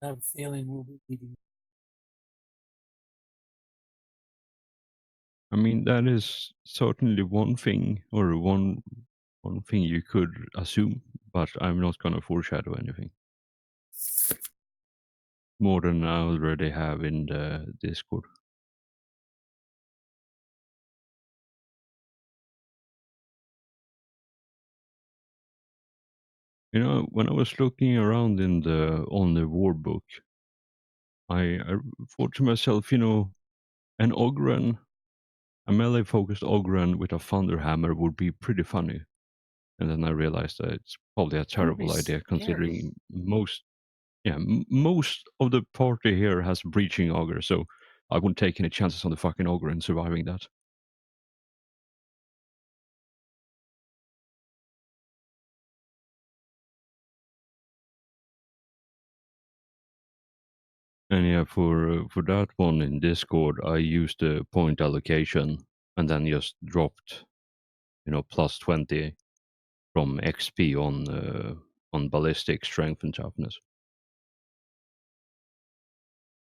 I have a feeling we'll be meeting. I mean, that is certainly one thing, or one thing you could assume, but I'm not gonna foreshadow anything. More than I already have in the Discord. You know, when I was looking around on the war book, I thought to myself, you know, an Ogren, a melee-focused Ogren with a Thunderhammer would be pretty funny. And then I realized that it's probably a terrible idea, considering most of the party here has Breaching Augur, so I wouldn't take any chances on the fucking Ogre and surviving that. And yeah, for that one in Discord, I used the point allocation and then just dropped, you know, plus 20 from XP on ballistic strength and toughness.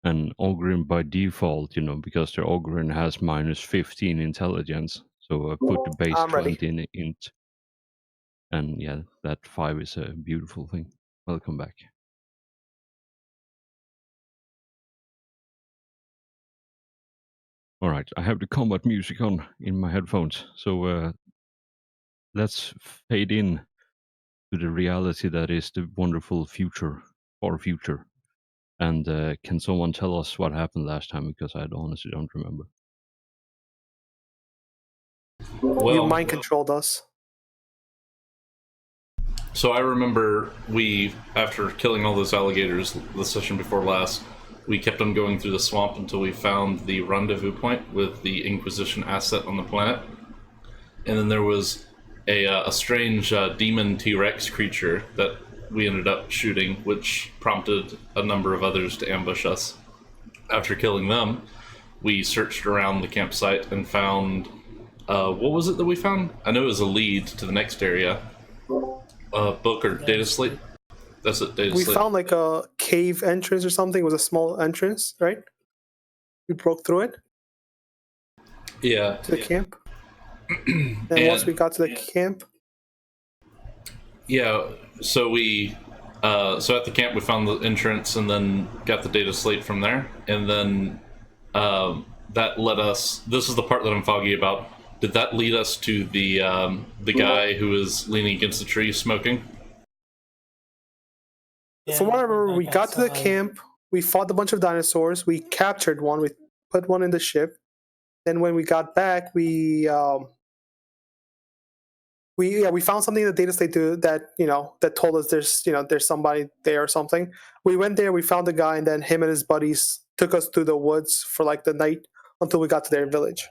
And Ogrin by default, you know, because the Ogrin has minus 15 intelligence, so I put the base I'm ready. 20 in int. And yeah, that 5 is a beautiful thing. Welcome back. All right, I have the combat music on in my headphones, so let's fade in to the reality that is the wonderful future, far future. And can someone tell us what happened last time? Because I honestly don't remember. Well, you mind controlled us. So I remember after killing all those alligators the session before last, we kept on going through the swamp until we found the rendezvous point with the Inquisition asset on the planet. And then there was a strange demon T-Rex creature that we ended up shooting, which prompted a number of others to ambush us. After killing them, we searched around the campsite and found... what was it that we found? I know it was a lead to the next area. Book or data slate? That's it, data slate. We found like a cave entrance or something. It was a small entrance, right? We broke through it. Yeah. To the camp. And once we got to the camp... Yeah, so we... so at the camp we found the entrance and then got the data slate from there. And then that led us... This is the part that I'm foggy about. Did that lead us to the guy who was leaning against the tree smoking? From what I remember, we got to the camp, we fought a bunch of dinosaurs, we captured one, we put one in the ship. Then when we got back, we found something in the data slate that told us there's somebody there or something. We went there, we found the guy, and then him and his buddies took us through the woods for like the night until we got to their village.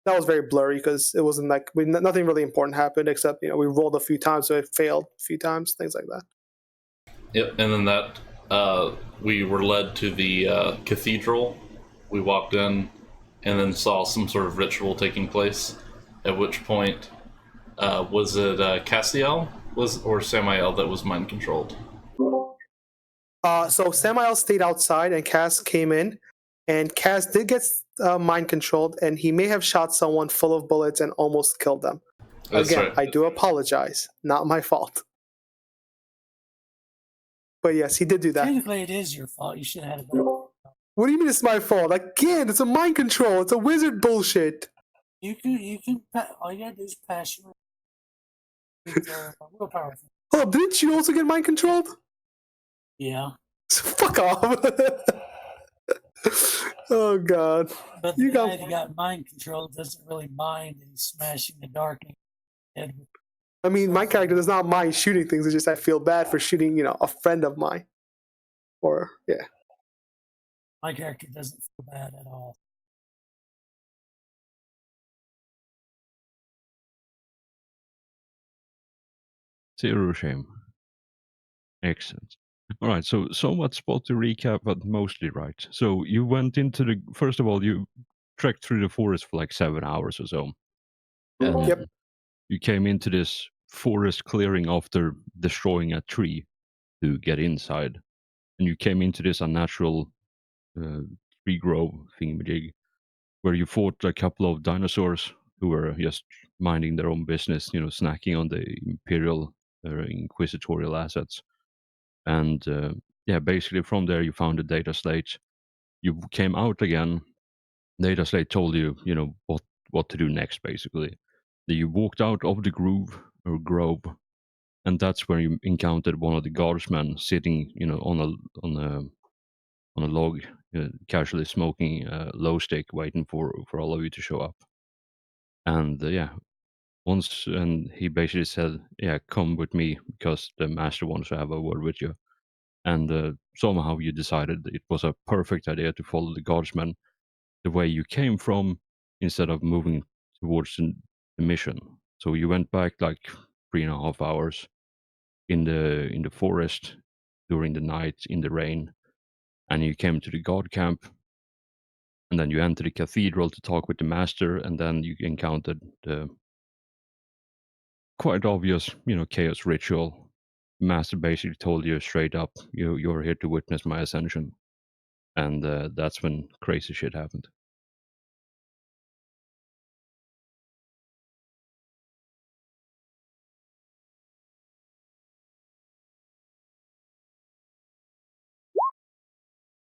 That was very blurry because it wasn't like nothing really important happened except we rolled a few times, so it failed a few times, things like that. Yep, and then that we were led to the cathedral. We walked in and then saw some sort of ritual taking place. At which point, was it Castiel or Samael that was mind controlled? So Samael stayed outside and Cass came in. And Cass did get mind controlled, and he may have shot someone full of bullets and almost killed them. That's Again, right. I do apologize. Not my fault. But yes, he did do that. Technically, it is your fault. You should have had a better. What do you mean it's my fault? Again, it's a mind control. It's a wizard bullshit. You can. All you gotta do is pass your willpower. Oh, didn't you also get mind controlled? Yeah. Fuck off. Oh god. But the guy that got mind controlled doesn't really mind that he's smashing the darkening head. I mean, my character does not mind shooting things. It's just I feel bad for shooting, a friend of mine. Or yeah. My character doesn't feel bad at all. Zero shame. Excellent. All right, so somewhat spotty recap, but mostly right. So you went into first of all, you trekked through the forest for like 7 hours or so. And Yep. you came into this forest clearing after destroying a tree to get inside. and you came into this unnatural tree grove thingamajig where you fought a couple of dinosaurs who were just minding their own business, snacking on the imperial inquisitorial assets. And yeah, basically from there you found the data slate. You came out again. Data slate told you, what to do next, basically. Then you walked out of the grove, and that's where you encountered one of the guardsmen sitting, on a log, casually smoking a low stick, waiting for all of you to show up. And yeah, and he basically said, "Yeah, come with me because the master wants to have a word with you." And somehow you decided it was a perfect idea to follow the guardsman the way you came from instead of moving towards the mission. So you went back like 3.5 hours in the forest during the night in the rain, and you came to the guard camp, and then you entered the cathedral to talk with the master, and then you encountered the quite obvious, chaos ritual. Master basically told you straight up, you're here to witness my ascension, and that's when crazy shit happened.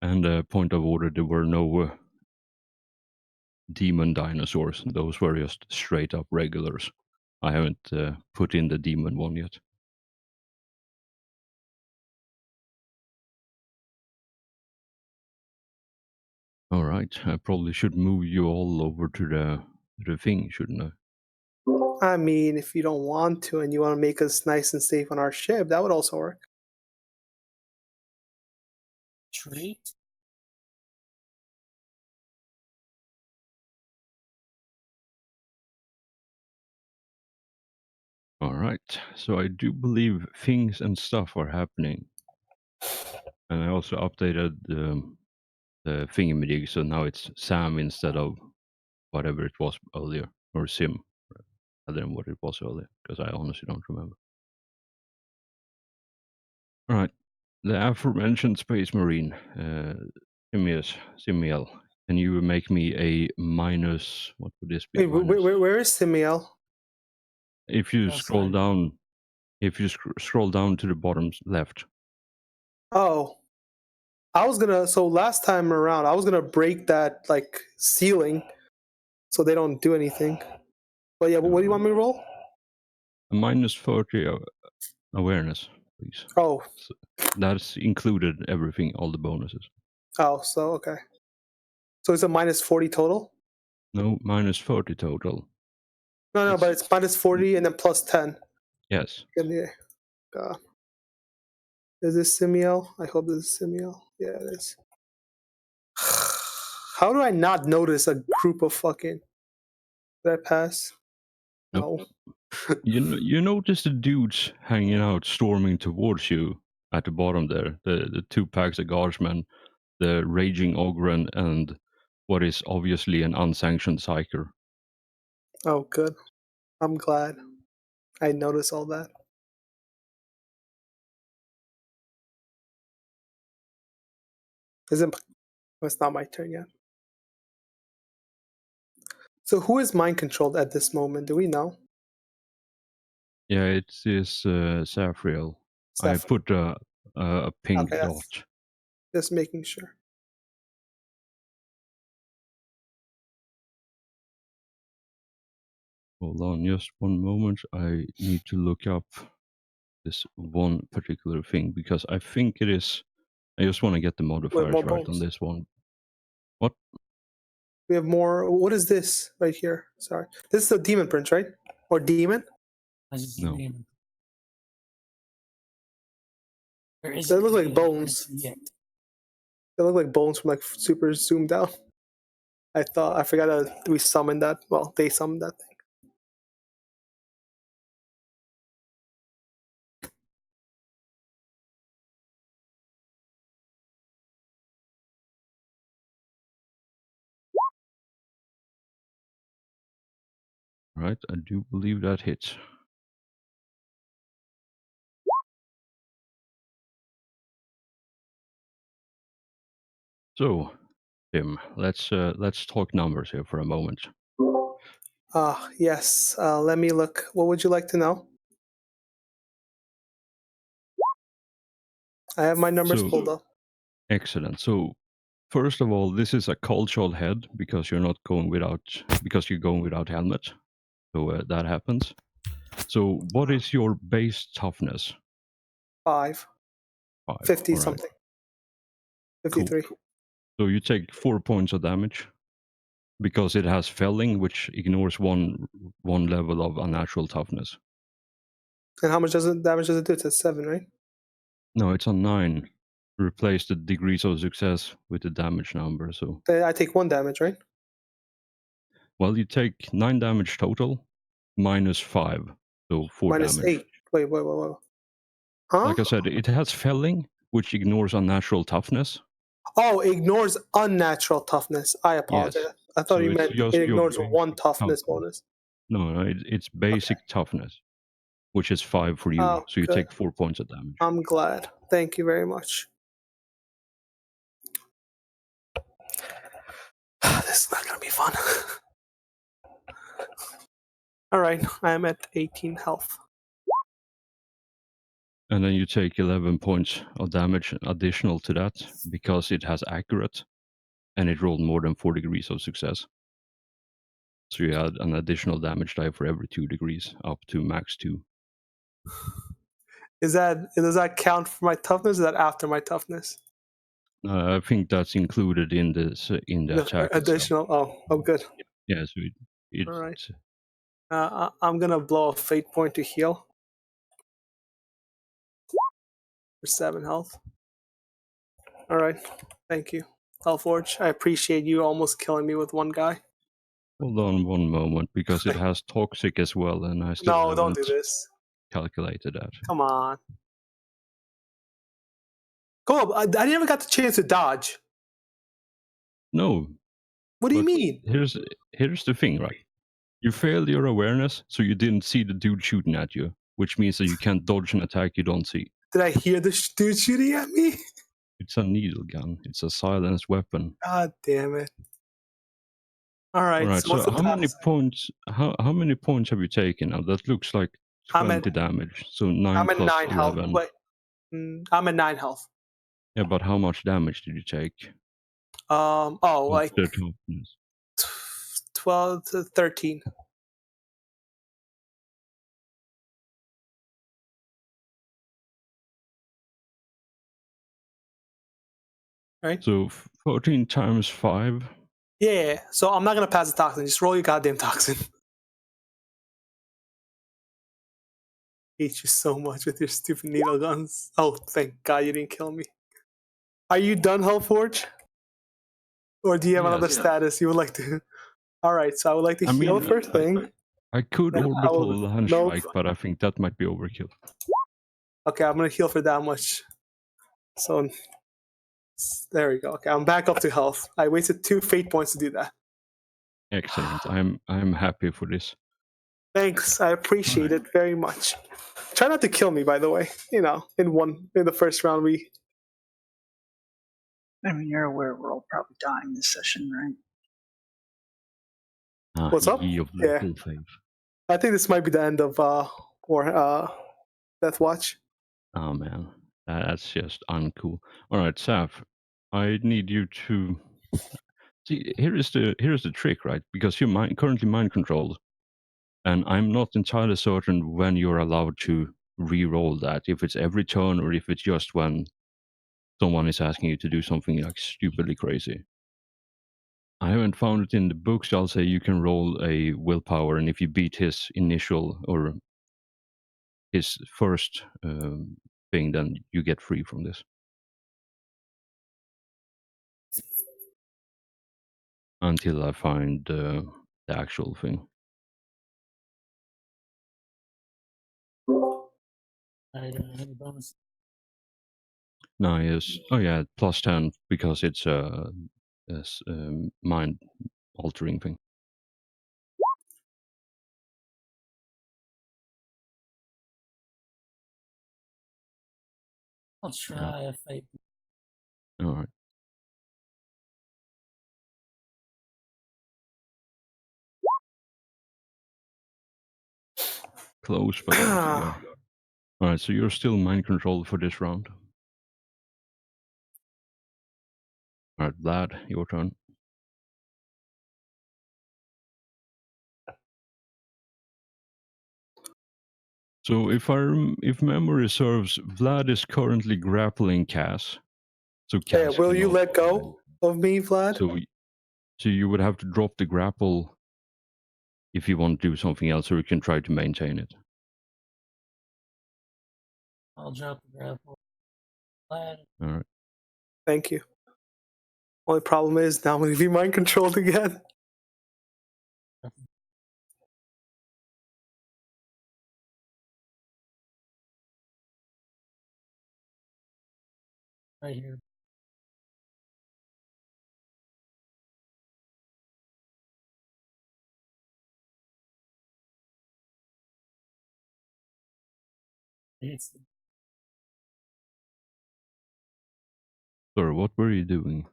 And point of order, there were no demon dinosaurs. Those were just straight up regulars. I haven't put in the demon one yet. All right, I probably should move you all over to the thing, shouldn't I? I mean, if you don't want to and you want to make us nice and safe on our ship, that would also work. Tree? All right, so I do believe things and stuff are happening. And I also updated the thingamajig, so now it's Sam instead of whatever it was earlier, or Sim, rather than what it was earlier, because I honestly don't remember. All right, the aforementioned Space Marine, Simiel, can you make me a minus? What would this be? Wait, where is Simiel? If you That's scroll right. down, scroll down to the bottom left. Oh, so last time around, I was gonna break that like ceiling so they don't do anything. But yeah, what do you want me to roll? A minus 30 awareness, please. Oh, So that's included everything, all the bonuses. so okay. So it's a minus 40 total? No, minus 30 total. No, but it's minus 40 and then plus 10. Yes. Yeah. Is this Simiel? I hope this is Simiel. Yeah, it is. How do I not notice a group of fucking... Did I pass? No. You notice the dudes hanging out, storming towards you at the bottom there. The two packs of guardsmen, the raging Ogren, and what is obviously an unsanctioned psyker. Oh, good. I'm glad I noticed all that. It's not my turn yet. So who is mind controlled at this moment? Do we know? Yeah, it is Safriel. I Steph. put a pink Okay, dot. just making sure. Hold on just one moment. I need to look up this one particular thing because I think it is. I just want to get the modifiers more right on bones. this one. What? We have more. What is this right here? Sorry. This is the demon prince, right? Or demon? That's just No. a demon. There They isn't look like any bones. yet. They look like bones from like super zoomed out. I forgot that we summoned that. Well, they summoned that thing. Right, I do believe that hits. So, Tim, let's talk numbers here for a moment. Yes. Let me look. What would you like to know? I have my numbers So- pulled up. Excellent. So, first of all, this is a cold shoulder head because you're going without helmet. So that happens. So, what is your base toughness? 5. 5. 50 All right. something. Cool. 53. So you take 4 points of damage because it has felling, which ignores one level of unnatural toughness. And how much damage does it do? It's at 7, right? No, it's on 9. Replace the degrees of success with the damage number. So, I take 1 damage, right? well, you take 9 damage total minus 5, so 4 Minus damage. 8. Wait. Huh? Like I said, it has felling, which ignores unnatural toughness. Oh, ignores unnatural toughness. I apologize. Yes. I thought So you it's meant just it your ignores basic 1 toughness toughness. bonus. No, it's basic toughness, which is 5 for you. Oh, So you good. take 4 points of damage. I'm glad. Thank you very much. This is not going to be fun. All right, I am at 18 health. And then you take 11 points of damage additional to that because it has accurate and it rolled more than 4 degrees of success. So you add an additional damage die for every 2 degrees up to max 2. Does that count for my toughness? Or is that after my toughness? I think that's included in the attack itself. Additional. Oh, good. Yeah, so it All right. I'm gonna blow a fate point to heal for 7 health. All right, thank you, Hellforge. I appreciate you almost killing me with one guy. Hold on one moment because it has toxic as well, and I still No, don't haven't do this. calculated that. Come on. Go up. I never got the chance to dodge. No. What do you but mean? Here's the thing, right? You failed your awareness, so you didn't see the dude shooting at you, which means that you can't dodge an attack you don't see. Did I hear the dude shooting at me? It's a needle gun. It's a silenced weapon. God damn it. All right. All right. So, what's So the how many task? points? How many points have you taken now? That looks like I'm 20 at- damage. So 9 I'm at plus 9 health. 11. Wait. I'm at 9 health. Yeah, but how much damage did you take? Like After toughness? 12 to 13. Right? So 14 times 5. Yeah. So I'm not gonna pass the toxin. Just roll your goddamn toxin. Hate you so much with your stupid needle guns. Oh, thank God you didn't kill me. Are you done, Hellforge? Or do you have Yes. another status you would like to? All right. So I would like to heal first thing. I could Then I orbital will- land no. strike, but I think that might be overkill. Okay, I'm gonna heal for that much. So there we go. Okay, I'm back up to health. I wasted 2 fate points to do that. Excellent. I'm happy for this. Thanks. I appreciate it very much. Try not to kill me, by the way. In the first round we. I mean, you're aware we're all probably dying this session, right? What's up? Ye of Yeah. little faith. I think this might be the end of Deathwatch. Oh man, that's just uncool. All right, Saf, I need you to see. Here's the trick, right? Because you're currently mind controlled, and I'm not entirely certain when you're allowed to re-roll that. If it's every turn or if it's just when someone is asking you to do something like stupidly crazy. I haven't found it in the books. I'll say you can roll a willpower, and if you beat his initial or his first thing, then you get free from this. Until I find the actual thing. Any bonus? No, yes. Oh yeah, plus 10 because it's a mind altering thing. I'll try a fate. All right. close, but yeah. All right, so you're still mind controlled for this round. All right, Vlad, your turn. So if memory serves, Vlad is currently grappling Cass. So Yeah, Cass will you cannot- let go of me, Vlad? So you would have to drop the grapple if you want to do something else, or you can try to maintain it. I'll drop the grapple. Glad. All right. Thank you. Only problem is now I'm going to be mind controlled again. Right here. It's the Sorry, what were you doing?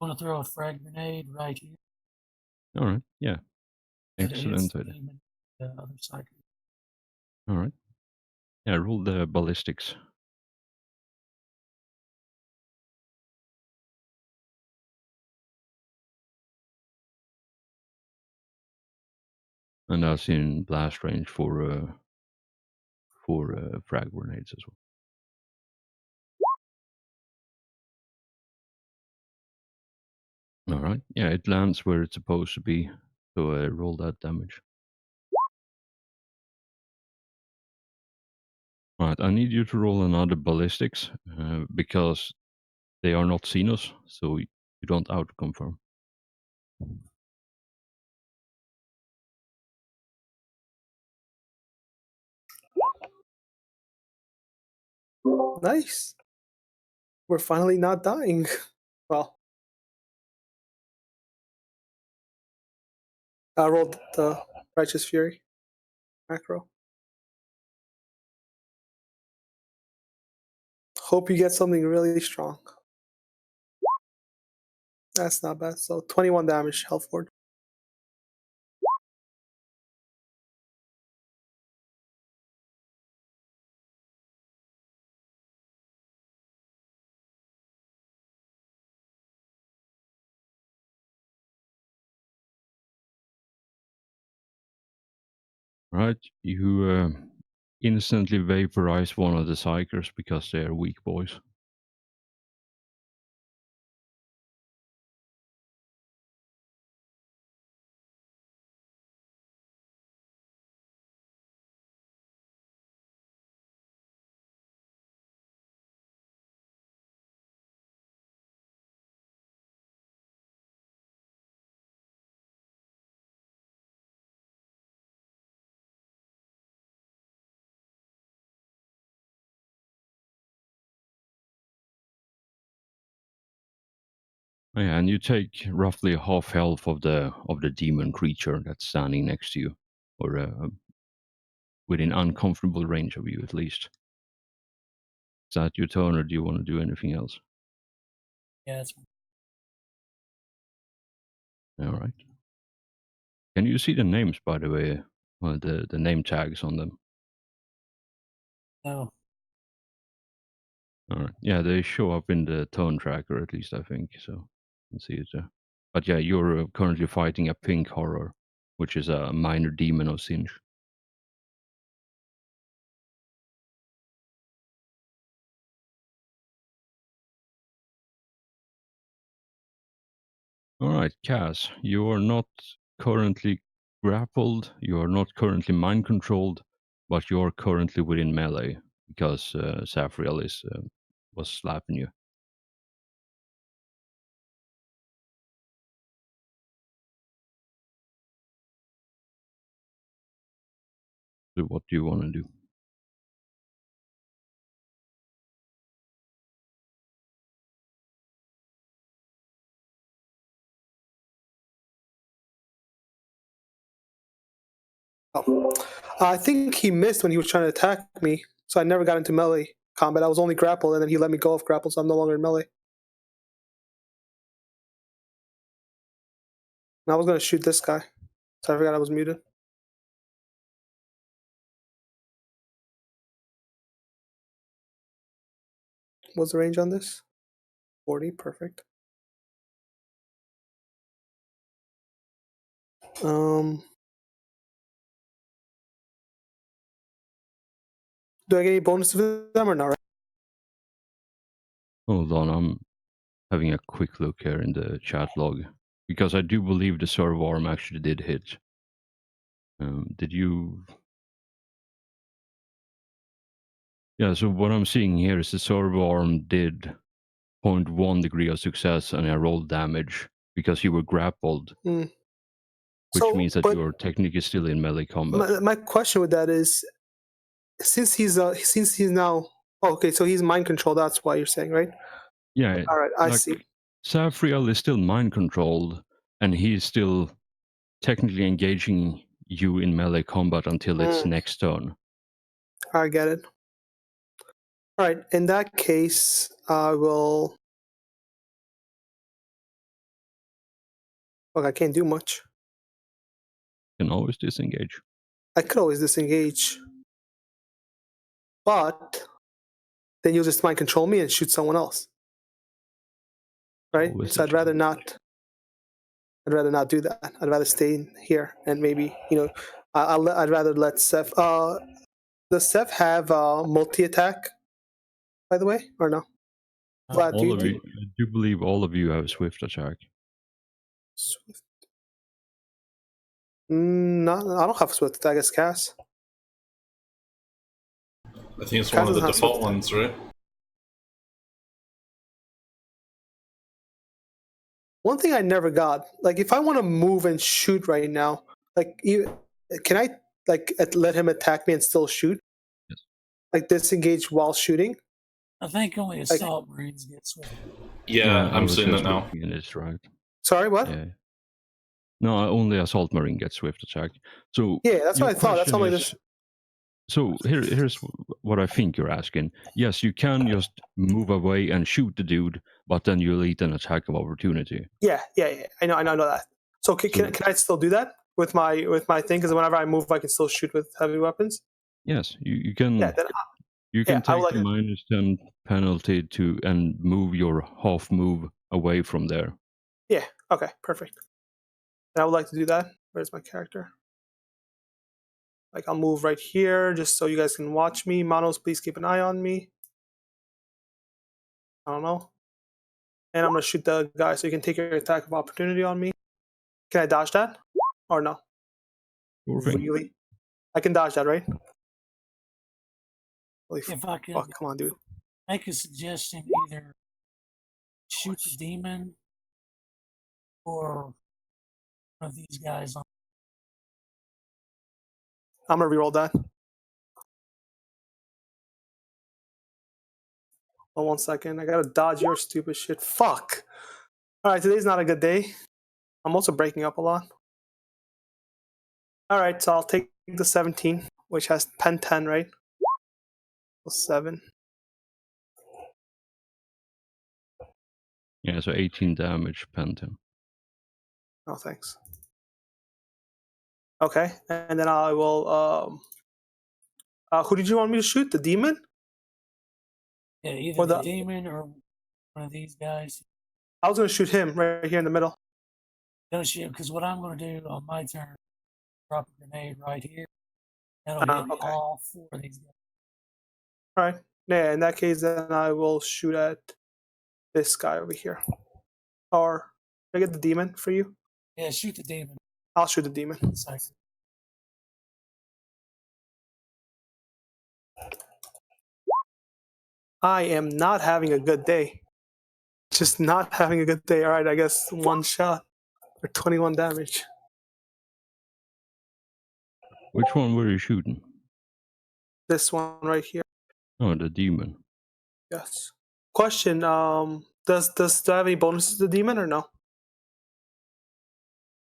want to throw a frag grenade right here. All right. Yeah. That hits Excellent the idea. demon, the other side. All right. Yeah, roll the ballistics. And that's in blast range for frag grenades as well. All right. Yeah, it lands where it's supposed to be. So roll that damage. All right. I need you to roll another ballistics because they are not Xenos, so you don't auto confirm. Nice. We're finally not dying. Well, I rolled the Righteous Fury macro. Hope you get something really strong. That's not bad. So 21 damage, health ward. Right. You instantly vaporize one of the psychers because they are weak boys. Yeah, and you take roughly half health of the demon creature that's standing next to you, or within uncomfortable range of you at least. Is that your turn, or do you want to do anything else? Yeah, it's All right. Can you see the names, by the way? The name tags on them. no. All right. Yeah, they show up in the turn tracker, at least I think. So you can see it there. But yeah, you're currently fighting a pink horror, which is a minor demon of Singe. All right, Cass, you are not currently grappled, you are not currently mind controlled, but you are currently within melee because Saphriel was slapping you. So what do you want to do? Oh. I think he missed when he was trying to attack me, so I never got into melee combat. I was only grappled, and then he let me go off grapple, so I'm no longer in melee. And I was going to shoot this guy, so I forgot I was muted. What's the range on this? 40, perfect. Do I get any bonuses for them or not? Right? Hold on, I'm having a quick look here in the chat log because I do believe the servo arm actually did hit. Did you? Yeah. So what I'm seeing here is the servo arm did 0.1 degree of success, and I rolled damage because you were grappled, which So, means that but you are technically still in melee combat. my question with that is, since he's now okay, so he's mind controlled. That's why you're saying, right? Yeah. All right, I like, see. Safriel is still mind controlled, and he's still technically engaging you in melee combat until its next turn. I get it. All right, in that case, I will. Look, I can't do much. You can always disengage. I could always disengage, but then you'll just mind control me and shoot someone else, right? Always So a I'd rather challenge. not. I'd rather not do that. I'd rather stay in here and maybe I'd rather let Seth. Does Seth have multi attack? By the way, or no? Vlad, All of you, I do believe all of you have swift attack. Swift. No, I don't have swift attack as Cass. I think it's Cass one of the doesn't have default swift attack. ones, right? One thing I never got, like if I want to move and shoot right now, can I let him attack me and still shoot? Yes. Like disengage while shooting? I think only assault marines get swift. Yeah, I I'm was seeing just that now. looking at this, right? Sorry, what? Yeah. No, only assault marine gets swift attack. So Yeah, that's your what I thought. That's question all is, so here's what I think you're asking. Yes, you can just move away and shoot the dude, but then you'll eat an attack of opportunity. Yeah. I know that. So can I still do that with my thing? Because whenever I move, I can still shoot with heavy weapons. Yes, you can. Yeah, then You can I would take the like -10 penalty and move your half move away from there. Yeah. Okay. Perfect. And I would like to do that. Where's my character? Like I'll move right here just so you guys can watch me. Manos, please keep an eye on me. I don't know. And I'm gonna shoot the guy so you can take your attack of opportunity on me. Can I dodge that? Or no? Sure thing. Really? I can dodge that, right? Holy If I could fuck, come on, dude. make a suggestion, either shoot the demon or one of these guys on. I'm gonna reroll that. Oh, 1 second. I gotta dodge your stupid shit. Fuck. Alright, today's not a good day. I'm also breaking up a lot. Alright, so I'll take the 17, which has pen 10, right? 7. Yeah, so 18 damage, Penton. Oh, thanks. Okay, and then I will. Who did you want me to shoot? The demon? Yeah, either the demon or one of these guys. I was gonna shoot him right here in the middle. Don't shoot, because what I'm going to do on my turn, drop a grenade right here. That'll hit Okay. all 4 of these guys. All right. Yeah, in that case, then I will shoot at this guy over here. Or can I get the demon for you? Yeah, shoot the demon. I'll shoot the demon. Sorry. I am not having a good day. Just not having a good day. All right, I guess 1 shot for 21 damage. Which one were you shooting? This one right here. Oh, the demon. Yes. Question: do I have any bonuses to the demon or no?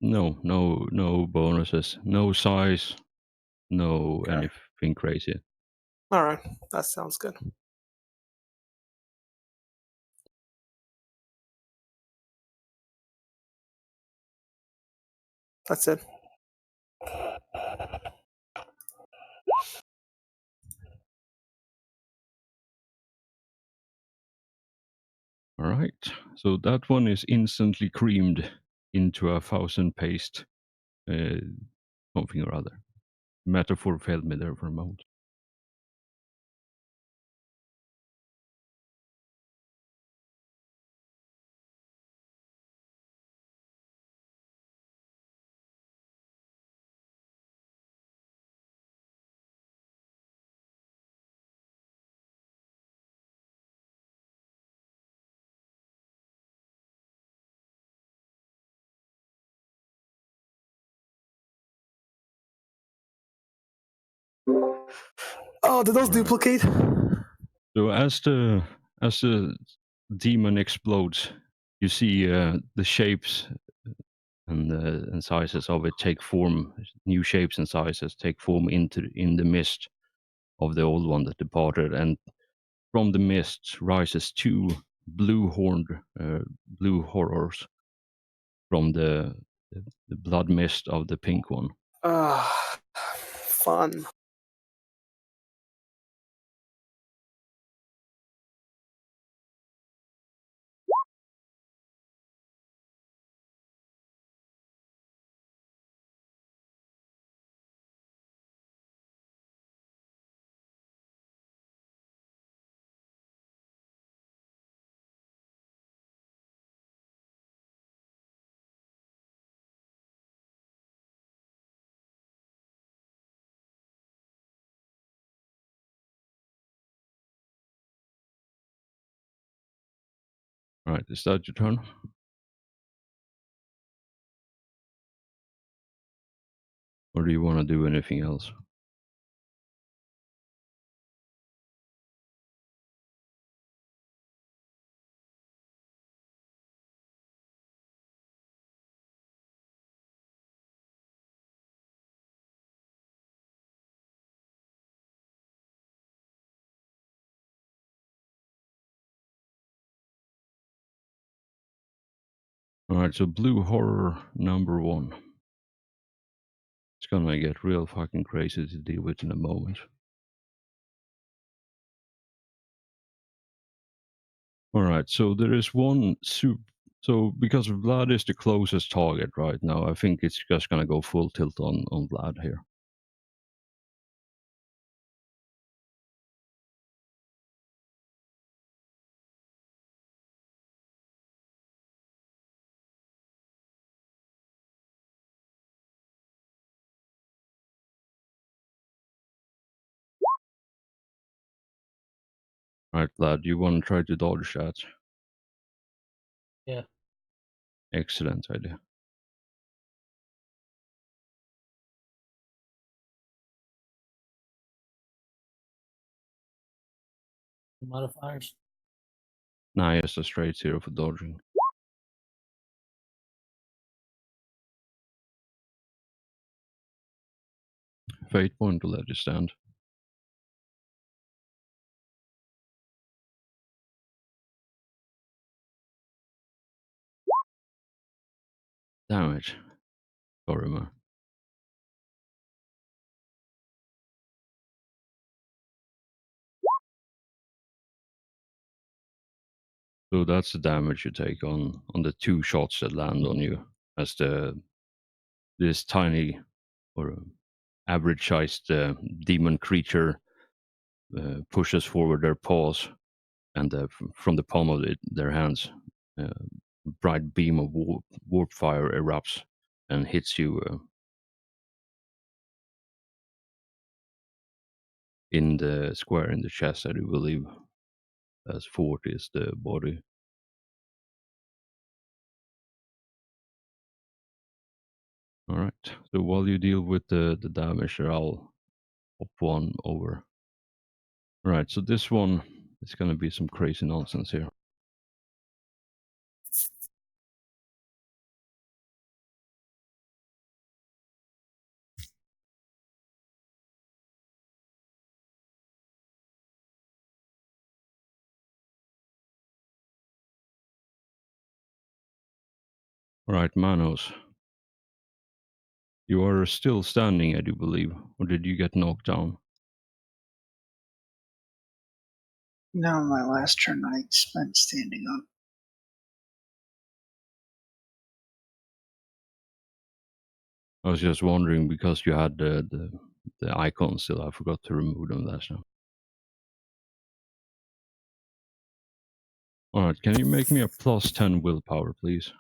No bonuses. No size. No anything crazy. All right, that sounds good. That's it. right. So that one is instantly creamed into a 1,000 paste something or other. Metaphor failed me there for a moment. Oh, did those Alright. duplicate? So as the demon explodes, you see the shapes and sizes of it take form. New shapes and sizes take form in the mist of the old one that departed, and from the mist rises two blue horrors from the blood mist of the pink one. Ah, fun. All right, is that your turn? Or do you want to do anything else? All right, so blue horror number 1. It's gonna get real fucking crazy to deal with in a moment. All right, so there is one so because Vlad is the closest target right now, I think it's just gonna go full tilt on Vlad here. All right, Vlad, you want to try to dodge that? Yeah. Excellent idea. Modifiers. Nah, just a straight 0 for dodging. Fate point to let you stand. Damage. Sorry, man. So that's the damage you take on the 2 shots that land on you as this tiny or average sized demon creature pushes forward their paws, and from the palm of their hands, a bright beam of warp fire erupts and hits you in the square in the chest, I do believe. As 40 is the body. All right. So while you deal with the damage there, I'll hop one over. All right. So this one is going to be some crazy nonsense here. All right, Manos. You are still standing, I do believe, or did you get knocked down? No, my last turn I spent standing up. I was just wondering because you had the icon still. I forgot to remove them last time. All right, can you make me a +10 willpower, please?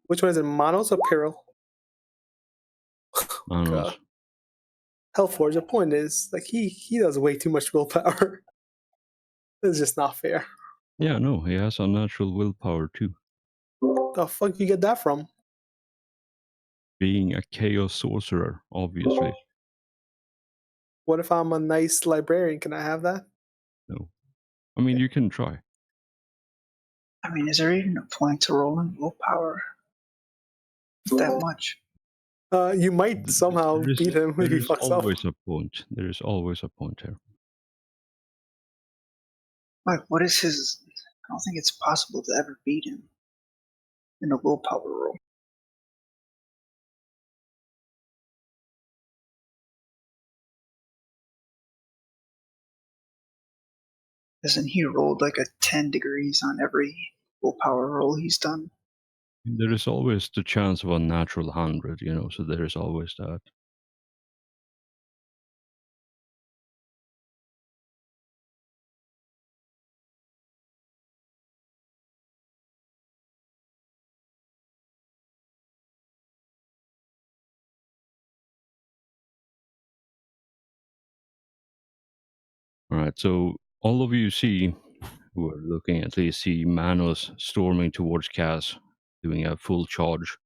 Which one is it, Manos or Peril? Manos. God. Hellforge, the point is, like, he does way too much willpower. It's just not fair. Yeah, no, he has unnatural willpower too. The fuck you get that from? Being a chaos sorcerer, obviously. What if I'm a nice librarian? Can I have that? No. I mean, you can try. I mean, is there even a point to rolling willpower that much? You might somehow beat him if he There is fucks up. always a point. There is always a point here. Like, what is his? I don't think it's possible to ever beat him in a willpower roll. Hasn't he rolled like a 10 degrees on every willpower roll he's done? There is always the chance of a natural 100, so there is always that. All right, so all of you see, who are looking at least, see Manos storming towards Cass, doing a full charge,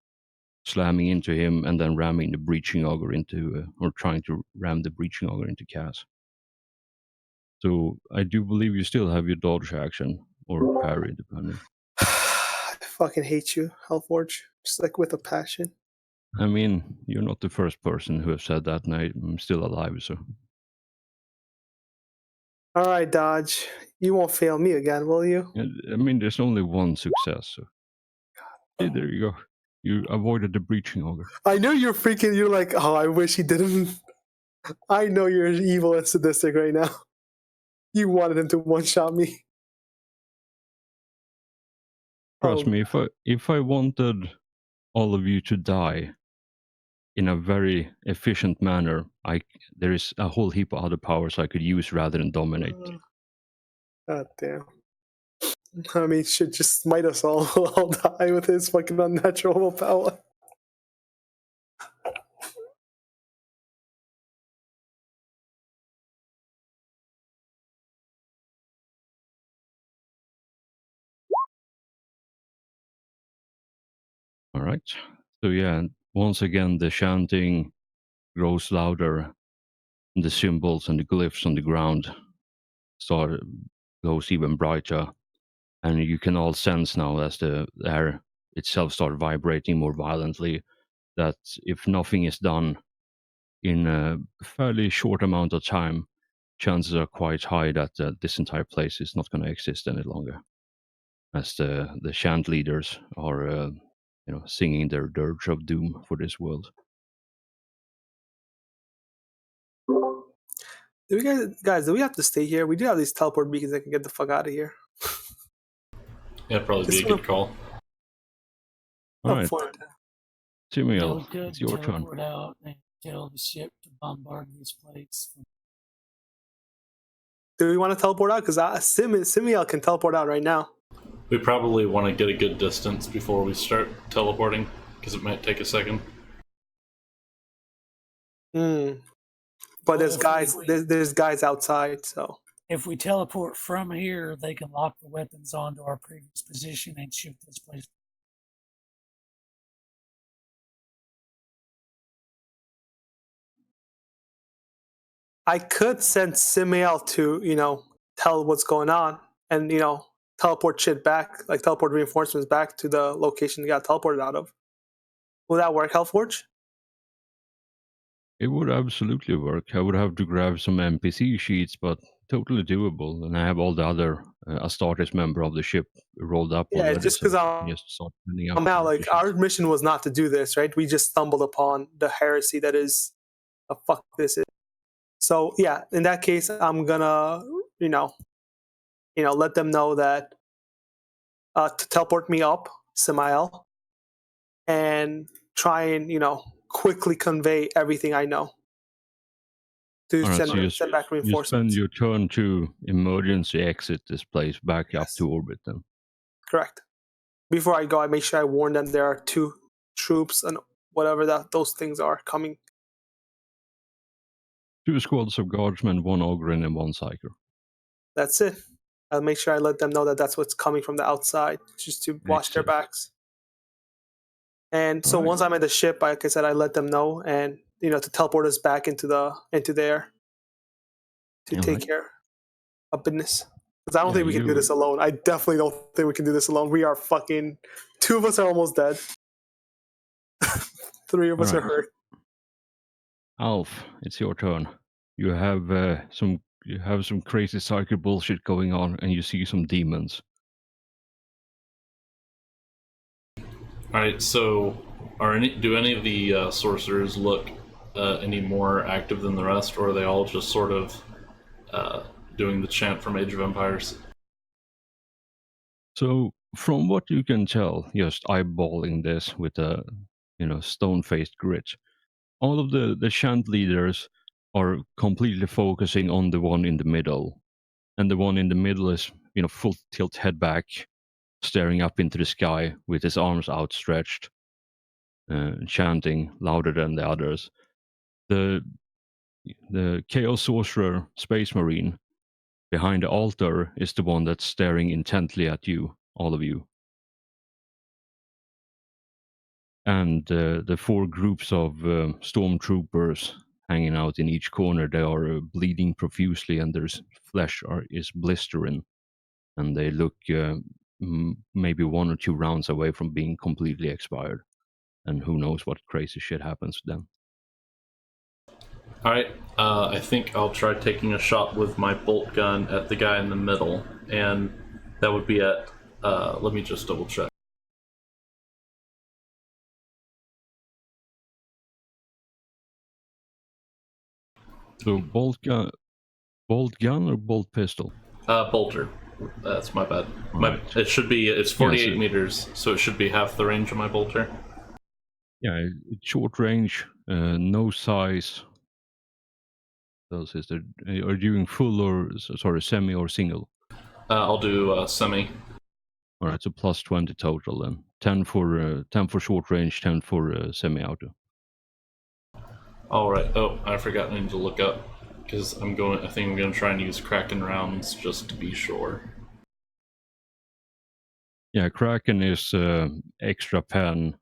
slamming into him, and then ramming the breaching auger into, or trying to ram the breaching auger into Cass. So I do believe you still have your dodge action or parry, depending. I fucking hate you, Hellforge. Just like with a passion. I mean, you're not the first person who has said that, and I'm still alive, so. All right, Dodge. You won't fail me again, will you? I mean, there's only one success, so. See, there you go. You avoided the breaching auger. I know you're freaking. You're like, oh, I wish he didn't. I know you're evil and sadistic right now. You wanted him to one-shot me. Trust Oh. me, if I wanted all of you to die in a very efficient manner, there is a whole heap of other powers I could use rather than dominate. God damn. I mean, should just smite us all. All die with his fucking unnatural power. All right. So yeah, once again the chanting grows louder, and the symbols and the glyphs on the ground goes even brighter, and you can all sense now as the air itself starts vibrating more violently that if nothing is done in a fairly short amount of time, chances are quite high that this entire place is not going to exist any longer, as the chant leaders are singing their dirge of doom for this world. Do we guys? Do we have to stay here? We do have these teleport beacons that can get the fuck out of here. Yeah, probably be a good call. All right, Fine. Simiel, it's your turn. Teleport out and tell the ship to bombard this place. Do we want to teleport out? Because Simiel can teleport out right now. We probably want to get a good distance before we start teleporting, because it might take a second. But there's guys. There's guys outside. So if we teleport from here, they can lock the weapons onto our previous position and shoot this place. I could send Simiel to tell what's going on and teleport shit back, like teleport reinforcements back to the location you got teleported out of. Will that work, Hellforge? It would absolutely work. I would have to grab some NPC sheets, but totally doable. And I have all the other Astartes member of the ship rolled up Yeah, already, just so because I can just start sending out now, the like, our sheets. mission was not to do this, right? We just stumbled upon the heresy that is a fuck this is. So yeah, in that case, I'm gonna, let them know that to teleport me up, Samael, and try and quickly convey everything I know to All right, so send back you spend reinforcements. your turn to emergency exit this place back up Yes, to orbit then. correct. Before I go, I make sure I warn them there are 2 troops and whatever those things are coming. 2 squads of guardsmen, 1 Ogryn, and 1 Psyker. That's it. I'll make sure I let them know that that's what's coming from the outside, just to watch their Excellent. backs. And so All right. once I'm at the ship, like I said, I let them know, and to teleport us back into there to All take right. care of business. Because I don't Yeah, think we can do this alone. I definitely don't think we can do this alone. We are fucking 2 of us are almost dead. 3 of us are Alright. hurt. Alf, it's your turn. You have some crazy psychic bullshit going on, and you see some demons. All right. So, do any of the sorcerers look any more active than the rest, or are they all just sort of doing the chant from Age of Empires? So, from what you can tell, just eyeballing this with a stone-faced grit, all of the chant leaders are completely focusing on the one in the middle, and the one in the middle is full tilt head back, staring up into the sky with his arms outstretched, chanting louder than the others. The Chaos Sorcerer Space Marine behind the altar is the one that's staring intently at you, all of you. And the 4 groups of stormtroopers hanging out in each corner, they are bleeding profusely, and their flesh is blistering, and they look maybe 1 or 2 rounds away from being completely expired. And who knows what crazy shit happens to them. All right. I think I'll try taking a shot with my bolt gun at the guy in the middle, and that would be at. Let me just double check. So bolt gun or bolt pistol? Bolter. That's my bad. Right. It should be. It's 48 so- meters, so it should be half the range of my bolter. Yeah, it's short range, no size. Those is there. Are you doing full or semi or single? I'll do semi. All right, so plus 20 total then. 10 for short range, 10 for semi-auto. All right. Oh, I forgot. I need to look up because I think I'm going to try and use Kraken rounds just to be sure. Yeah, Kraken is extra pen,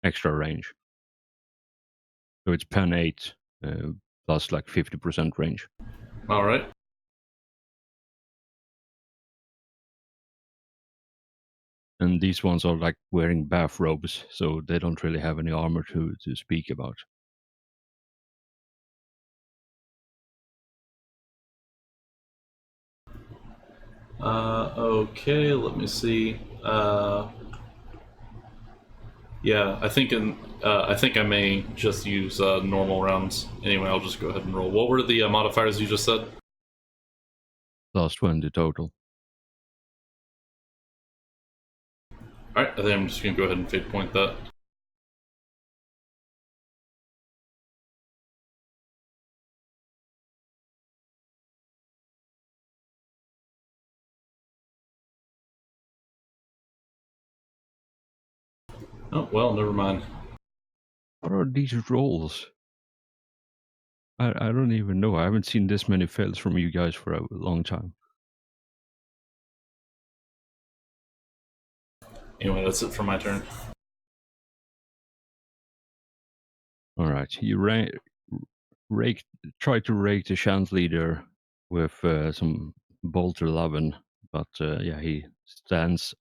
extra range. So it's pen 8 plus like 50% range. All right. And these ones are like wearing bathrobes, so they don't really have any armor to speak about. Okay. Let me see. Yeah, I think I may just use normal rounds. Anyway, I'll just go ahead and roll. What were the modifiers you just said? Plus 20 total. All right. I think I'm just going to go ahead and fate point that. Oh, well, never mind. What are these rolls? I don't even know. I haven't seen this many fails from you guys for a long time. Anyway, that's it for my turn. All right, you try to rake the chant leader with some bolter 11, but yeah, he stands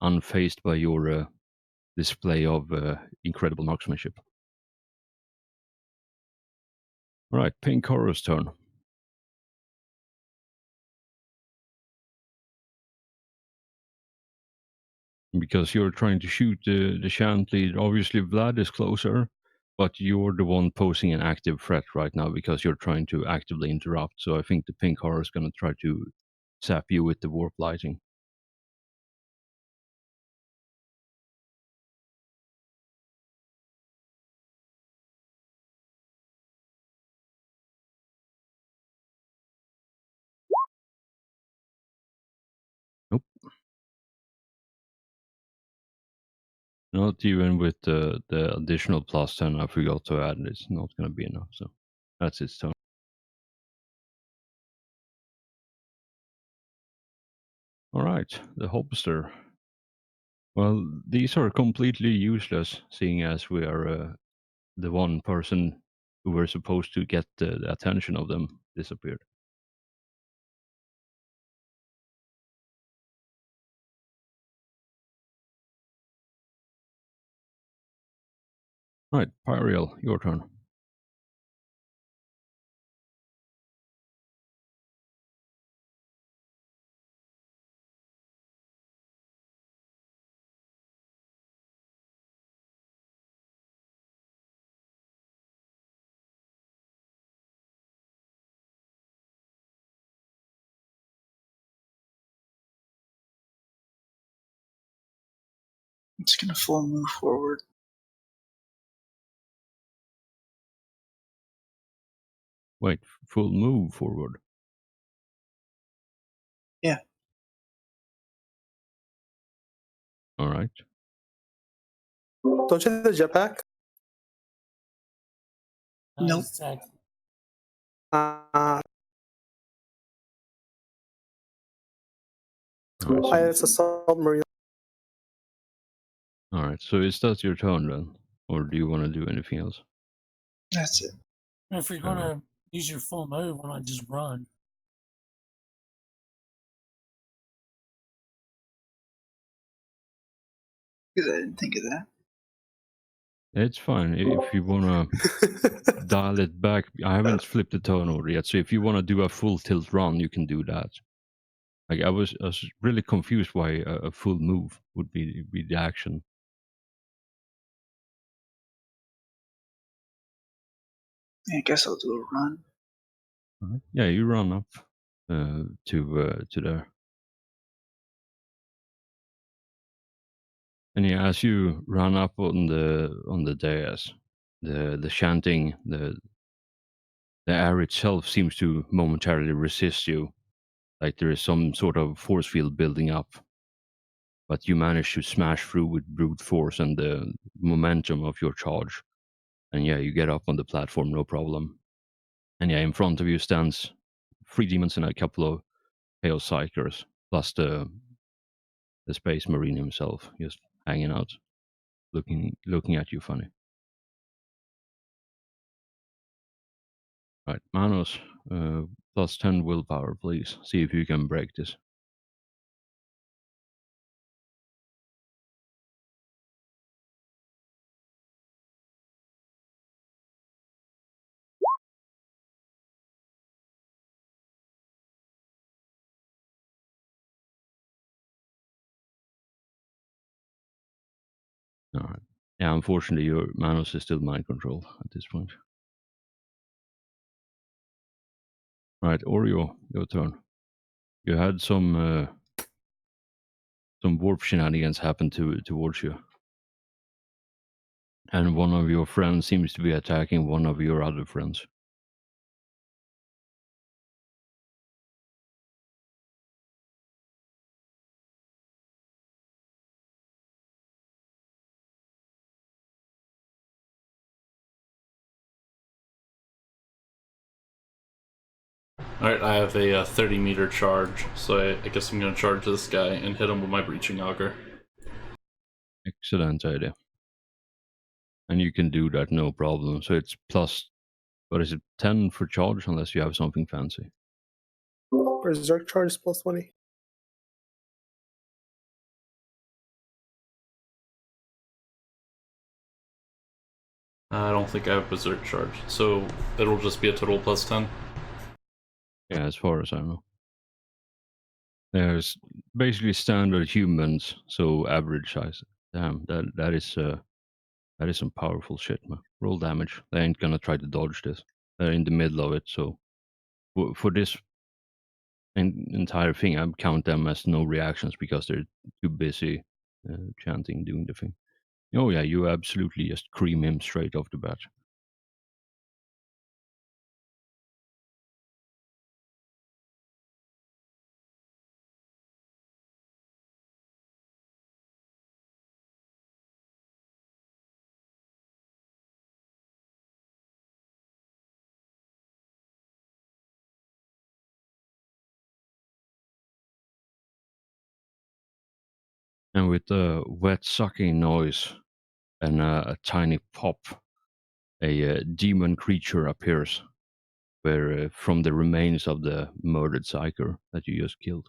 unfazed by your display of incredible marksmanship. All right, Pink Horror's turn. Because you're trying to shoot the Shant lead. Obviously, Vlad is closer, but you're the one posing an active threat right now because you're trying to actively interrupt. So I think the Pink Horror is going to try to zap you with the warp lighting. Nope. Not even with the additional plus 10 I forgot to add. It's not going to be enough. So that's its turn. All right, the Hobster. Well, these are completely useless, seeing as we are the one person who were supposed to get the attention of them disappeared. Right, Pyriel, your turn. I'm just gonna full move forward. Wait, full move forward. Yeah. All right. Don't you have the jetpack? Nope. Exactly. Uh, All right, so, it's a submarine. all right, so is that your turn then? Or do you want to do anything else? That's it. If you're gonna use your full move, why not just run? Because I didn't think of that. It's fine. If you want to dial it back, I haven't flipped the turn order yet. So if you want to do a full tilt run, you can do that. Like I was really confused why a full move would be the action. I guess I'll do a run. Yeah, you run up to there. And yeah, as you run up on the dais, the chanting, the air itself seems to momentarily resist you, like there is some sort of force field building up. But you manage to smash through with brute force and the momentum of your charge, and yeah, you get up on the platform, no problem. And yeah, in front of you stands 3 demons and a couple of Chaos Psychers, plus the Space Marine himself, just hanging out, looking at you funny. Right, Manos, plus 10 willpower, please. See if you can break this. All right. Yeah, unfortunately, your Manos is still mind control at this point. Right, Oreo, your turn. You had some warp shenanigans happen towards you, and one of your friends seems to be attacking one of your other friends. Alright, I have a 30-meter charge, so I guess I'm going to charge this guy and hit him with my Breaching Auger. Excellent idea. And you can do that, no problem. So it's plus, what is it, 10 for charge, unless you have something fancy. Berserk charge is plus 20. I don't think I have Berserk Charge, so it'll just be a total plus 10. Yeah, as far as I know. There's basically standard humans, so average size. Damn, that is some powerful shit, man. Roll damage. They ain't gonna try to dodge this. They're in the middle of it, so for this entire thing, I count them as no reactions because they're too busy chanting, doing the thing. Oh yeah, you absolutely just cream him straight off the bat. And with a wet sucking noise and a tiny pop, a demon creature appears where from the remains of the murdered psyker that you just killed.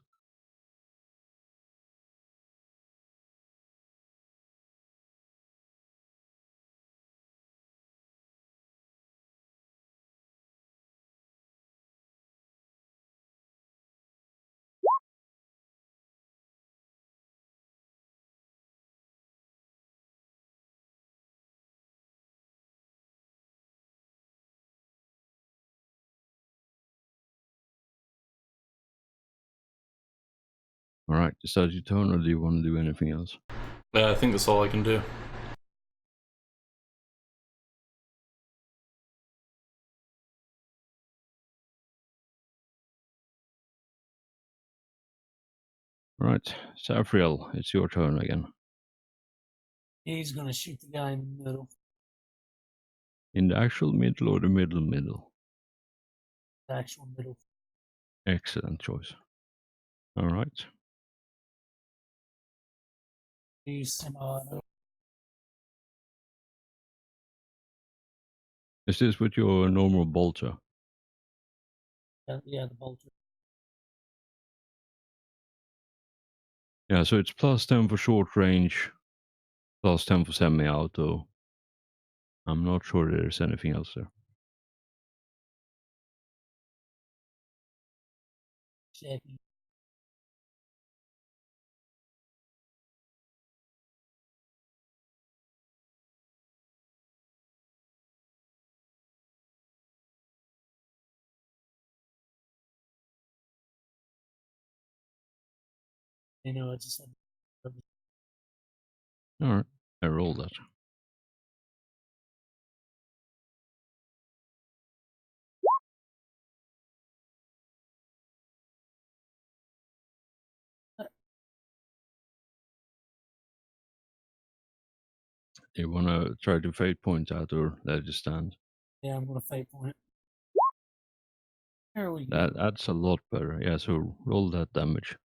All right, is that your turn, or do you want to do anything else? I think that's all I can do. All right, Safriel, it's your turn again. He's gonna shoot the guy in the middle. In the actual middle or the middle? The actual middle. Excellent choice. All right. Use semi-auto. Is this with your normal bolter? Yeah, the bolter. Yeah, so it's plus 10 for short range, plus 10 for semi-auto. I'm not sure there's anything else there. Checking. You know, I just had. All right, I roll that. You want to try to fate point out or let it stand? Yeah, I'm gonna fate point it. There we go. That's a lot better. Yeah, so roll that damage.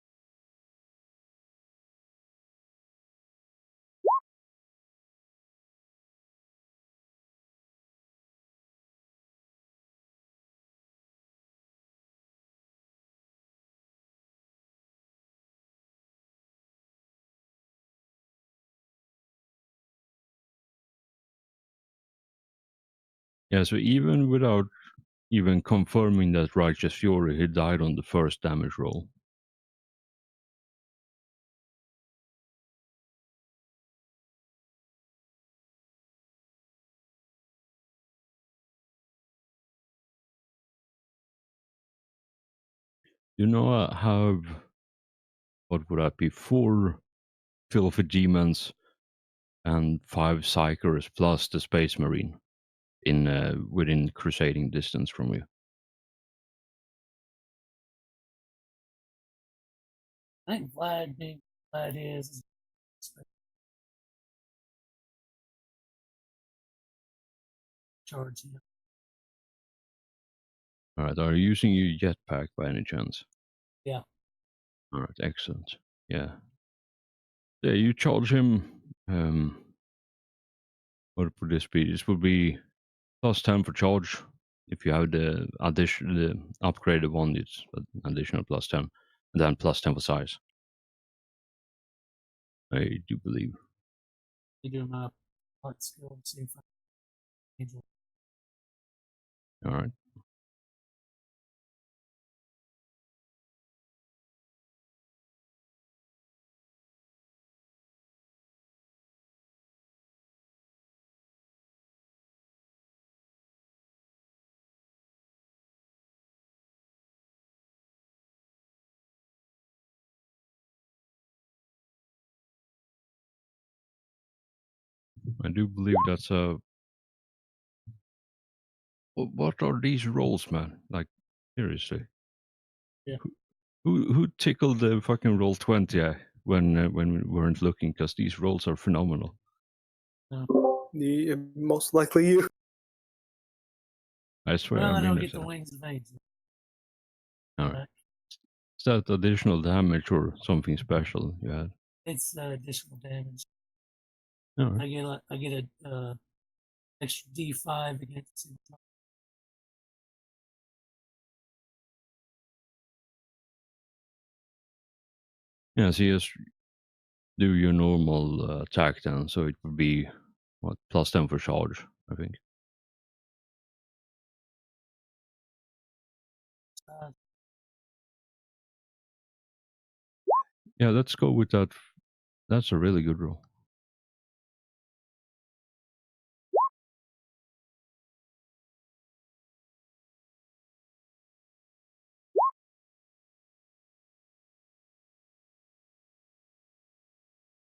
Yeah, so even without even confirming that Righteous Fury, he died on the first damage roll. You know, I have, what would that be, 4 filthy demons and 5 psychers plus the space marine in within crusading distance from you. I think Vlad being Vlad is charge him. All right, are you using your jetpack by any chance? Yeah. All right, excellent. Yeah. Yeah, you charge him. What would this be? This would be plus 10 for charge. If you have the upgraded one, it's an additional plus 10, and then plus 10 for size. I do believe. You do my art skill and see if I Vigil. All right. I do believe that's a. What are these rolls, man? Like, seriously. Yeah. Who tickled the fucking roll 20 when we weren't looking? Because these rolls are phenomenal. Most likely you. I swear. Well, I I mean don't it. get the wings of age. All right. Is that additional damage or something special you had? It's additional damage. All right. I get a extra D5 against it. Yeah, so you just do your normal attack then, so it would be what +10 for charge, I think. Uh, Yeah, let's go with that. That's a really good roll.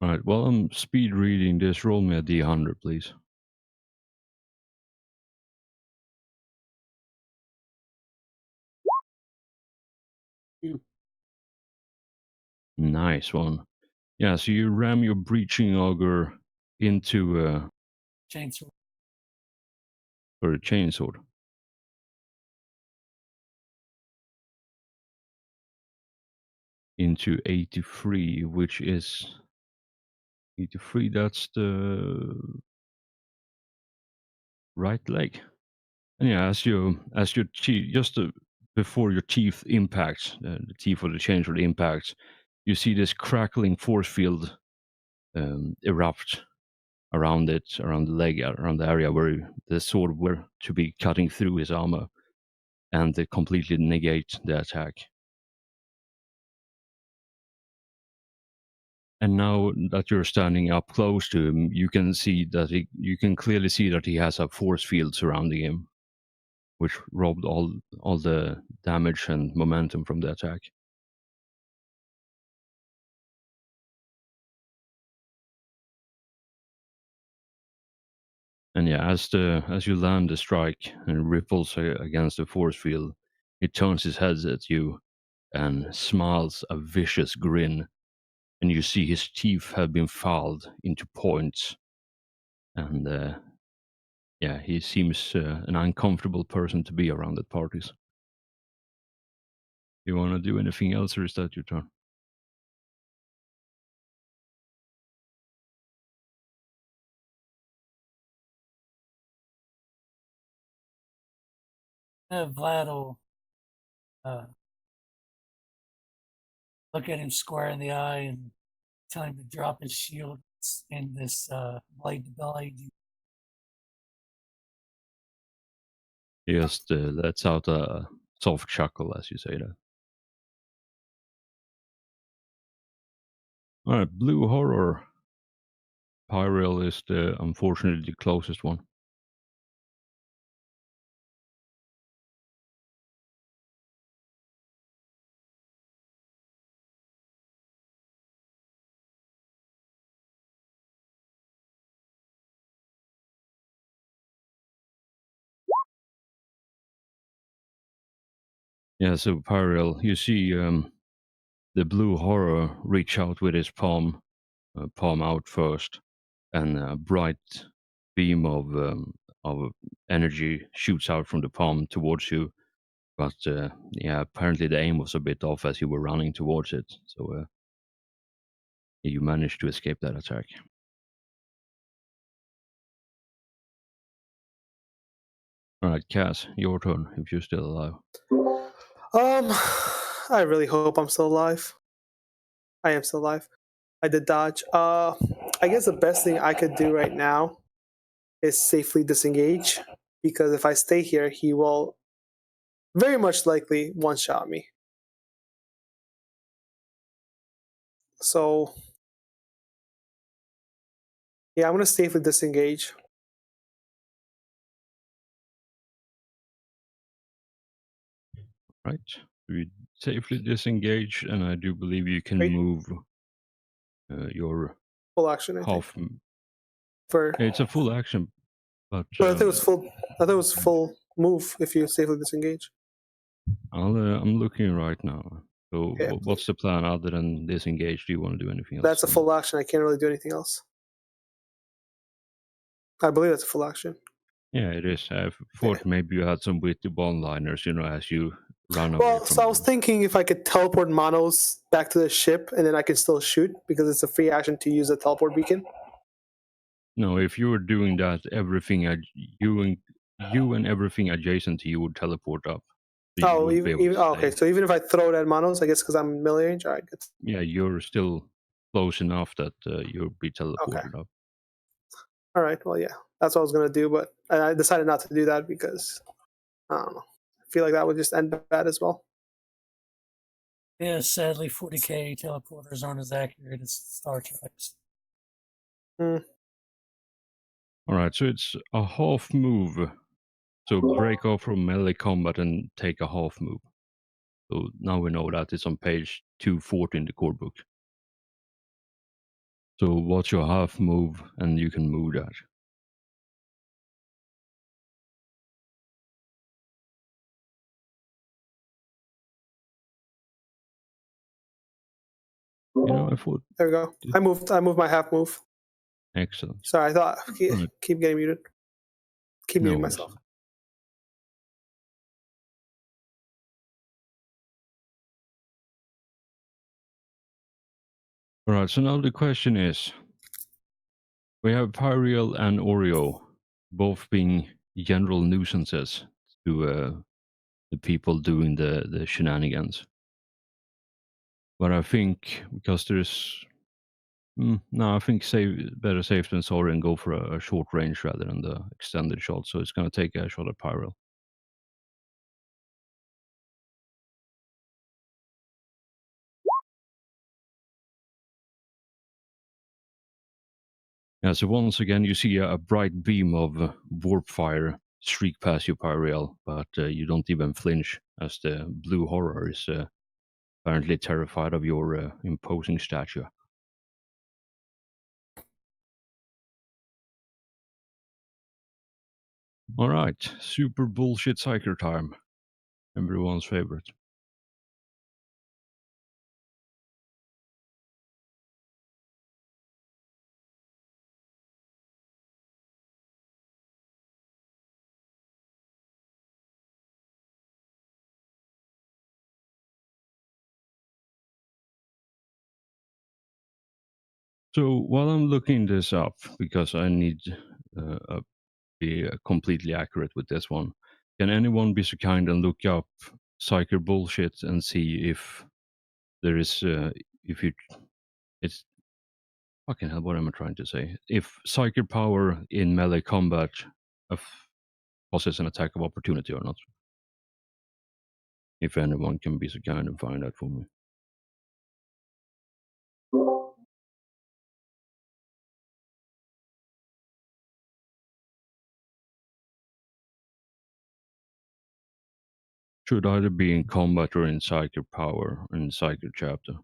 All right. Well, I'm speed reading this. Roll me a D100, please. Nice one. Yeah, so you ram your breaching auger into chainsaw. or a chainsword. Into 83, which is 83. That's the right leg. And yeah, as your teeth, just before your teeth impacts, the teeth of the chainsword impacts, you see this crackling force field erupt around it, around the leg, around the area where the sword were to be cutting through his armor, and they completely negate the attack. And now that you're standing up close to him, you can clearly see that he has a force field surrounding him, which robbed all the damage and momentum from the attack. And yeah, as you land the strike and ripples against the force field, he turns his head at you and smiles a vicious grin, and you see his teeth have been filed into points. And yeah, he seems an uncomfortable person to be around at parties. You want to do anything else, or is that your turn? Vlad will look at him square in the eye and tell him to drop his shield and this blade to blade. He just lets out a soft chuckle as you say that. All right, Blue Horror. Pyreal is unfortunately the closest one. Yeah, so Pyreal, you see the Blue Horror reach out with his palm out first, and a bright beam of energy shoots out from the palm towards you. But yeah, apparently the aim was a bit off as you were running towards it, so you managed to escape that attack. All right, Cass, your turn if you're still alive. I really hope I'm still alive. I am still alive. I did dodge. I guess the best thing I could do right now is safely disengage, because if I stay here, he will very much likely one-shot me. So, yeah, I'm going to safely disengage. Right. We safely disengage, and I do believe you can Great. move your Full action, I think. half. For It's a full action, but I thought it was full. I thought it was full move if you safely disengage. I'm looking right now. So Yeah, what's the plan other than disengage? Do you want to do anything else? that's a full action. I can't really do anything else. I believe that's a full action. Yeah, it is. I thought maybe you had some witty one-liners, as you run away Well, from. so I was thinking if I could teleport Manos back to the ship, and then I can still shoot because it's a free action to use a teleport beacon. No, if you were doing that, everything you and everything adjacent to you would teleport up. So you Oh, wouldn't be able even to okay. stay. So even if I throw it at Manos, I guess because I'm melee range, all right. Good. Yeah, you're still close enough that you'll be teleported up. All right. Well, yeah, that's what I was gonna do, but I decided not to do that because I don't know. I feel like that would just end bad as well. Yeah, sadly, 40k teleporters aren't as accurate as Star Trek's. All right, so it's a half move. So break off from melee combat and take a half move. So now we know that it's on page 240 in the core book. So what's your half move, and you can move that. I thought. There we go. I moved my half move. Excellent. Sorry, I thought Right. keep getting muted. Keep muting No. myself. All right, so now the question is, we have Pyriel and Oreo both being general nuisances to the people doing the shenanigans. But I think because there's no, I think better safe than sorry and go for a short range rather than the extended shot. So it's going to take a shot at Pyriel. Yeah, so once again, you see a bright beam of warp fire streak past you, Pyriel, but you don't even flinch as the blue horror is apparently terrified of your imposing stature. All right, super bullshit psyker time. Everyone's favorite. So while I'm looking this up, because I need be completely accurate with this one, can anyone be so kind and look up psyker bullshit and see if there is it's fucking hell, what am I trying to say? If psychic power in melee combat causes an attack of opportunity or not. If anyone can be so kind and find that for me. Should either be in combat or in psychic power in psychic chapter.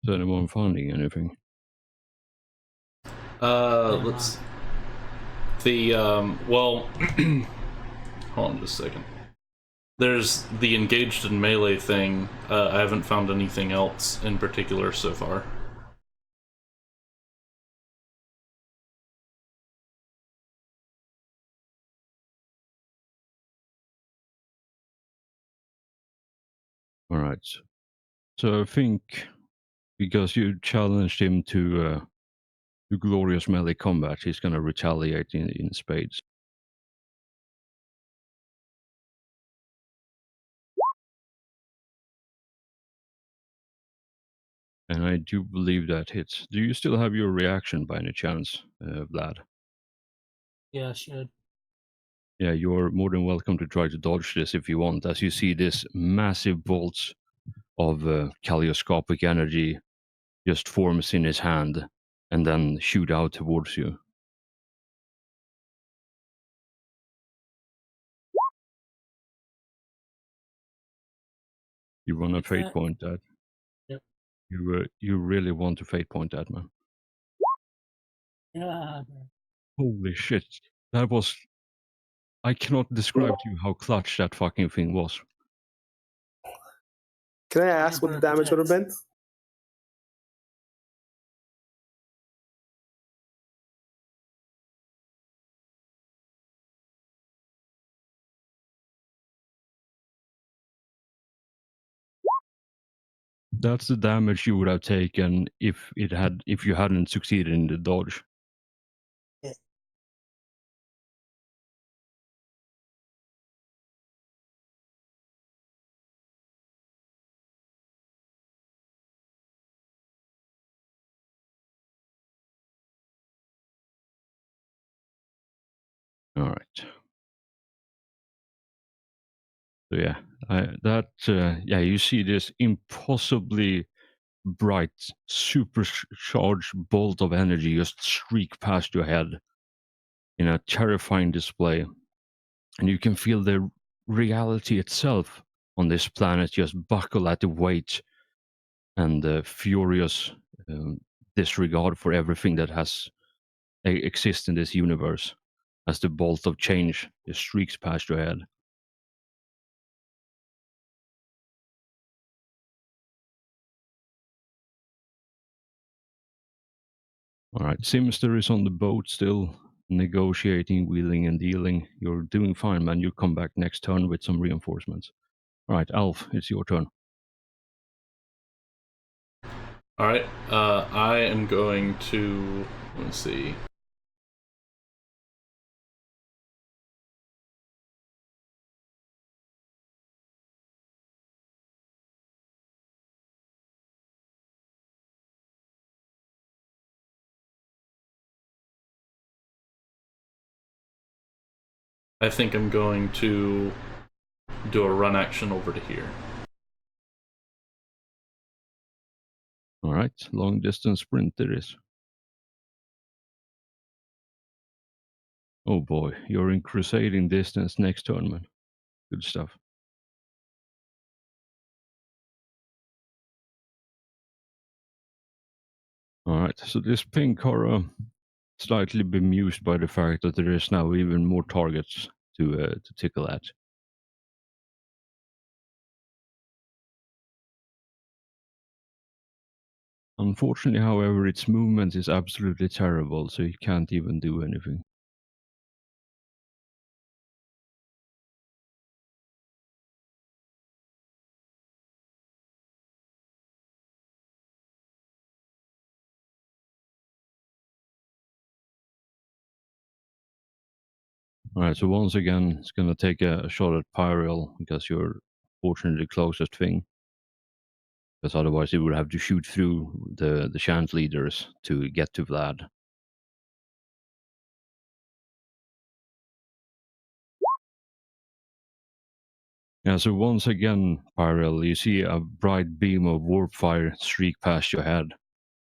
Is anyone finding anything? Let's. The well, Hold on just a second. There's the engaged in melee thing. I haven't found anything else in particular so far. All right. So I think because you challenged him to glorious melee combat, he's gonna retaliate in spades. And I do believe that hits. Do you still have your reaction by any chance, Vlad? Yeah, I should. Yeah, you're more than welcome to try to dodge this if you want, as you see this massive bolts of kaleidoscopic energy just forms in his hand and then shoot out towards you. You want to fate that. point that? Yep. You really want to fate point that, man? Yeah. Holy shit! That was. I cannot describe to you how clutch that fucking thing was. Can I ask what the damage would have been? That's the damage you would have taken if you hadn't succeeded in the dodge. Yeah. All right. So yeah, you see this impossibly bright, supercharged bolt of energy just streak past your head in a terrifying display, and you can feel the reality itself on this planet just buckle at the weight and the furious disregard for everything that has exists in this universe as the bolt of change just streaks past your head. All right, Simster is on the boat still, negotiating, wheeling and dealing. You're doing fine, man. You come back next turn with some reinforcements. All right, Alf, it's your turn. All right. I am going to. Let's see. I think I'm going to do a run action over to here. All right, long distance sprint there is. Oh boy, you're in crusading distance next turn, man. Good stuff. All right, so this pink horror slightly bemused by the fact that there is now even more targets to tickle at. Unfortunately, however, its movement is absolutely terrible, so it can't even do anything. Alright, so once again, it's gonna take a shot at Pyreal, because you're fortunately the closest thing. Because otherwise it would have to shoot through the chant leaders to get to Vlad. Yeah, so once again, Pyreal, you see a bright beam of warp fire streak past your head.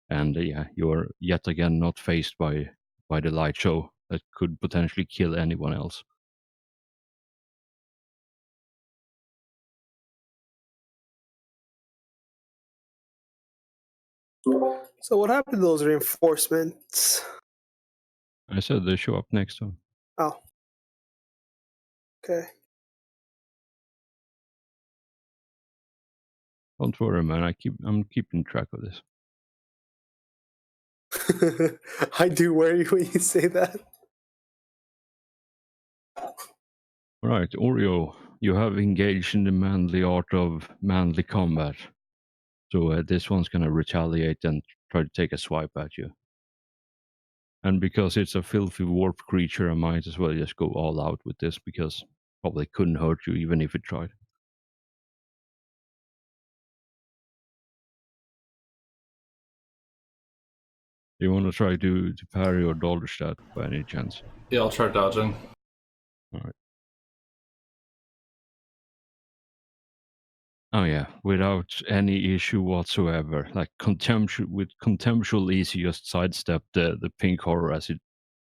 And yeah, you're yet again not faced by the light show that could potentially kill anyone else. So what happened to those reinforcements? I said they show up next time. Oh. Okay. Don't worry, man. I'm keeping track of this. I do worry when you say that. All right, Oreo, you have engaged in the manly art of manly combat. So this one's gonna retaliate and try to take a swipe at you. And because it's a filthy warp creature, I might as well just go all out with this because probably couldn't hurt you even if it tried. Do you want to try to parry or dodge that by any chance? Yeah, I'll try dodging. All right. Oh yeah, without any issue whatsoever. Like with contemptual ease, you just sidestep the pink horror as it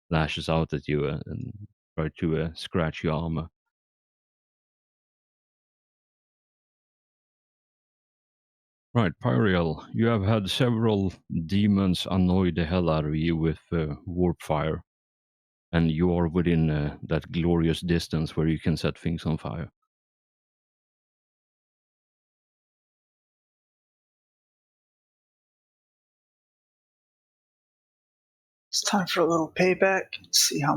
lashes out at you and try to scratch your armor. Right, Pyriel, you have had several demons annoy the hell out of you with warp fire, and you are within that glorious distance where you can set things on fire. It's time for a little payback and see how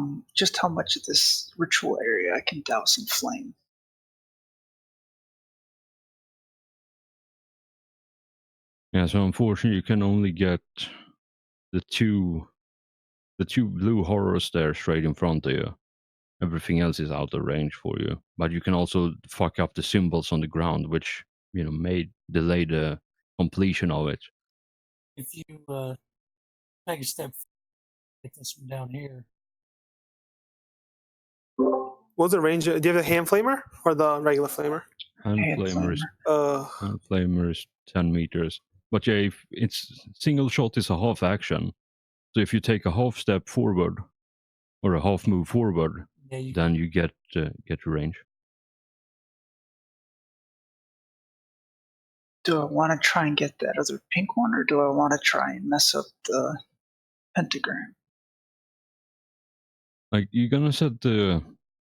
much of this ritual area I can douse in flame. Yeah, so unfortunately you can only get the two blue horrors there straight in front of you. Everything else is out of range for you. But you can also fuck up the symbols on the ground, which, may delay the completion of it. If you take a step, get this one down here. What's the range? Do you have the hand flamer or the regular flamer? Hand Hand flamer is 10 meters. But yeah, if it's single shot is a half action. So if you take a half step forward or a half move forward, Yeah, then you get your range. Do I want to try and get that other pink one, or do I want to try and mess up the pentagram? Like you're gonna set the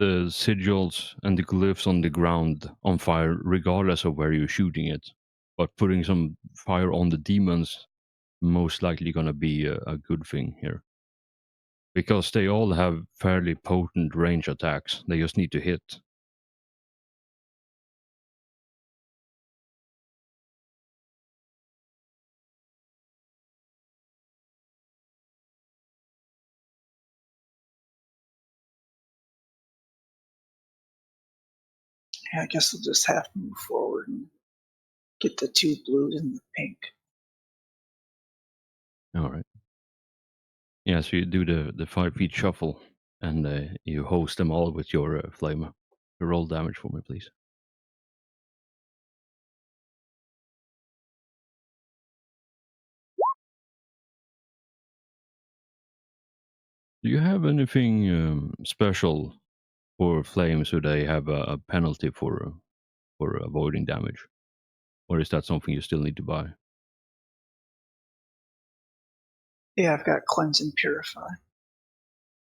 sigils and the glyphs on the ground on fire regardless of where you're shooting it. But putting some fire on the demons most likely gonna be a good thing here. Because they all have fairly potent range attacks. They just need to hit. Yeah, I guess I'll just have to move forward and get the two blues and the pink. All right. Yeah, so you do the 5 feet shuffle and you host them all with your flamer. Roll damage for me, please. Do you have anything special for flames? So they have a penalty for avoiding damage, or is that something you still need to buy? Yeah, I've got cleanse and purify.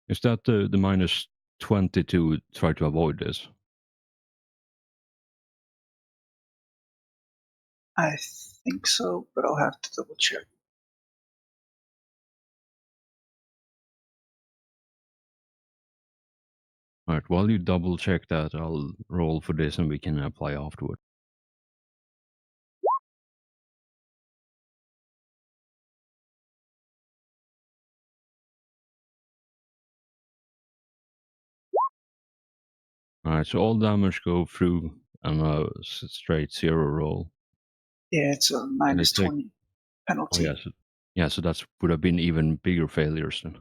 Is that the minus 20 to try to avoid this? I think so, but I'll have to double check. All right. While you double check that, I'll roll for this and we can apply afterward. All right. So all damage go through on a straight 0 roll. Yeah, it's a minus 20 penalty. Oh yeah. So that's would have been even bigger failures then.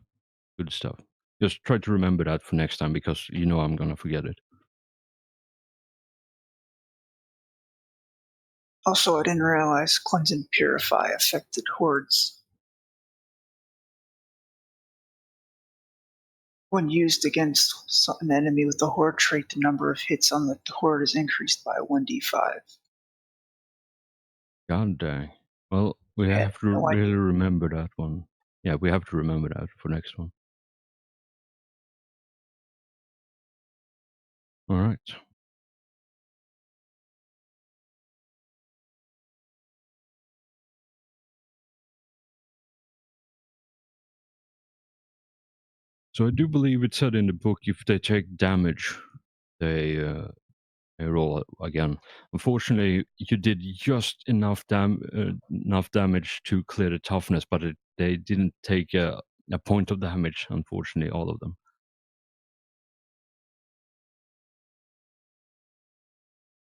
Good stuff. Just try to remember that for next time because I'm gonna forget it. Also, I didn't realize cleanse and purify affected hordes. When used against an enemy with the horde trait, the number of hits on the horde is increased by 1d5. God dang. Well, we I had have to no idea. really remember that one. Yeah, we have to remember that for next one. All right. So I do believe it said in the book if they take damage, they roll again. Unfortunately, you did just enough damage to clear the toughness, but they didn't take a point of damage. Unfortunately, all of them.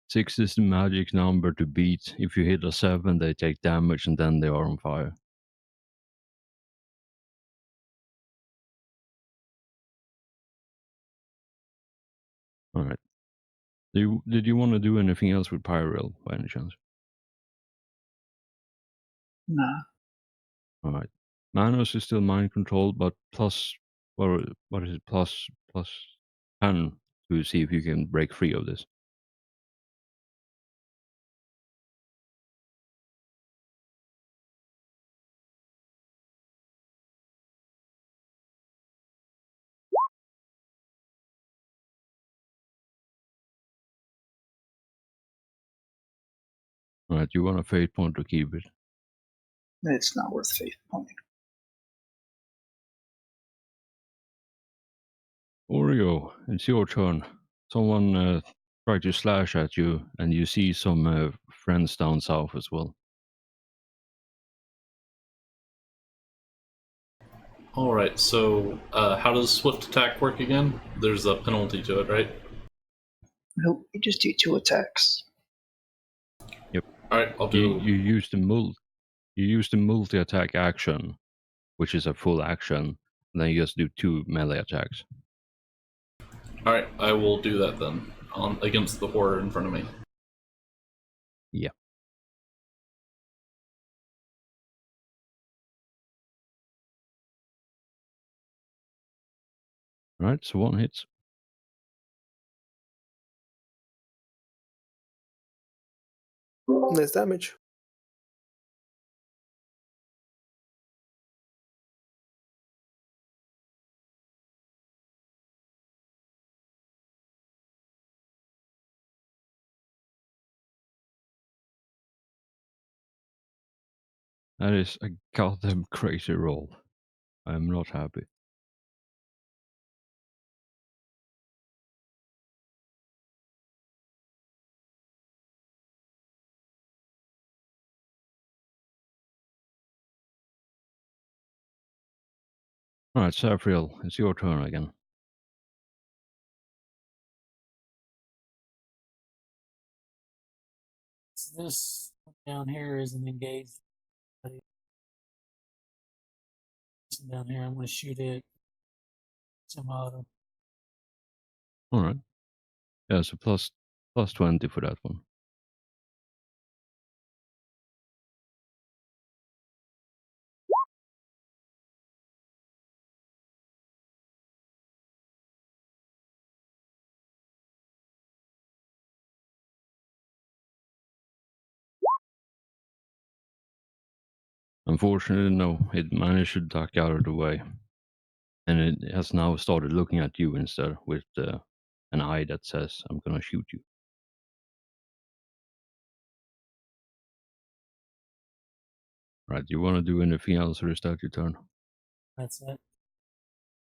6 is the magic number to beat. If you hit a 7, they take damage and then they are on fire. All right. Did you want to do anything else with Pyrail by any chance? Nah. All right. Manos is still mind controlled, but plus, or what is it? Plus 10 to see if you can break free of this. All right. You want a fate point to keep it. It's not worth faith pointing. Oreo, it's your turn. Someone tried to slash at you, and you see some friends down south as well. Alright, so how does swift attack work again? There's a penalty to it, right? Nope, you just do 2 attacks. Alright, I'll You, do. you use the multi attack action, which is a full action, and then you just do 2 melee attacks. Alright, I will do that then. Against the horror in front of me. Yeah. All right, so 1 hits. Nice damage. That is a goddamn crazy roll. I'm not happy. All right, Safriel, it's your turn again. So this one down here isn't engaged. But it's down here, I'm going to shoot it. Some auto. All right. Yeah, so plus 20 for that one. Unfortunately, no, it managed to duck out of the way. And it has now started looking at you instead with an eye that says, I'm gonna shoot you. Right, you wanna do anything else or is that your turn? That's it.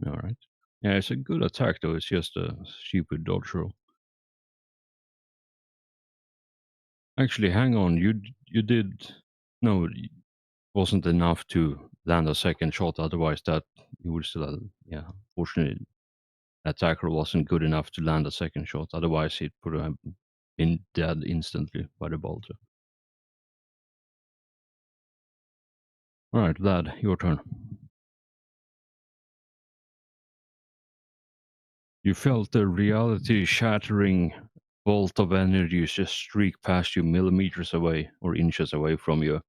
Alright. Yeah, it's a good attack though, it's just a stupid dodge roll. Actually, hang on, you did... No, it wasn't enough to land a second shot, otherwise that you would still have... Yeah, fortunately, attacker wasn't good enough to land a second shot, otherwise it would have been dead instantly by the bolt. Alright, Vlad, your turn. You felt the reality-shattering bolt of energy just streak past you millimeters away or inches away from you.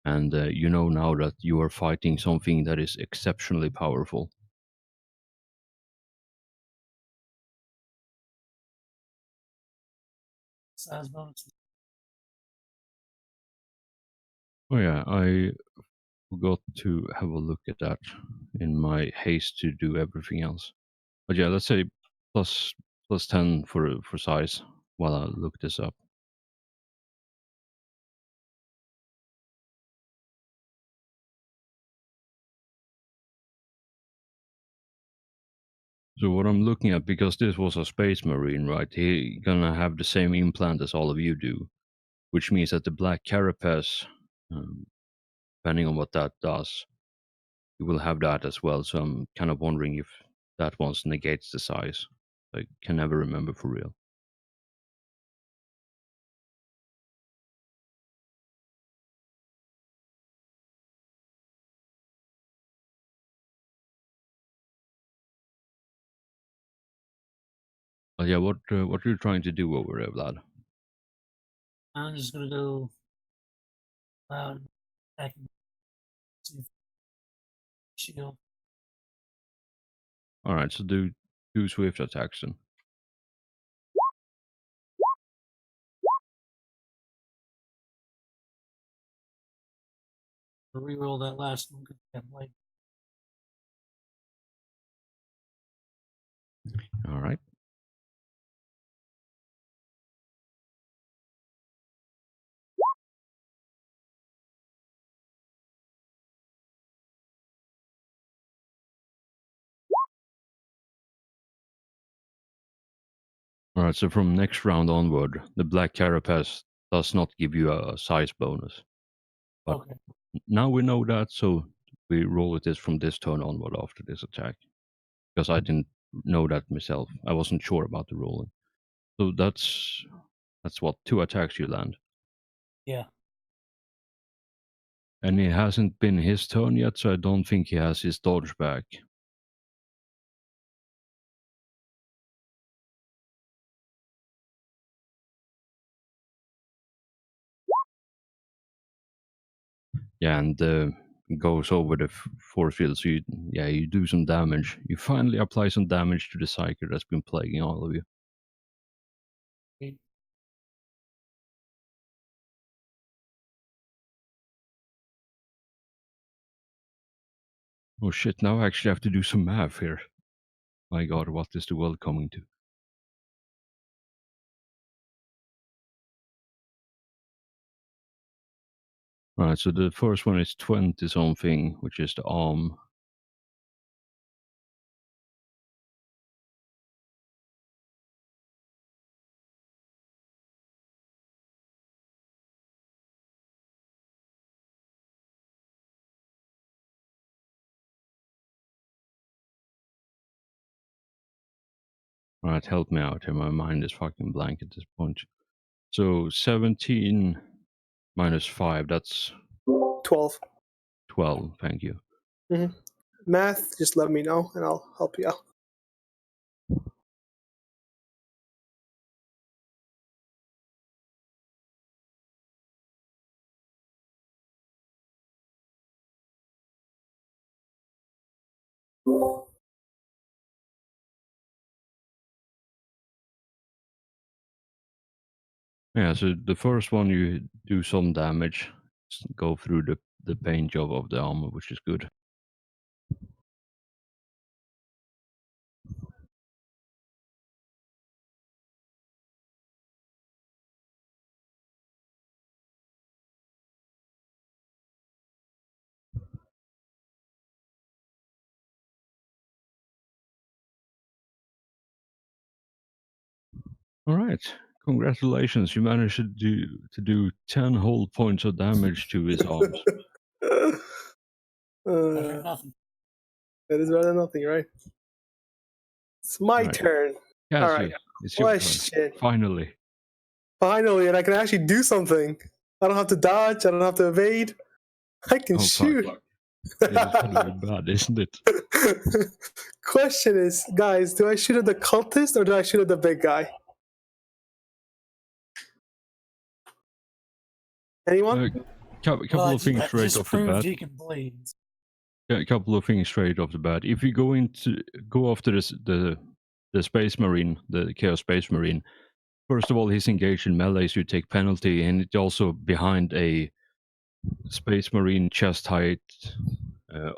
And you know now that you are fighting something that is exceptionally powerful. Size bonus. Oh yeah, I forgot to have a look at that in my haste to do everything else. But yeah, let's say plus 10 for size while I look this up. So what I'm looking at, because this was a space marine, right? He gonna have the same implant as all of you do, which means that the black carapace, depending on what that does, you will have that as well. So I'm kind of wondering if that once negates the size. I can never remember for real. But yeah, what are you trying to do over there, Vlad? I'm just gonna go back and see if shield. All right, so do 2 swift attacks then. Reroll that last one. 'Cause I have light. All right. All right, so from next round onward, the black carapace does not give you a size bonus. But Okay. now we know that, so we roll with this from this turn onward after this attack. Because I didn't know that myself. I wasn't sure about the rolling. So that's what, 2 attacks you land. Yeah. And it hasn't been his turn yet, so I don't think he has his dodge back. Yeah, and goes over the force field. So you do some damage. You finally apply some damage to the psyker that's been plaguing all of you. Okay. Oh shit! Now I actually have to do some math here. My God, what is the world coming to? All right, so the first one is 20 something, which is the arm. All right, help me out here. My mind is fucking blank at this point. So 17 minus 5, that's 12. 12. Thank you. Math, just let me know and I'll help you out. Yeah, so the first one you do some damage, go through the paint job of the armor, which is good. All right, congratulations! You managed to do 10 whole points of damage to his arms. Better than Uh, nothing. that is better than nothing, right? It's my Right. turn. Yeah, All so right. it's your turn. Question. Finally. Finally, and I can actually do something. I don't have to dodge. I don't have to evade. I can Oh, fuck. shoot. This is gonna be bad, isn't it? Question is, guys, do I shoot at the cultist or do I shoot at the big guy? Anyone? Couple Well, of things that straight just off the proved bat. he can blade. A couple of things straight off the bat. If you go after the Space Marine, the Chaos Space Marine, first of all, he's engaged in melee, so you take penalty, and it's also behind a Space Marine chest height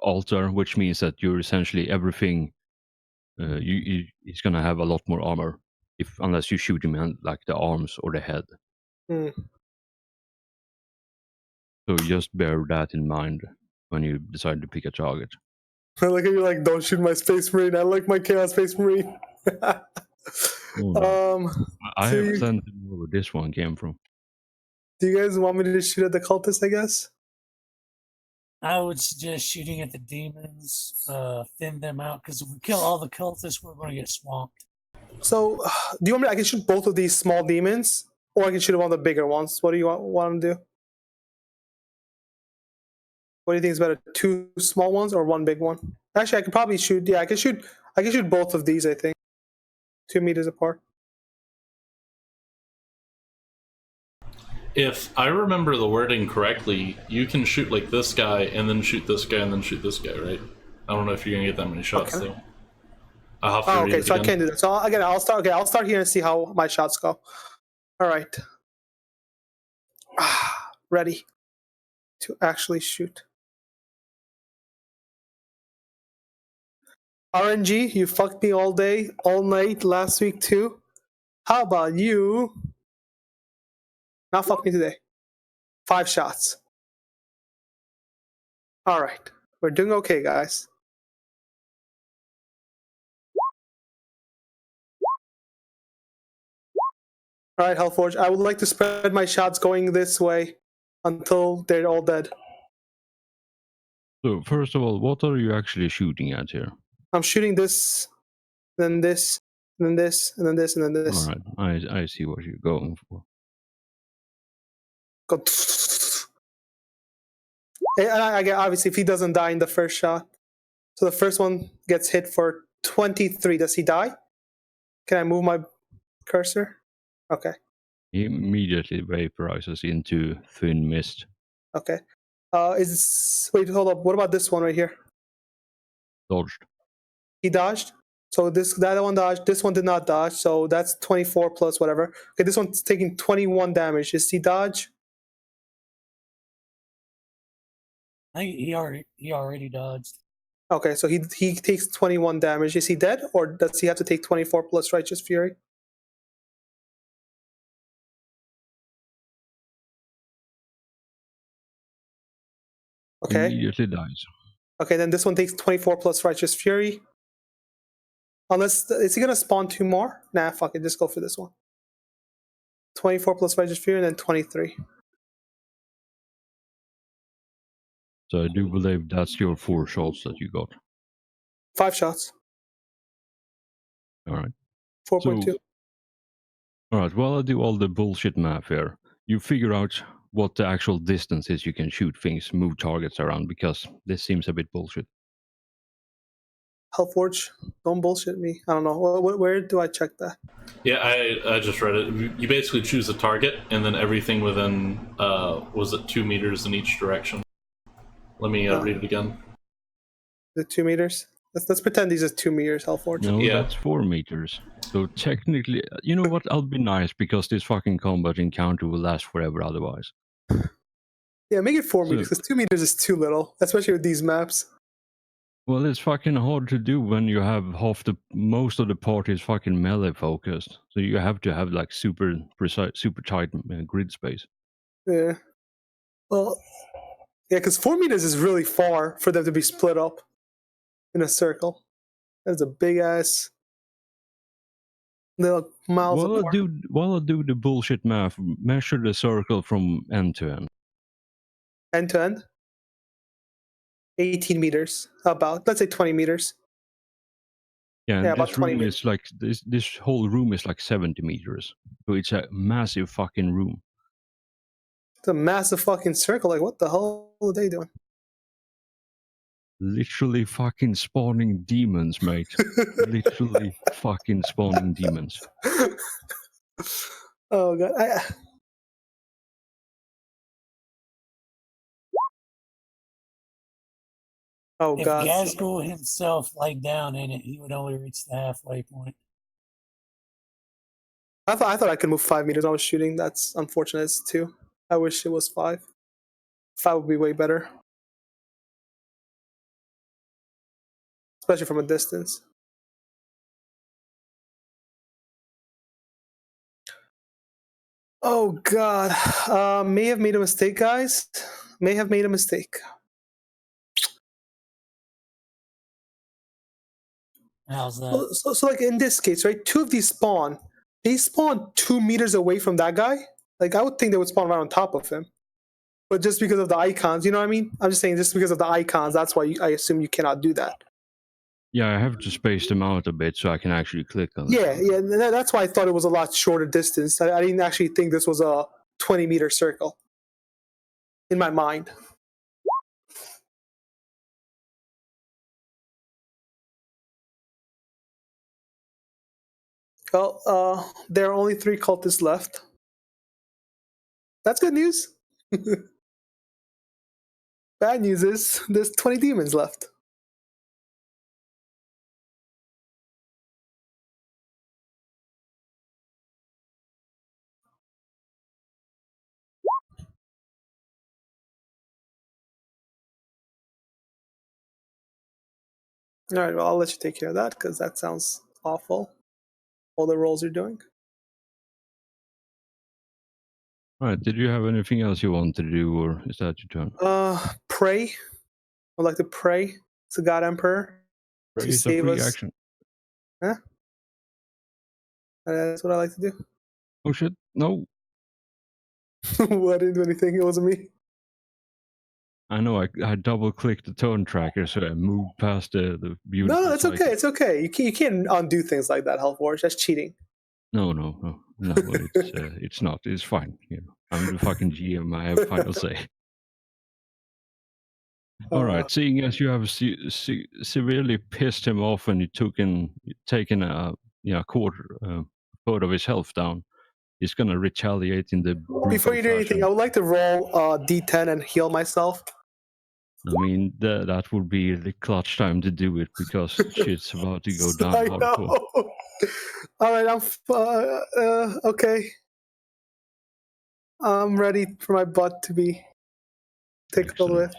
altar, which means that you're essentially everything. He's gonna have a lot more armor unless you shoot him in like the arms or the head. Hmm. So just bear that in mind when you decide to pick a target. Look at you like, don't shoot my Space Marine. I like my Chaos Space Marine. Oh, no. I so have you- plenty more where this one came from. do you guys want me to shoot at the cultists, I guess? I would suggest shooting at the demons, thin them out, because if we kill all the cultists, we're going to get swamped. So, do you want me? I can shoot both of these small demons, or I can shoot one of the bigger ones. What do you want to do? What do you think is better? 2 small ones or 1 big one? Actually, I could probably shoot. Yeah, I can shoot both of these. I think 2 meters apart. If I remember the wording correctly, you can shoot like this guy and then shoot this guy and then shoot this guy, right? I don't know if you're gonna get that many shots Okay. though. I'll have to Oh, read okay. it So I again. can't do that. So again, I'll start. Okay, I'll start here and see how my shots go. All right. Ready to actually shoot. RNG, you fucked me all day, all night, last week too. How about you not fuck me today? 5 shots. All right. We're doing okay, guys. All right, Hellforge. I would like to spread my shots going this way until they're all dead. So, first of all, what are you actually shooting at here? I'm shooting this, then this, then this, and then this, and then this. All right, I see what you're going for. Go. And obviously, if he doesn't die in the first shot, so the first one gets hit for 23. Does he die? Can I move my cursor? Okay. He immediately vaporizes into thin mist. Okay. Wait, hold up. What about this one right here? Dodged. He dodged. So that one dodged. This one did not dodge. So that's 24 plus whatever. Okay, this one's taking 21 damage. Is he dodge? I think he already dodged. Okay, so he takes 21 damage. Is he dead, or does he have to take 24 plus Righteous Fury? Okay. Immediately dies. Okay, then this one takes 24 plus Righteous Fury. Unless, is he gonna spawn 2 more? Nah, fuck it, just go for this one. 24 plus Righteous Fury and then 23. So I do believe that's your 4 shots that you got. 5 shots. All right. 4.2. All right. While I do all the bullshit math here, you figure out what the actual distance is you can shoot things, move targets around, because this seems a bit bullshit. Hellforge, don't bullshit me. I don't know. Where do I check that? Yeah, I just read it. You basically choose a target and then everything within was it 2 meters in each direction. Let me read it again. Is it 2 meters? Let's pretend these are 2 meters, Hellforge. No, Yeah. that's 4 meters. So technically, you know what? I'll be nice because this fucking combat encounter will last forever otherwise. Yeah, make it 4 So- meters, because 2 meters is too little, especially with these maps. Well, it's fucking hard to do when you have most of the party is fucking melee focused. So you have to have like super precise, super tight grid space. Yeah. Well, yeah, because 4 meters is really far for them to be split up in a circle. That's a big ass. They're like miles apart. While I do the bullshit math, measure the circle from end to end. End to end. 18 meters, about. Let's say 20 meters. Yeah, and Yeah, about this 20 room meters. is like this whole room is like 70 meters. So it's a massive fucking room. It's a massive fucking circle. Like, what the hell are they doing? Literally fucking spawning demons, mate. Literally fucking spawning demons. Oh god. Oh If god. Gazgul himself laid down in it, he would only reach the halfway point. I thought I could move 5 meters. I was shooting. That's unfortunate. It's 2. I wish it was 5. 5 would be way better, especially from a distance. Oh god. May have made a mistake, guys. May have made a mistake. How's that? So like in this case, right? Two of these spawn. They spawn 2 meters away from that guy. Like I would think they would spawn right on top of him, but just because of the icons, you know what I mean? I'm just saying, just because of the icons, that's why I assume you cannot do that. Yeah, I have to space them out a bit so I can actually click on Yeah, them. yeah. That's why I thought it was a lot shorter distance. I didn't actually think this was a 20-meter circle in my mind. Well, there are only 3 cultists left. That's good news. Bad news is there's 20 demons left. All right, well, I'll let you take care of that because that sounds awful. All the rolls you're doing. All right, did you have anything else you wanted to do, or is that your turn? Pray. I'd like to pray to God Emperor to It's a save free us. action. Huh? That's what I like to do. Oh shit, no. Well, I didn't do anything. It wasn't me. I know, I double-clicked the turn tracker so I moved past the beautiful No, it's cycle. okay. It's okay. You can't undo things like that, Health Wars. That's cheating. No, it's not. It's fine. You know, I'm the fucking GM. I have final say. All right. Seeing as you have severely pissed him off and taken a third of his health down, he's gonna retaliate in the brutal Before you do anything, fashion. I would like to roll D10 and heal myself. I mean, that would be the clutch time to do it because shit's about to go down I hardcore. know. All right, I'm okay. I'm ready for my butt to be tickled with.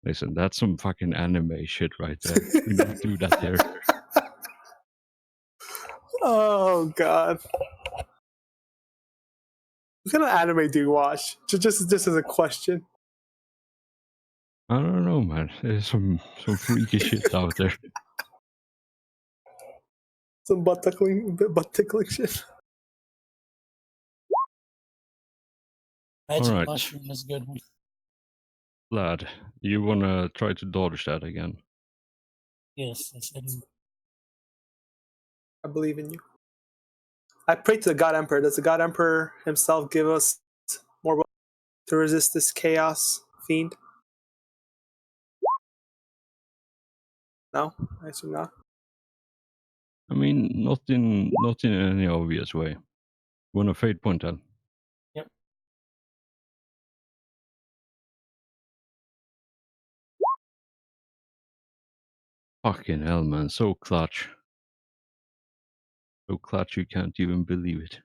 Listen, that's some fucking anime shit right there. We don't do that there. Oh God. What kind of anime do you watch? Just as a question. I don't know, man. There's some freaky shit out there. Some butt tickling shit. Magic Alright. mushroom is a good one. Lad, you wanna try to dodge that again? Yes, I do. I believe in you. I pray to the God Emperor. Does the God Emperor himself give us more to resist this chaos fiend? No, I assume not. I mean, not in any obvious way. Wanna fate point that? Yep. Fucking hell, man. So clutch. So clutch you can't even believe it.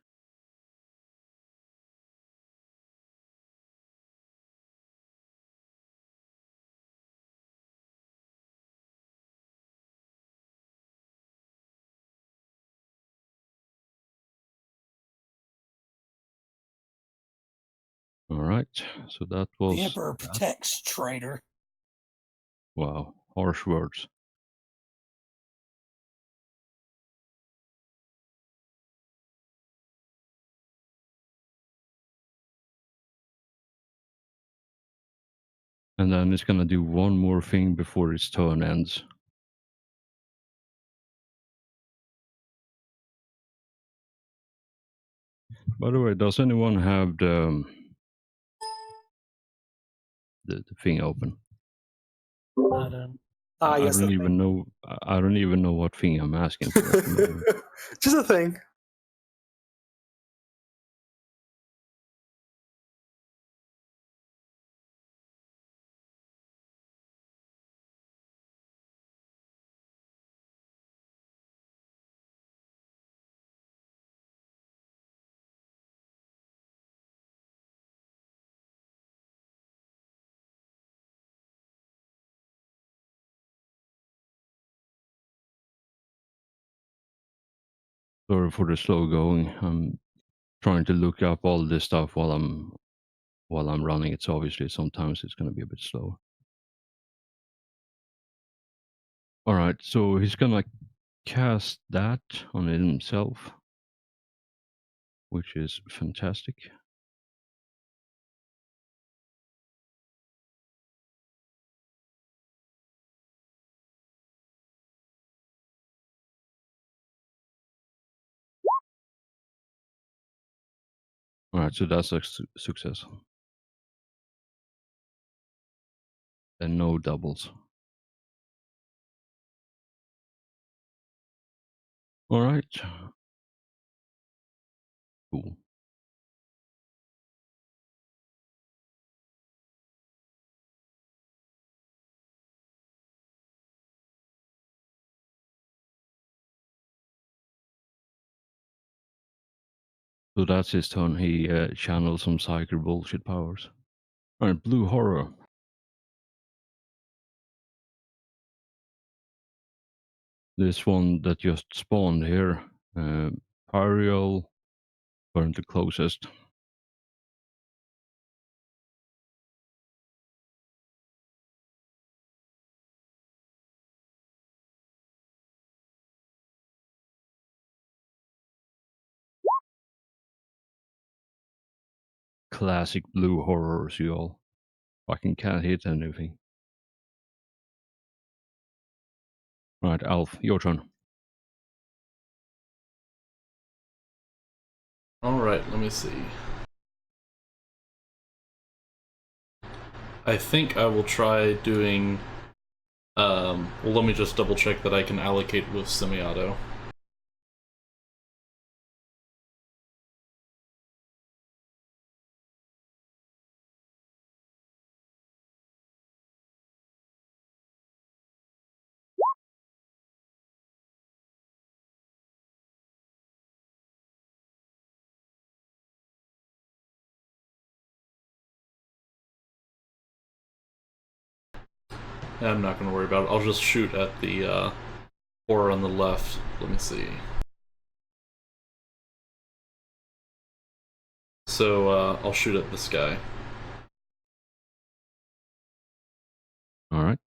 Alright, so that was... The Emperor protects, traitor. Wow, harsh words. And then it's gonna do one more thing before its turn ends. By the way, does anyone have the thing open? I don't. I Yes. don't even know. I don't even know what thing I'm asking for at the moment. Just a thing. Sorry for the slow going. I'm trying to look up all this stuff while I'm running it. So obviously, sometimes it's going to be a bit slower. Alright, so he's gonna cast that on himself, which is fantastic. Alright, so that's a success. And no doubles. Alright. Cool. So that's his turn. He channels some psychic bullshit powers. Alright, blue horror. This one that just spawned here. Pariel, currently closest. Classic blue horrors, you all. Fucking can't hit anything. Alright, Alf, your turn. Alright, let me see. I think I will try doing... well, let me just double check that I can allocate with semi-auto. I'm not going to worry about it. I'll just shoot at the horror on the left. Let me see. So I'll shoot at this guy. Alright.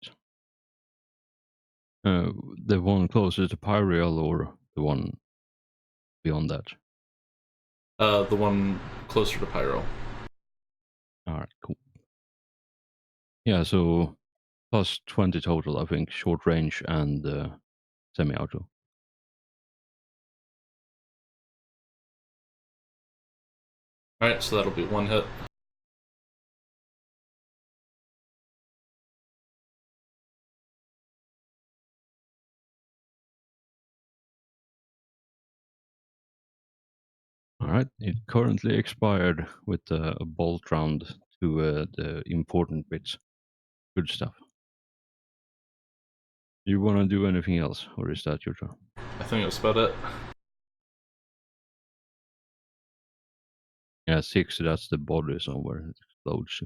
The one closest to Pyreal or the one beyond that? The one closer to Pyro. Alright, cool. Yeah, so plus 20 total, I think, short range and semi-auto. Alright, so that'll be one hit. Alright, it currently expired with a bolt round to the important bits. Good stuff. You want to do anything else, or is that your turn? I think that's about it. Yeah, 6, that's the body somewhere. It explodes.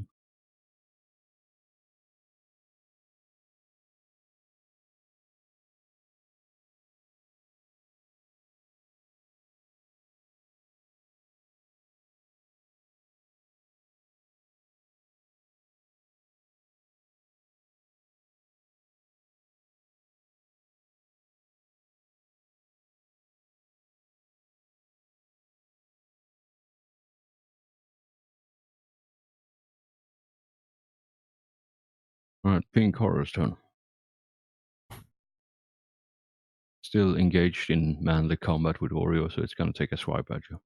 Alright, pink horror's turn. Still engaged in manly combat with Oreo, so it's gonna take a swipe at you.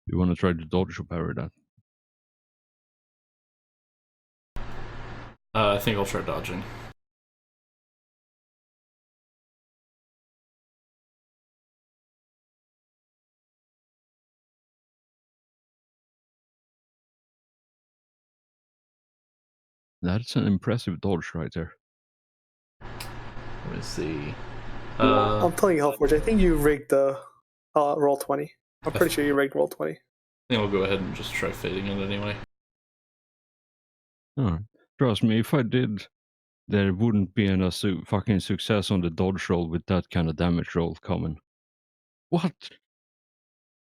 You want to try to dodge or parry that? I think I'll try dodging. That's an impressive dodge right there. Let me see. I'm telling you, Hellforge, I think you rigged the roll 20. I'm pretty sure you rigged roll 20. I think I'll go ahead and just try fading it anyway. Alright. Trust me, if I did, there wouldn't be any fucking success on the dodge roll with that kind of damage roll coming. What?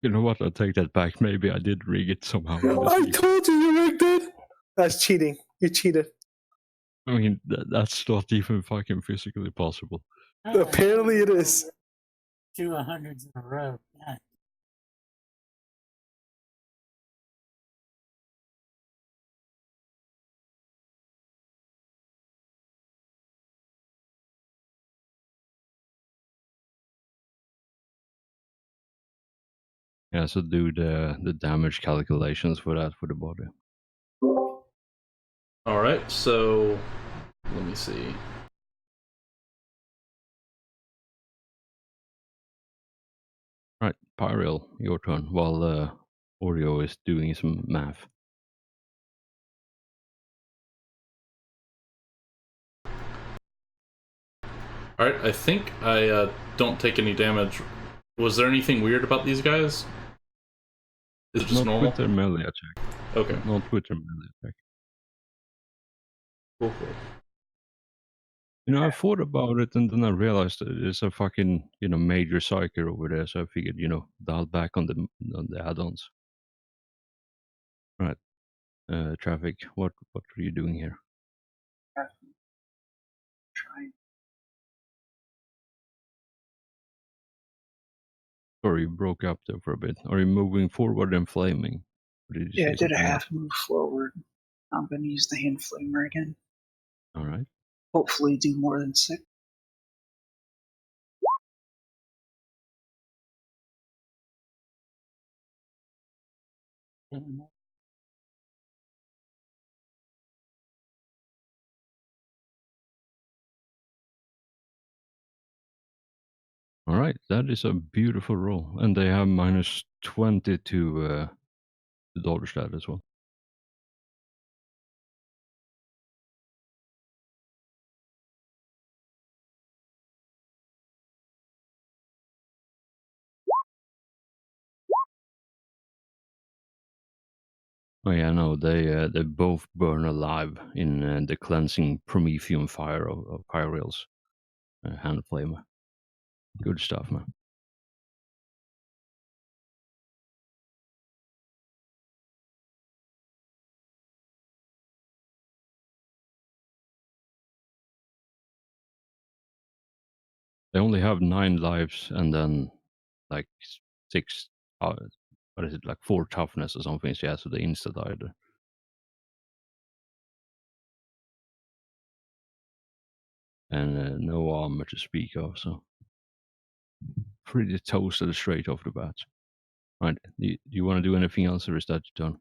You know what? I take that back. Maybe I did rig it somehow. I told you you rigged it. That's cheating. You cheated. I mean, that's not even fucking physically possible. Apparently it is. 200s in a row. God. Yeah, so do the damage calculations for that for the body. All right, so let me see. Right, Pyreal, your turn. While Oreo is doing some math. All right, I think I don't take any damage. Was there anything weird about these guys? Is it just Not normal? with their melee attack. Okay, Not with their melee attack. cool. You know, I thought about it and then I realized that there's a fucking, major psyker over there. So I figured, dial back on the add-ons. Right. Traffic, what are you doing here? Trying. Sorry, you broke up there for a bit. Are you moving forward and flaming? Or did you Yeah, say I did a something half else? move forward. I'm gonna use the hand flamer again. All right. Hopefully do more than 6. All right, that is a beautiful roll. And they have minus 20 to dodge that as well. Oh yeah, no, they both burn alive in the cleansing Promethean fire of Pyreal's hand flamer. Good stuff, man. They only have 9 lives and then like 6, what is it, like 4 toughness or something. So yeah, so they insta died. And no armor to speak of, so pretty toasted straight off the bat. Right, do you want to do anything else or is that your turn?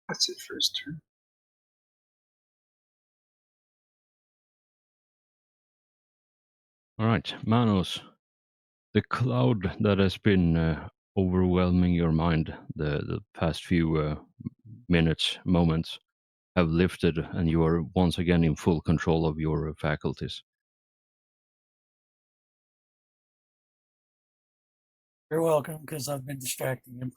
That's it for his turn. All right, Manos, the cloud that has been overwhelming your mind the past few moments, have lifted, and you are once again in full control of your faculties. You're welcome, because I've been distracting him.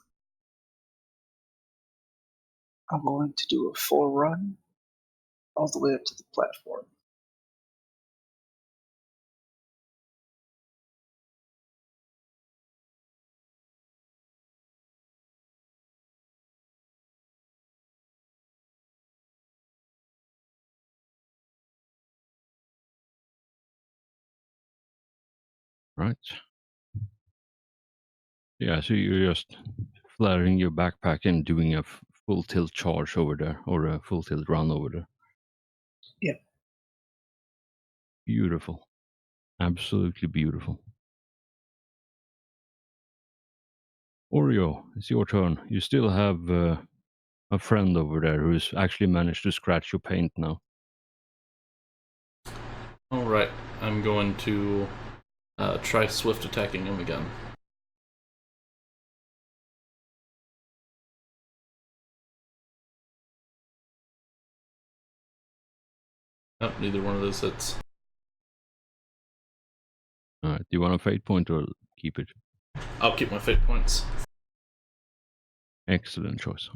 I'm going to do a full run all the way up to the platform. Right? Yeah, so you're just flaring your backpack and doing a full tilt charge over there, or a full tilt run over there. Yep. Beautiful. Absolutely beautiful. Oreo, it's your turn. You still have a friend over there who's actually managed to scratch your paint now. All right, I'm going to try swift attacking him again. Nope, neither one of those hits. All right, do you want a fate point or keep it? I'll keep my fate points. Excellent choice.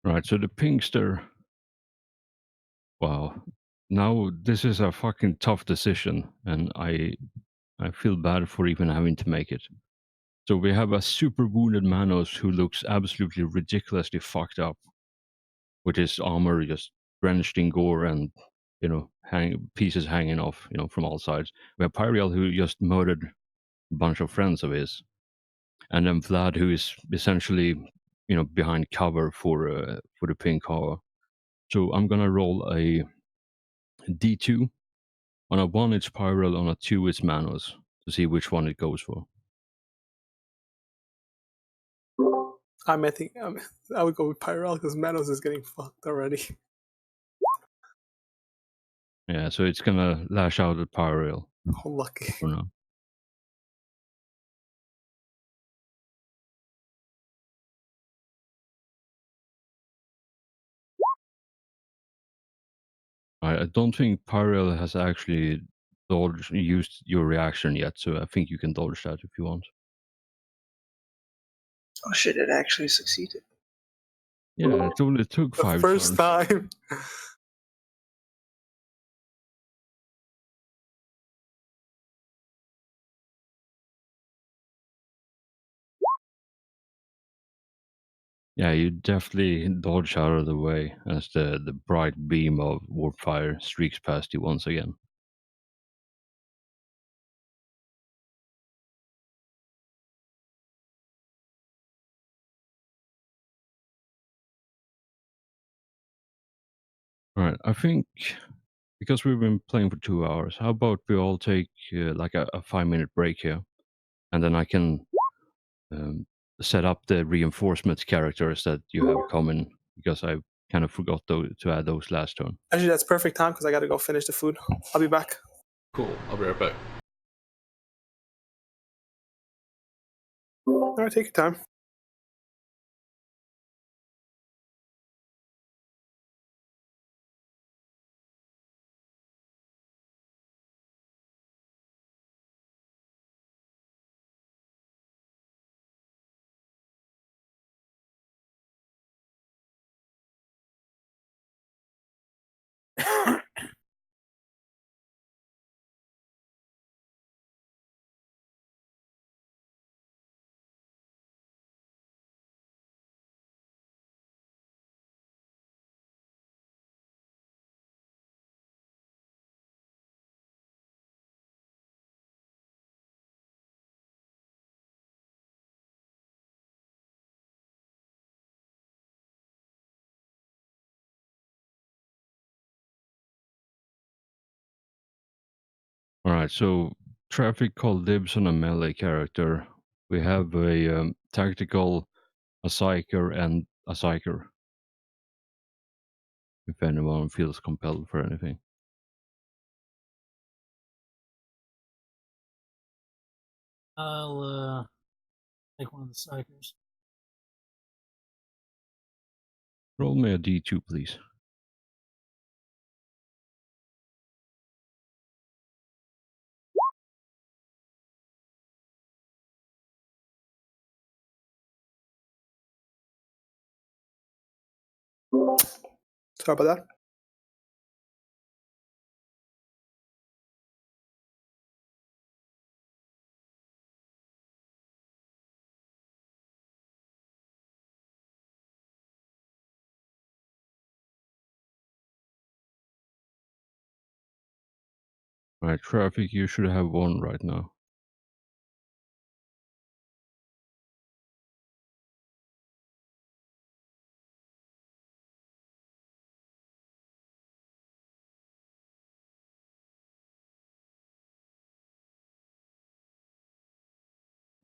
Right, so the Pinkster. Wow. Now this is a fucking tough decision, and I feel bad for even having to make it. So we have a super wounded Manos who looks absolutely ridiculously fucked up, with his armor just drenched in gore and pieces hanging off from all sides. We have Pyriel who just murdered a bunch of friends of his, and then Vlad who is essentially behind cover for the pink Hawa. So I'm gonna roll a D2. On a 1 it's Pyriel, on a 2 it's Manos, to see which one it goes for. I would go with Pyral because Manos is getting fucked already. Yeah, so it's gonna lash out at Pyriel Oh, lucky. for now. I don't think Pyriel has actually used your reaction yet, so I think you can dodge that if you want. Oh shit! It actually succeeded. Yeah, it only took The 5 first turns. time. Yeah, you definitely dodge out of the way as the bright beam of warp fire streaks past you once again. Alright, I think because we've been playing for 2 hours, how about we all take like a 5-minute break here, and then I can set up the reinforcement characters that you have coming, because I kind of forgot to add those last turn. Actually, that's perfect time because I got to go finish the food. I'll be back. Cool. I'll be right back. All right, take your time. Alright, so Traffic called dibs on a melee character. We have a tactical, a psyker, and a psyker. If anyone feels compelled for anything. I'll take one of the psychers. Roll me a D2, please. Sorry about that. Alright, Traffic, you should have 1 right now.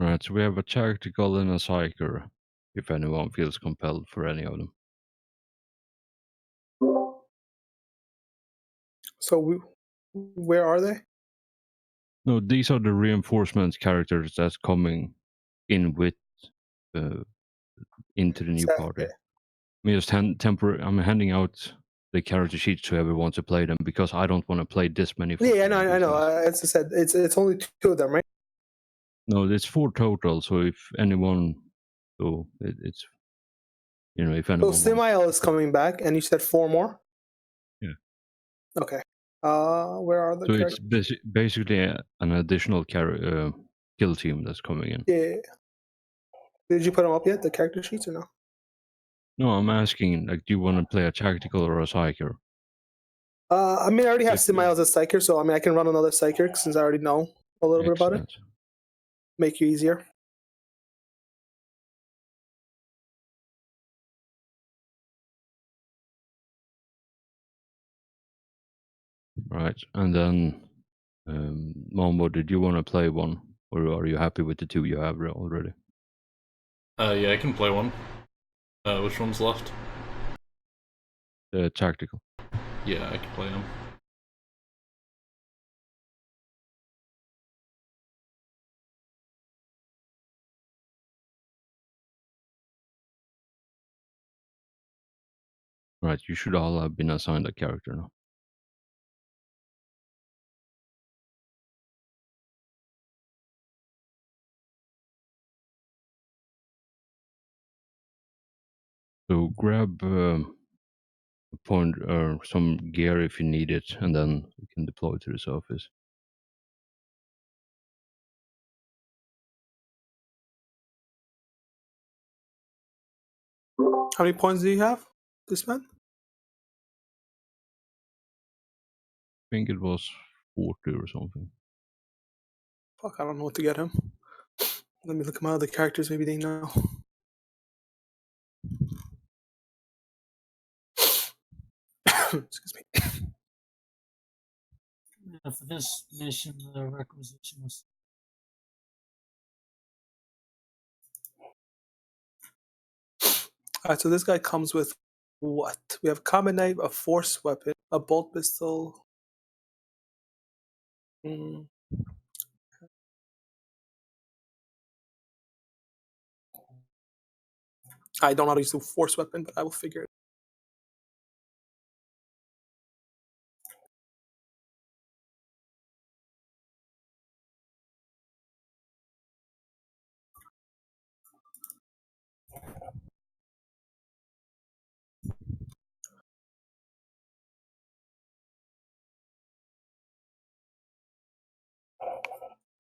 Alright, so we have a tactical and a psyker, if anyone feels compelled for any of them. So where are they? No, these are the reinforcement characters that's coming in with into the new party. I'm just I'm handing out the character sheets to everyone to play them, because I don't want to play this many. Yeah, I know. As I said, it's only 2 of them, right? No, it's 4 total. So if anyone, so it's if So anyone wants. Simiel is coming back, and you said 4 more? Yeah. Okay. Where are the So characters? it's basically an additional kill team that's coming in. Yeah. Did you put them up yet, the character sheets, or no? No, I'm asking, like, do you want to play a tactical or a psyker? I mean, I already have Like, Simiel as a psyker, so I mean, I can run another psyker since I already know a little bit about it. Excellent. Make you easier. Right, and then, Mambo, did you want to play one, or are you happy with the 2 you have already? Yeah, I can play one. Which one's left? The tactical. Yeah, I can play him. Right, you should all have been assigned a character now. So grab a point or some gear if you need it, and then you can deploy to the surface. How many points do you have, this man? I think it was 40 or something. Fuck, I don't know what to get him. Let me look at my other characters, maybe they know. Excuse me. Yeah, for this mission, the requisition was Alright, so this guy comes with what? We have a combat knife, a force weapon, a bolt pistol. I don't know how to use the force weapon, but I will figure it.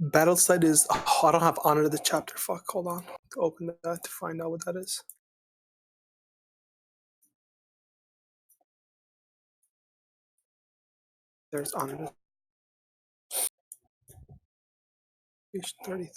Battle site is. Oh, I don't have honor to the chapter. Fuck, hold on. To open that to find out what that is. There's honor. Page 33.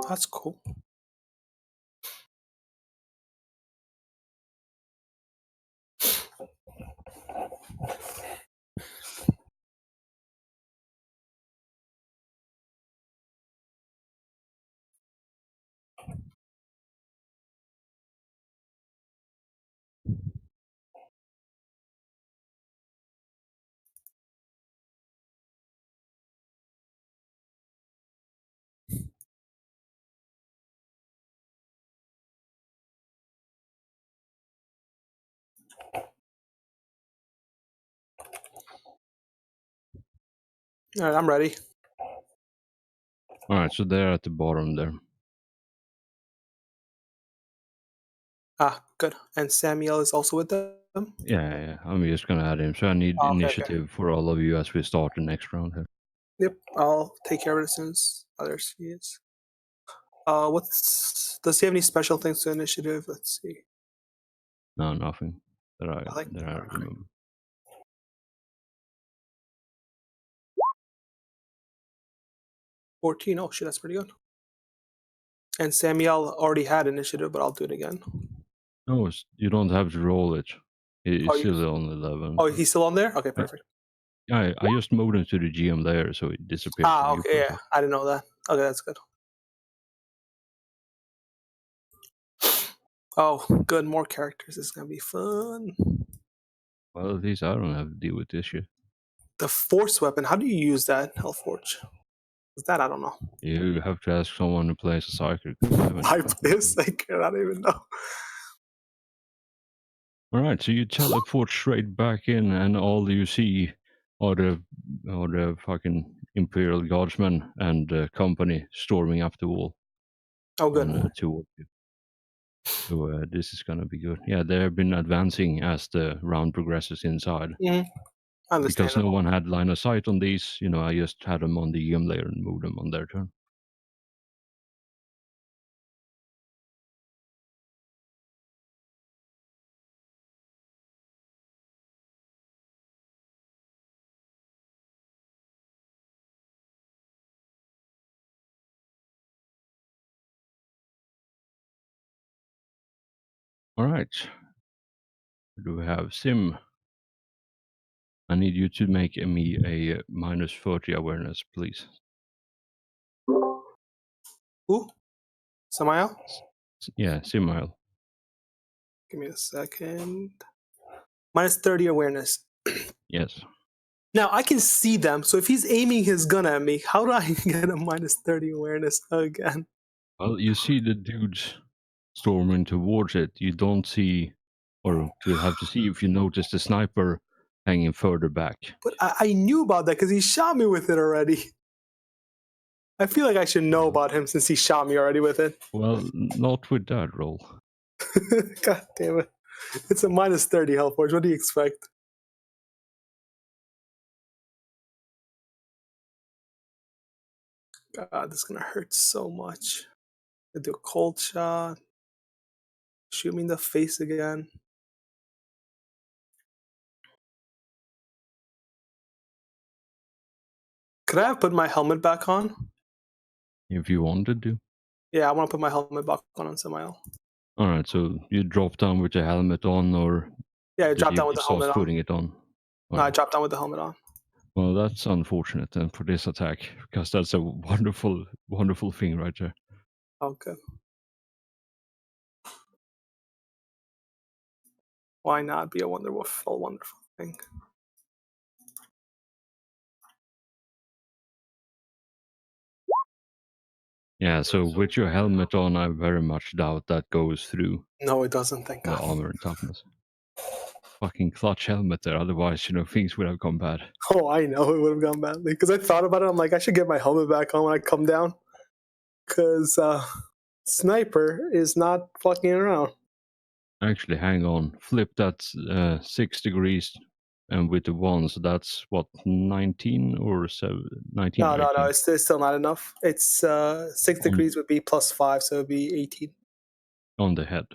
That's cool. All right, I'm ready. Alright, so they're at the bottom there. Ah, good. And Samuel is also with them? Yeah, I'm just gonna add him. So I need Okay, initiative for all of you as we start the next round here. Yep, I'll take care of it as soon as others see it. Does he have any special things to initiative? Let's see. No, nothing that I Nothing? Okay. remember. $14. Oh shit, that's pretty good. And Samuel already had initiative, but I'll do it again. No, you don't have to roll it. It's Oh, still on 11. Oh, he's still on there? Okay, perfect. I just moved him to the GM layer, so it disappears. Ah, from you okay, yeah. process. I didn't know that. Okay, that's good. Oh, good. More characters. This is gonna be fun. Well, at least I don't have to deal with this shit. The force weapon. How do you use that, Hellforge? That I don't know. You have to ask someone who plays a psychic. 'cause I haven't I fucking play a clue. psychic. I don't even know. All right, so you teleport straight back in, and all you see are the fucking Imperial Guardsmen and company storming up the wall Oh, good. towards you. So this is gonna be good. Yeah, they have been advancing as the round progresses inside. Because Understandable. no one had line of sight on these, I just had them on the EM layer and moved them on their turn. All right. Do we have Sim? I need you to make me a minus 30 awareness, please. Who? Samael? Yeah, Simael. Give me a second. Minus 30 awareness. Yes. Now I can see them, so if he's aiming his gun at me, how do I get a minus 30 awareness again? Well, you see the dudes storming towards it. You don't see, or you'll have to see if you notice the sniper hanging further back. But I knew about that because he shot me with it already. I feel like I should know about him since he shot me already with it. Well, not with that roll. God damn it. It's a minus 30 health forge. What do you expect? God, this is gonna hurt so much. I do a cold shot. Shoot me in the face again. Could I have put my helmet back on? If you wanted to. Yeah, I want to put my helmet back on Samael. All right, so you drop down with the helmet on, or Yeah, I did dropped you down with the start helmet on. putting it on? No, I dropped down with the helmet on. Well, that's unfortunate then for this attack, because that's a wonderful, wonderful thing right there. Okay. Why not be a wonderful, wonderful thing? Yeah, so with your helmet on, I very much doubt that goes through No, it doesn't, thank the God. armor and toughness. Fucking clutch helmet there, otherwise, things would have gone bad. Oh, I know it would have gone badly. Because I thought about it, I'm like, I should get my helmet back on when I come down. Because Sniper is not fucking around. Actually, hang on. Flip that 6 degrees, and with the 1, so that's what, 19 or 19 No, or no, 18? no, it's still not enough. It's 6 degrees would be plus 5, so it would be 18 On the head.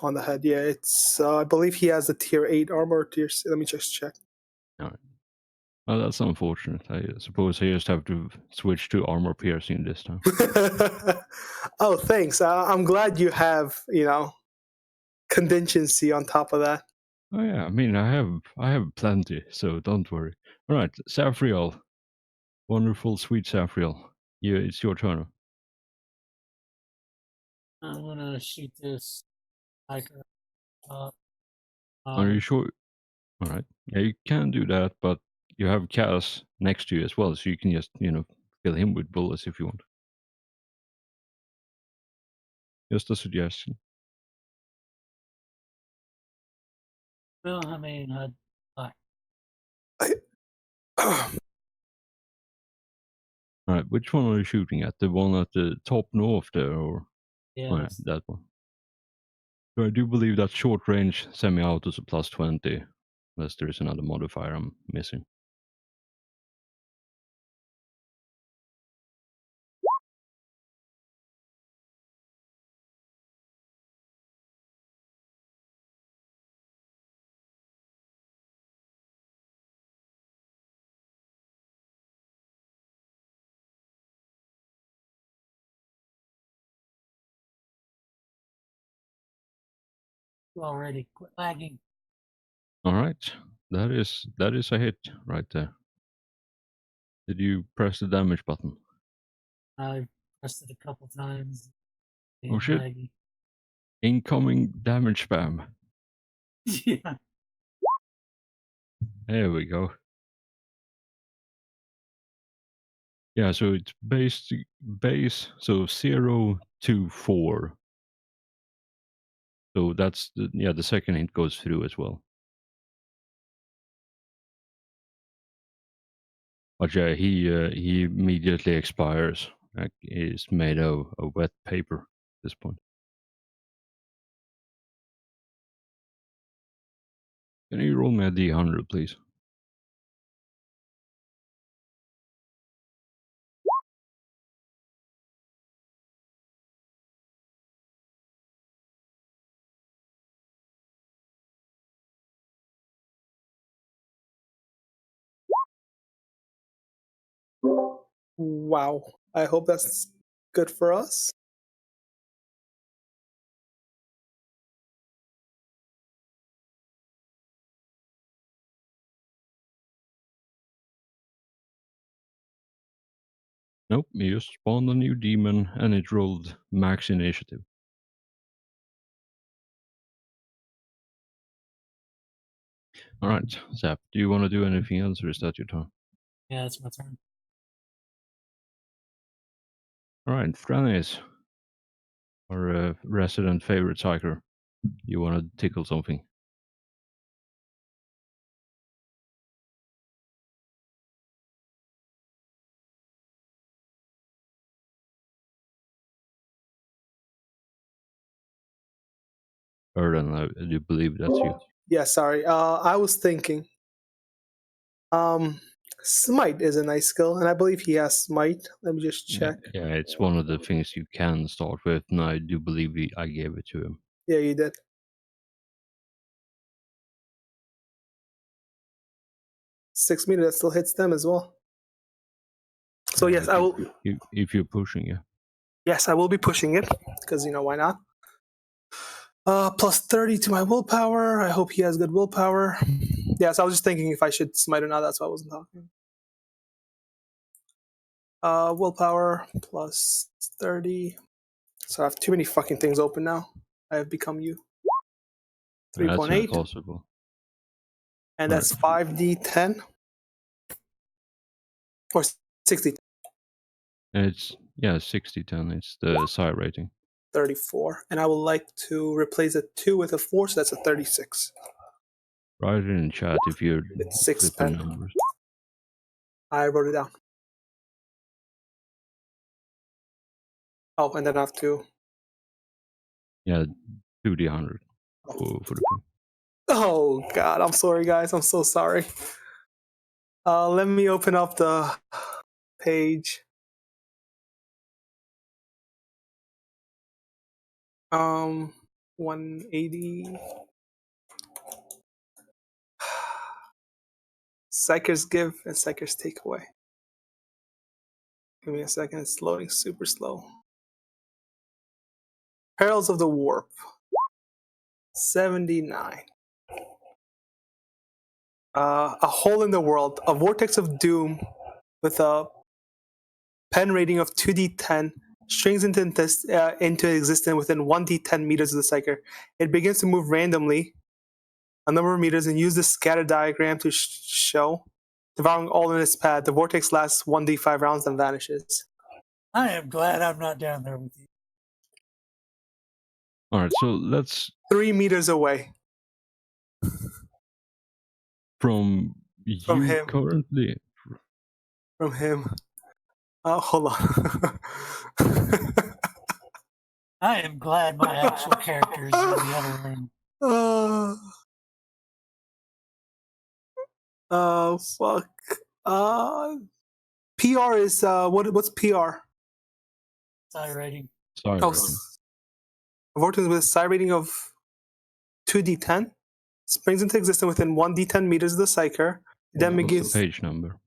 on the head. Yeah, it's I believe he has a tier 8 armor. Let me just check. All right. Well, that's unfortunate. I suppose I just have to switch to armor piercing this time. Oh, thanks. I'm glad you have, contingency on top of that. Oh yeah, I mean I have plenty, so don't worry. All right, Saphriel, wonderful, sweet Saphriel. Yeah, it's your turn. I'm gonna shoot this hiker up. Are you sure? All right, yeah, you can do that, but you have Cass next to you as well, so you can just fill him with bullets if you want. Just a suggestion. Well, I mean, All right, which one are you shooting at? The one at the top north there, or yeah, all right, that one? So I do believe that short range semi-auto is a plus 20, unless there is another modifier I'm missing. already quit lagging. All right, that is a hit right there. Did you press the damage button? I pressed it a couple times. Oh shit! Laggy. Incoming damage spam. Yeah. There we go. Yeah, so it's base so 0 to 4. So that's the second hint goes through as well. But yeah, he immediately expires. Like is made of wet paper at this point. Can you roll me a D100, please? Wow. I hope that's good for us. Nope, you just spawned a new demon and it rolled max initiative. Alright, Zap, do you want to do anything else or is that your turn? Yeah, it's my turn. Alright, Thranis, our resident favorite psyker. You want to tickle something? Erden, I do believe that's you. Yeah, sorry. I was thinking. Smite is a nice skill, and I believe he has smite. Let me just check. Yeah, it's one of the things you can start with, and I do believe I gave it to him. Yeah, you did. 6 meter, that still hits them as well. So yes, I will. If you're pushing, yeah. Yes, I will be pushing it because why not? Plus 30 to my willpower. I hope he has good willpower. Yes, I was just thinking if I should smite or not. That's why I wasn't talking. Willpower plus 30. So I have too many fucking things open now. I have become you. 3.8. That's impossible. And that's 5d10 or 60. It's 60-10. It's the psi rating. 34. And I would like to replace a 2 with a 4, so that's a 36. Write it in chat if you're It's 6 flipping pen. numbers. I wrote it down. Oh, and then I have to. Yeah, 2d100 for the pin. Oh god, I'm sorry guys. I'm so sorry. Let me open up the page. 180. Psyker's give and Psyker's take away. Give me a second. It's loading super slow. Perils of the Warp. 79. A hole in the world. A vortex of doom with a pen rating of 2d10 strings into existence within 1d10 meters of the Psyker. It begins to move randomly a number of meters and use the scatter diagram to show, devouring all in its path. The vortex lasts 1d5 rounds and vanishes. I am glad I'm not down there with you. Alright, so let's... 3 meters away. From you him. currently? From him. Hold on. I am glad my actual character is in the other room. Fuck. PR is what's PR? Psi rating. Psi rating. A vortex with a psi rating of 2d10 springs into existence within 1d10 meters of the Psyker. Then begins. What's the page number?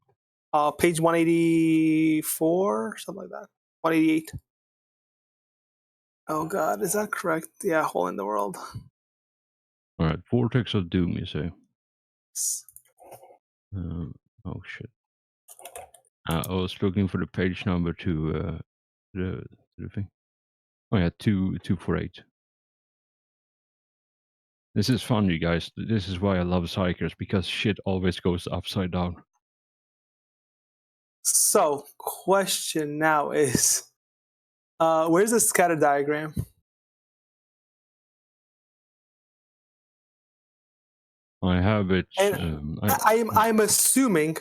Page 184, something like that. 188. Oh god, is that correct? Yeah, hole in the world. Alright, Vortex of Doom, you say? Oh shit. I was looking for the page number to the thing. Oh yeah, 248. This is fun, you guys. This is why I love Psychers, because shit always goes upside down. So, question now is, where's the scatter diagram? I have it. And I'm assuming.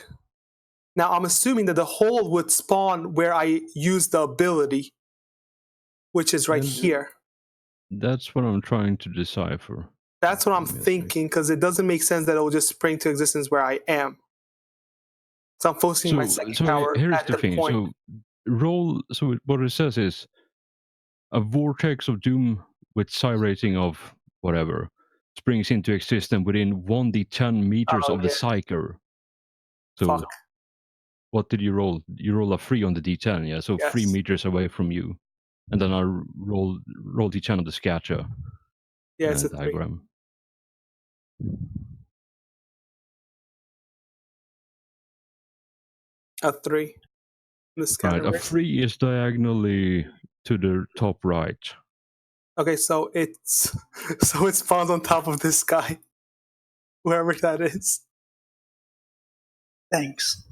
Now, I'm assuming that the hole would spawn where I use the ability, which is right And- here. That's what I'm trying to decipher. That's what I'm Give me a thinking, because it doesn't make sense that it will just spring to existence where I am. So I'm focusing my second power here's at the the thing. point. So what it says is a vortex of doom with psi rating of whatever springs into existence within 1d10 meters of the yeah. psyker. So Fuck. what did you roll? You roll a 3 on the d10, yeah? So 3 Yes. meters away from you. And then I roll d10 on the scatter Yeah, it's a 3. diagram. A 3. The scatter Right, a rate. 3 is diagonally to the top right. Okay, so it's so it spawns on top of this guy, wherever that is. Thanks.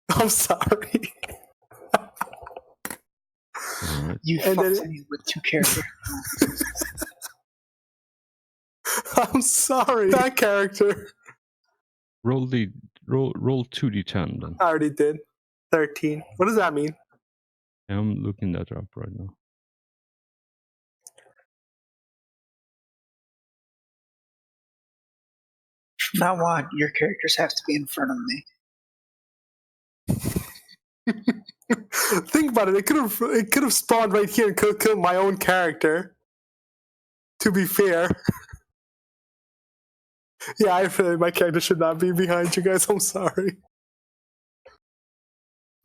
I'm sorry. All right. You And then fucked me with 2 characters. I'm sorry. That character. Roll 2d10 then. I already did. 13. What does that mean? I'm looking that up right now. From now on, your characters have to be in front of me. Think about it. It could have spawned right here and could have killed my own character. To be fair. Yeah, I feel like my character should not be behind you guys. I'm sorry.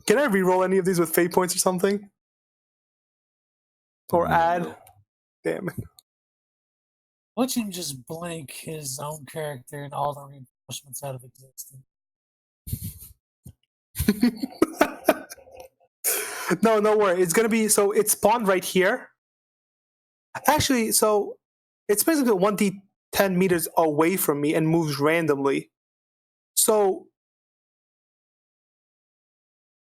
Can I reroll any of these with fate points or something? Or add? Damn it. Watch him just blank his own character and all the reinforcements out of existence. No worry. It's gonna be so it spawned right here. Actually, so it's basically 1d10 meters away from me and moves randomly. So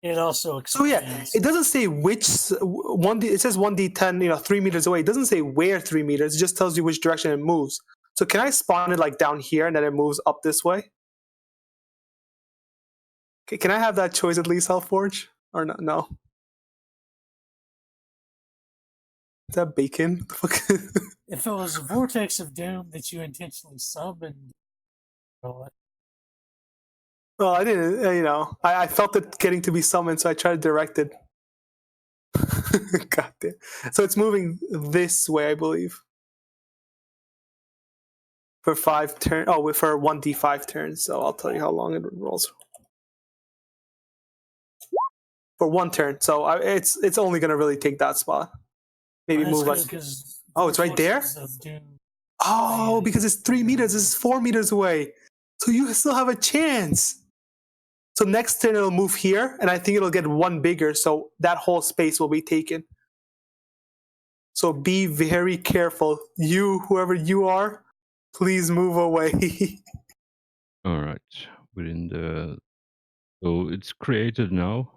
It also So yeah, expands. it doesn't say which 1d. It says 1d10, 3 meters away. It doesn't say where 3 meters. It just tells you which direction it moves. So can I spawn it like down here and then it moves up this way? Can I have that choice at least, Hellforge? Or no? No. Is that bacon? The fuck? If it was a vortex of doom that you intentionally summoned, roll it. Well, I didn't. I felt it getting to be summoned, so I tried to direct it. God damn. So it's moving this way, I believe. For 5 turns. Oh, for 1d5 turns. So I'll tell you how long it rolls. For 1 turn. So it's only going to really take that spot. Maybe That's move good, like. 'cause Oh, it's right there? vortexes of doom. Oh, because it's 3 meters. This is 4 meters away. So you still have a chance. So next turn it'll move here, and I think it'll get 1 bigger. So that whole space will be taken. So be very careful. You, whoever you are, please move away. All right. So it's created now,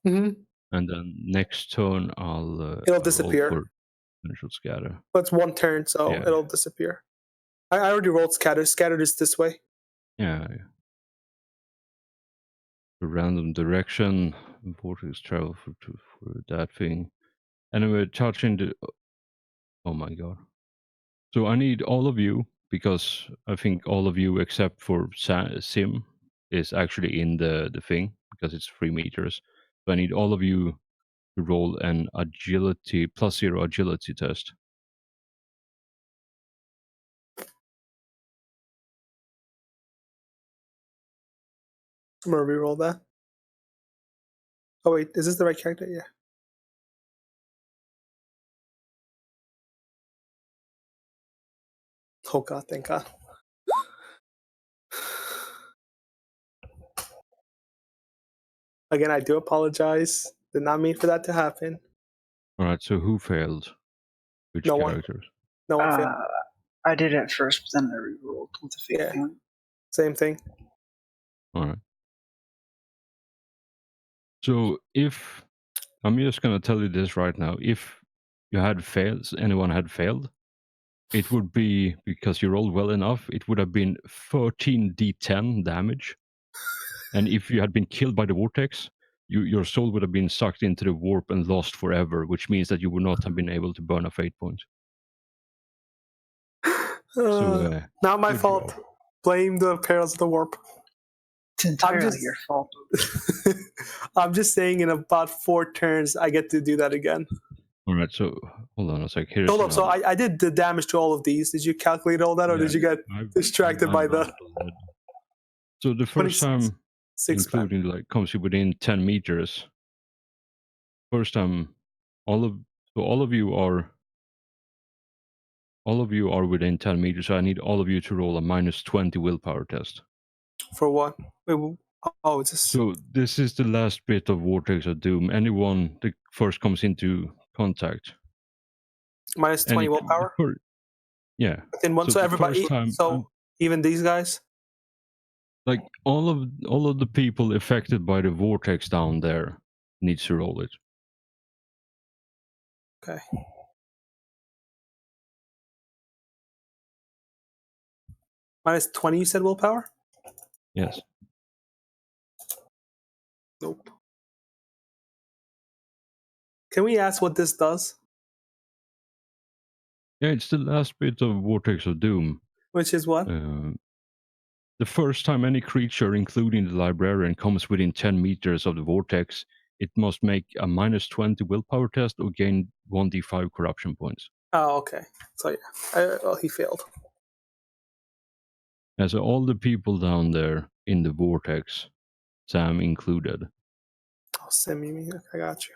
hmm and then next turn I'll It'll roll disappear. for initial scatter. But it's 1 turn, so Yeah. it'll disappear. I already rolled scatter. Scattered is this way. Yeah. A random direction. Vortex travel for that thing. And we're touching the. Oh my god. So I need all of you, because I think all of you except for Sim is actually in the thing, because it's 3 meters. So I need all of you to roll an agility +0 agility test. I'm gonna reroll that. Oh wait, is this the right character? Yeah. Oh god, thank god. Again, I do apologize. Did not mean for that to happen. All right. So who failed? Which No one. characters? No one failed. I did it first, but then I rerolled with the fate Yeah. point. Same thing. All right. So if I'm just gonna tell you this right now, if you had failed, anyone had failed, it would be because you rolled well enough. It would have been 13d10 damage, and if you had been killed by the vortex, your soul would have been sucked into the warp and lost forever, which means that you would not have been able to burn a fate point. So Not my good fault. job. Blame the perils of the warp. It's entirely just- your fault. I'm just saying, in about 4 turns, I get to do that again. All right, so hold on a sec. Here's Hold up. So another- I did the damage to all of these. Did you calculate all that, or Yeah, did you get I've- distracted by the rounded. So the first 26 time, 6 man? including like comes you within 10 meters. First time, all of you are within 10 meters. So I need all of you to roll a -20 willpower test. For what? Oh, it's just So this is the last bit of Vortex of Doom. Anyone that first comes into contact. minus 20 willpower. Yeah. Within one, So so the everybody. first time, So even these guys. like all of the people affected by the vortex down there needs to roll it. Okay. Minus 20, you said willpower? Yes. Nope. Can we ask what this does? Yeah, it's the last bit of Vortex of Doom. Which is what? The first time any creature, including the librarian, comes within 10 meters of the vortex, it must make a -20 willpower test or gain 1d5 corruption points. Oh, okay. So yeah, well, he failed. And so all the people down there in the vortex, Sam included. Oh, Sim, you mean? I got you.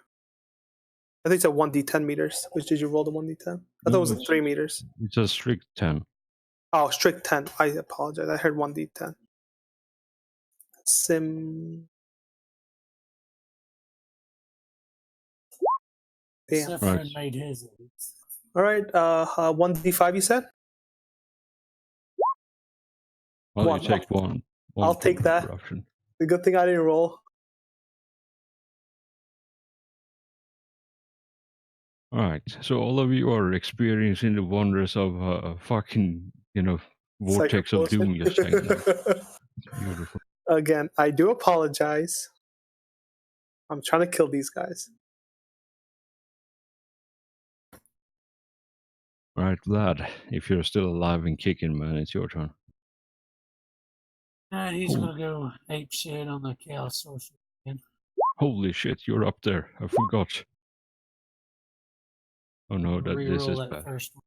I think it's at 1d10 meters. Which did you roll the 1d10? I thought it was at 3 meters. It's a strict 10. Oh, strict 10. I apologize. I heard 1d10. Sim. Damn. Zephyrin Right. made his. All right. 1d5, you said? Well, One. you take one. I'll take point of that. corruption. The good thing I didn't roll. All right. So all of you are experiencing the wonders of fucking, vortex of doom just hanging out. It's beautiful. Again, I do apologize. I'm trying to kill these guys. All right, Vlad, if you're still alive and kicking, man, it's your turn. He's Oh. gonna go ape shit on the chaos sorcerer again. Holy shit, you're up there. I forgot. Oh no, this Reroll is that bad. first one.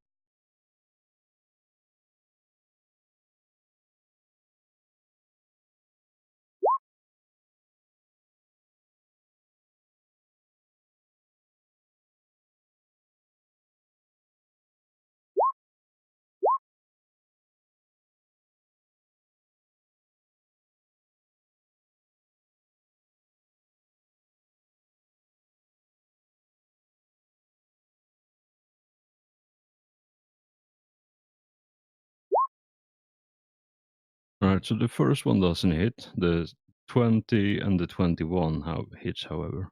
All right, so the first one doesn't hit. The 20 and the 21 hits, however.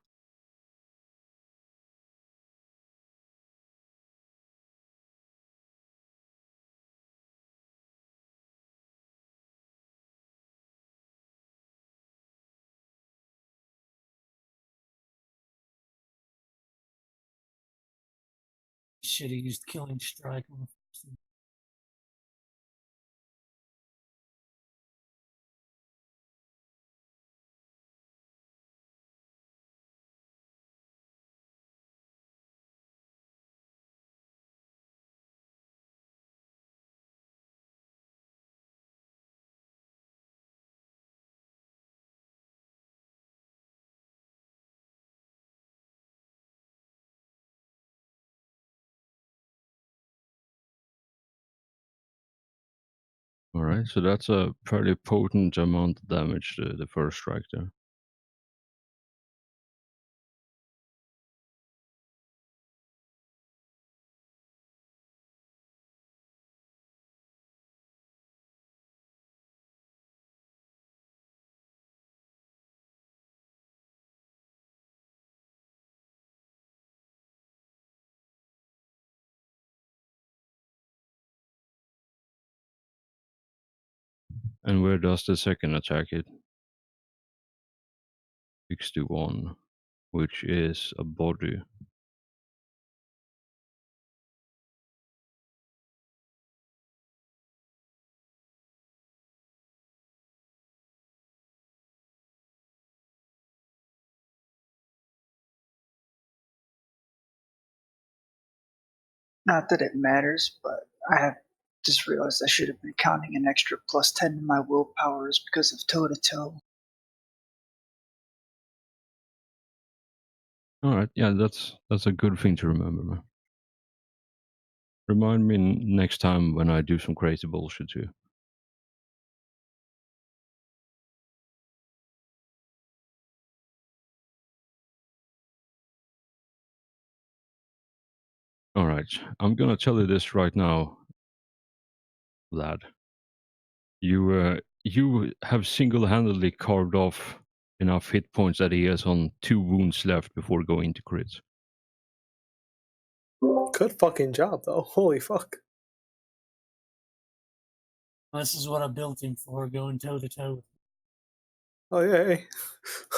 Should have used killing strike on the first one. All right, so that's a fairly potent amount of damage, the first strike there. And where does the second attack hit? 61, which is a body. Not that it matters, but I have just realized I should have been counting an extra +10 in my willpowers because of toe to toe. All right, yeah, that's a good thing to remember, man. Remind me next time when I do some crazy bullshit too. All right, I'm gonna tell you this right now, lad. You have single-handedly carved off enough hit points that he has on 2 wounds left before going to crits. Good fucking job, though. Holy fuck. This is what I built him for, going toe to toe. Oh yeah, hey.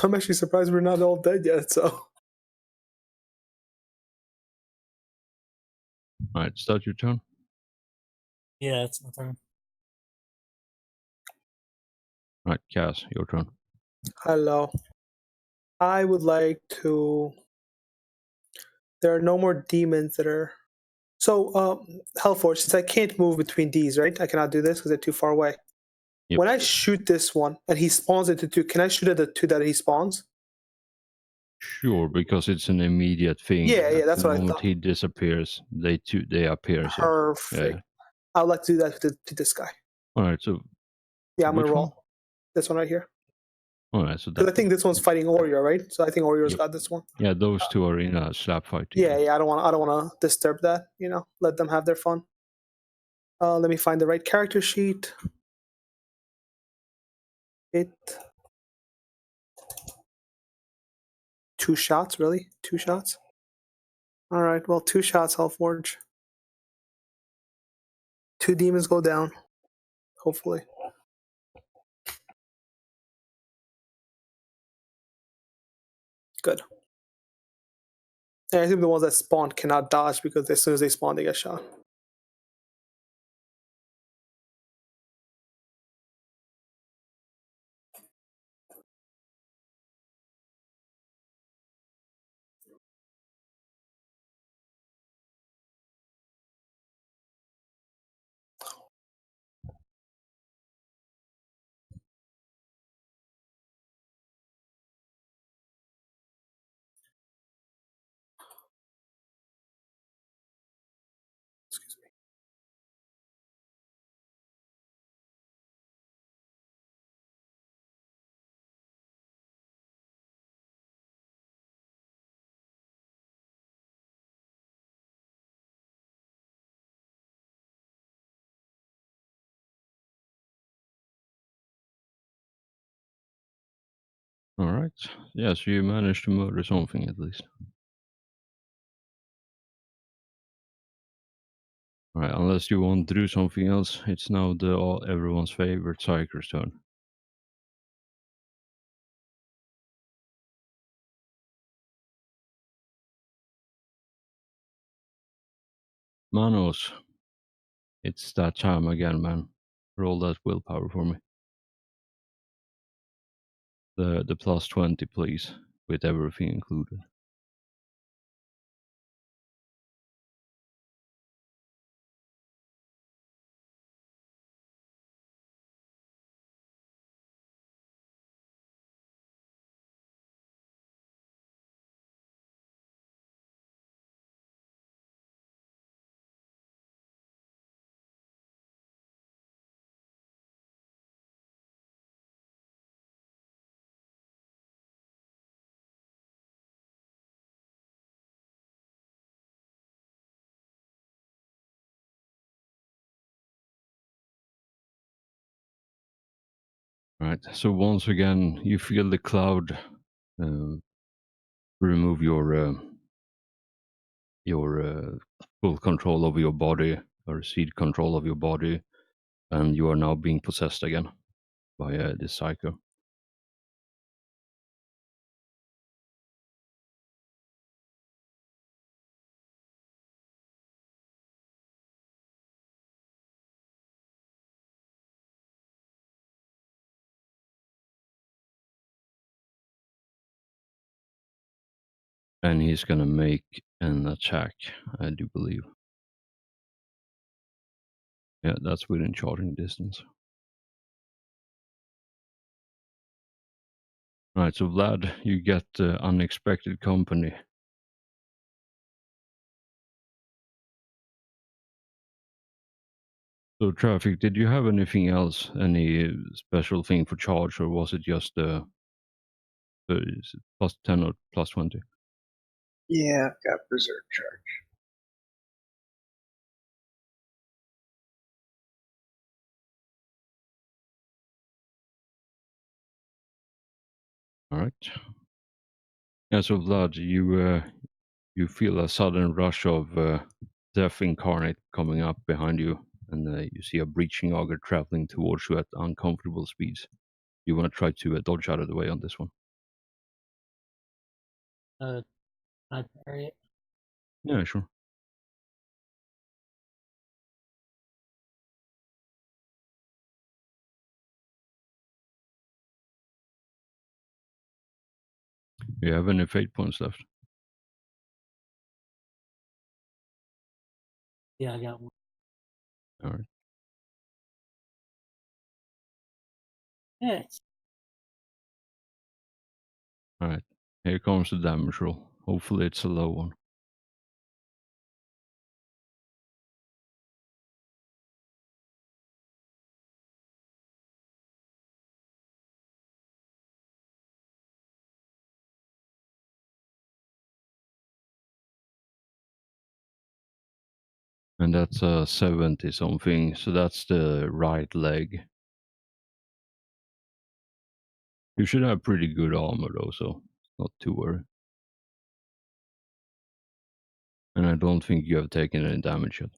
I'm actually surprised we're not all dead yet. So All right, start your turn. Yeah, it's my turn. All right, Cass, your turn. hello. I would like to. There are no more demons that are. So, Hellforge, since I can't move between these, right? I cannot do this because they're too far away. Yep. When I shoot this one and he spawns into 2, can I shoot at the 2 that he spawns? Sure, because it's an immediate thing. Yeah, that's the what I moment thought. he disappears, they appear. So. Perfect. Yeah. I would like to do that to this guy. All right, so Yeah, I'm gonna which roll. one? This one right here. All right, so Because that. I think this one's fighting Oreo, right? So I think Oreo's Yep. got this one. Yeah, those two are in a slap fight. Yeah, I don't want to disturb that. Let them have their fun. Let me find the right character sheet. It 2 shots, really? 2 shots? All right, well, 2 shots, Hellforge. 2 demons go down, hopefully. Good. And I think the ones that spawn cannot dodge because as soon as they spawn, they get shot. Excuse me. All right. Yeah, so you managed to murder something at least. All right, unless you want to do something else, it's now everyone's favorite Psyker's turn. Manos, it's that time again, man. Roll that willpower for me. The plus 20, please, with everything included. Right. So once again, you feel the cloud remove your full control of your body or seed control of your body, and you are now being possessed again. by this psycho. And he's gonna make an attack, I do believe. Yeah, that's within charging distance. Alright, so Vlad, you get unexpected company. So Traffic, did you have anything else? Any special thing for charge, or was it just is it plus 10 or plus 20? Yeah, I've got Berserk Charge. Alright. Yeah, so Vlad, you feel a sudden rush of death incarnate coming up behind you, and you see a breaching auger traveling towards you at uncomfortable speeds. You want to try to dodge out of the way on this one? I parry it. Yeah, sure. Do you have any fate points left? Yeah, I got one. Alright. Yes. Alright. Here comes the damage roll. Hopefully it's a low one. And that's 70 something, so that's the right leg. You should have pretty good armor though, so not too worried. And I don't think you have taken any damage yet.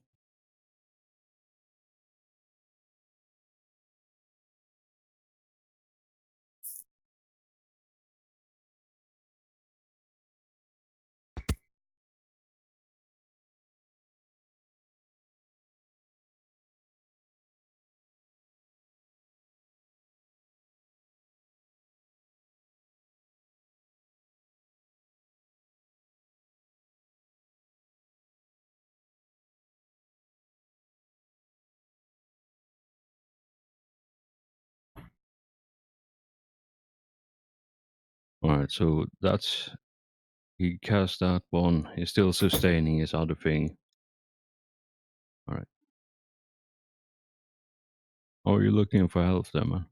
Alright, so that's... He cast that one. He's still sustaining his other thing. Alright. Oh, are you looking for health there, man?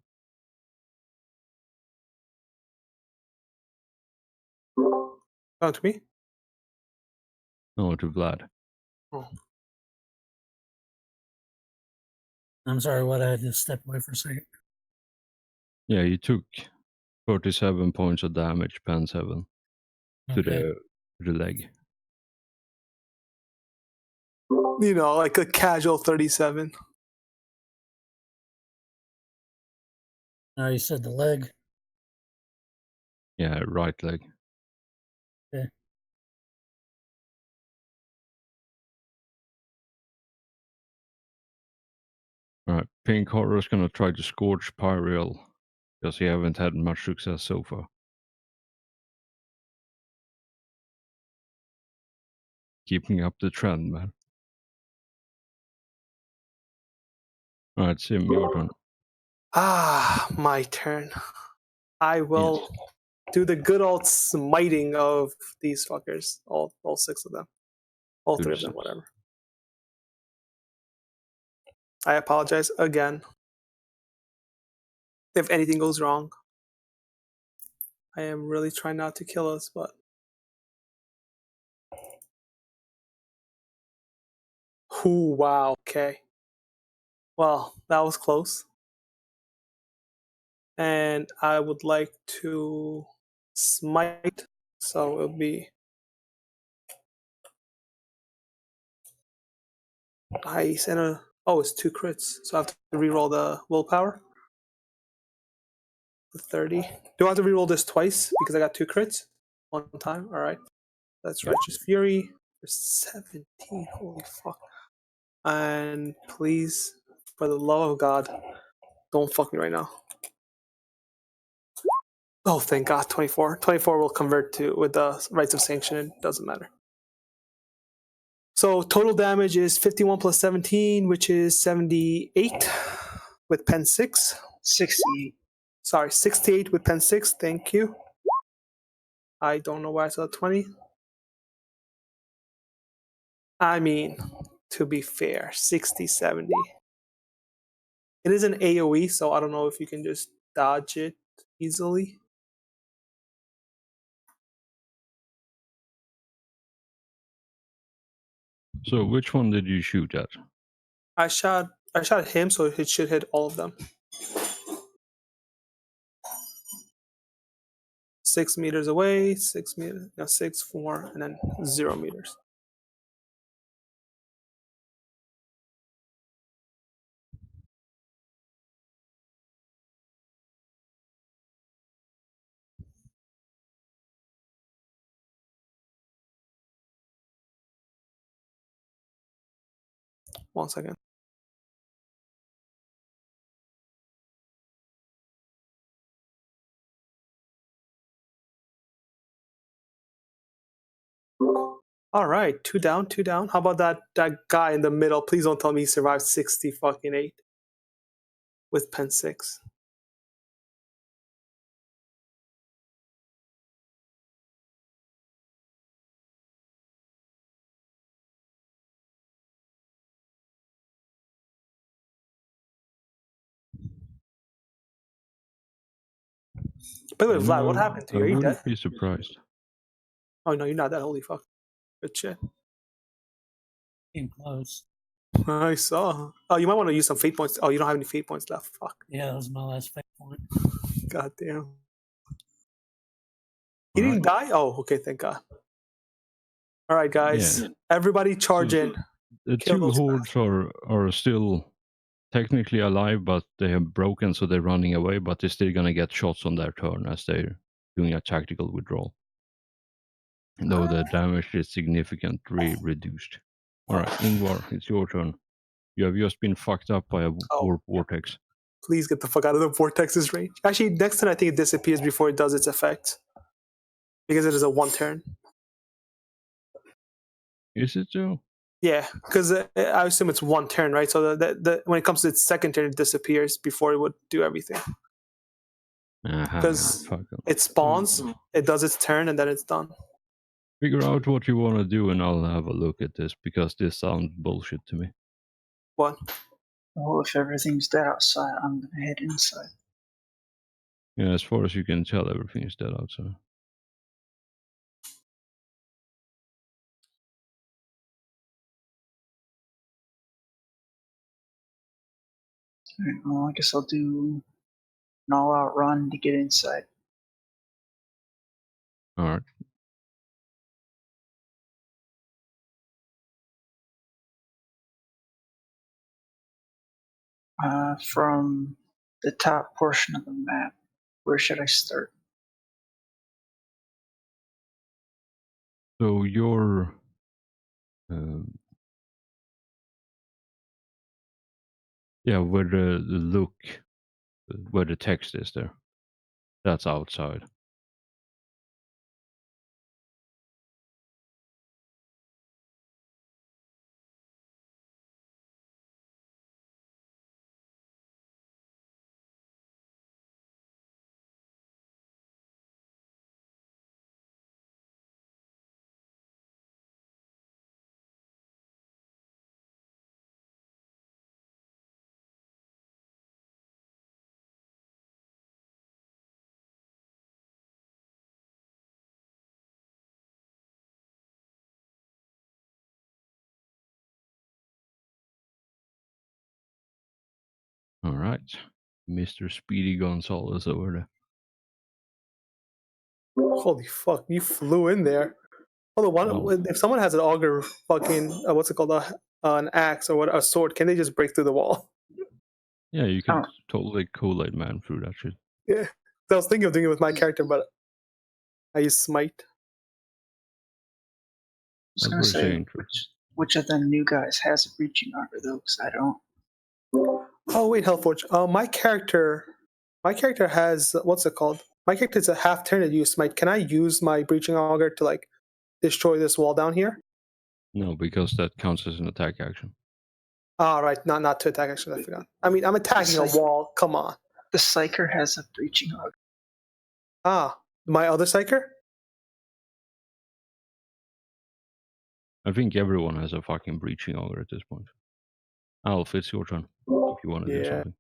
Oh, to me? No, to Vlad. Oh. I'm sorry, what? I had to step away for a second. Yeah, you took 37 points of damage, pen 7, to Okay. the leg. You know, like a casual 37. Now you said the leg. Yeah, right leg. Okay. Alright, Pink Horror's gonna try to scorch Pyreal, because he haven't had much success so far. Keeping up the trend, man. Alright, Sim, your turn. Ah, my turn. I will do the good old smiting of these fuckers. All 6 of them. All Do 3 the of them, six. whatever. I apologize again. If anything goes wrong. I am really trying not to kill us, but... Ooh, wow, okay. Well, that was close. And I would like to smite, so it'll be nice and oh, it's 2 crits, so I have to reroll the willpower. 30. Do I have to reroll this twice because I got 2 crits? One time? Alright. That's Righteous Fury for 17. Holy fuck. And please, for the love of God, don't fuck me right now. Oh, thank God, 24. 24 will convert to with the Rites of Sanction. It doesn't matter. So total damage is 51 plus 17, which is 78 with pen 6. 68. Sorry, 68 with pen 6. Thank you. I don't know why I saw 20. I mean, to be fair, 60, 70. It is an AoE, so I don't know if you can just dodge it easily. So which one did you shoot at? I shot him, so it should hit all of them. 6 meters away, 6 meters, no, 6, 4, and then 0 meters. One second. All right, 2 down, 2 down. How about that guy in the middle? Please don't tell me he survived 60 fucking 8 with pen 6. By the way, Vlad, what happened to you? I Are you dead? wouldn't be surprised. Oh no, you're not dead. Holy fuck. Good shit. Came close. I saw. Oh, you might want to use some fate points. Oh, you don't have any fate points left. Fuck. Yeah, that was my last fate point. God damn. He didn't die? Oh, okay, thank God. All right, guys. Yeah. Everybody charge in. The Kill 2 those hordes are still technically alive, but they have broken, so they're running away, but they're still gonna get shots on their turn as they're doing a tactical withdrawal. Though the damage is significantly reduced. Alright, Ingvar, it's your turn. You have just been fucked up by a warp vortex. Please get the fuck out of the vortex's range. Actually, next turn I think it disappears before it does its effect. Because it is a 1 turn. Is it so? Yeah, because I assume it's 1 turn, right? So the when it comes to its second turn, it disappears before it would do everything. Because it spawns, it does its turn, and then it's done. Figure out what you want to do, and I'll have a look at this, because this sounds bullshit to me. What? Well, if everything's dead outside, I'm gonna head inside. Yeah, as far as you can tell, everything is dead outside. Alright, well, I guess I'll do an all-out run to get inside. Alright. From the top portion of the map, where should I start? So you're... yeah, where the look, where the text is there. That's outside. Alright. Mr. Speedy Gonzalez over there. Holy fuck, you flew in there. Hold on, if someone has an auger fucking, what's it called, an axe or what, a sword, can they just break through the wall? Yeah, you can totally Kool-Aid man through that shit. Yeah. I was thinking of doing it with my character, but I use smite. was That's gonna very say interesting. which of them new guys has a breaching armor though, because I don't. Oh wait, Hellforge. My character has what's it called? My character is a half turn to use smite. Can I use my breaching auger to like destroy this wall down here? No, because that counts as an attack action. Ah, right, not to attack. Actually, I forgot. I mean, I'm attacking a wall. Come on. The Psyker has a breaching auger. Ah, my other psyker. I think everyone has a fucking breaching auger at this point. Alf, it's your turn if you want to do Yeah. something.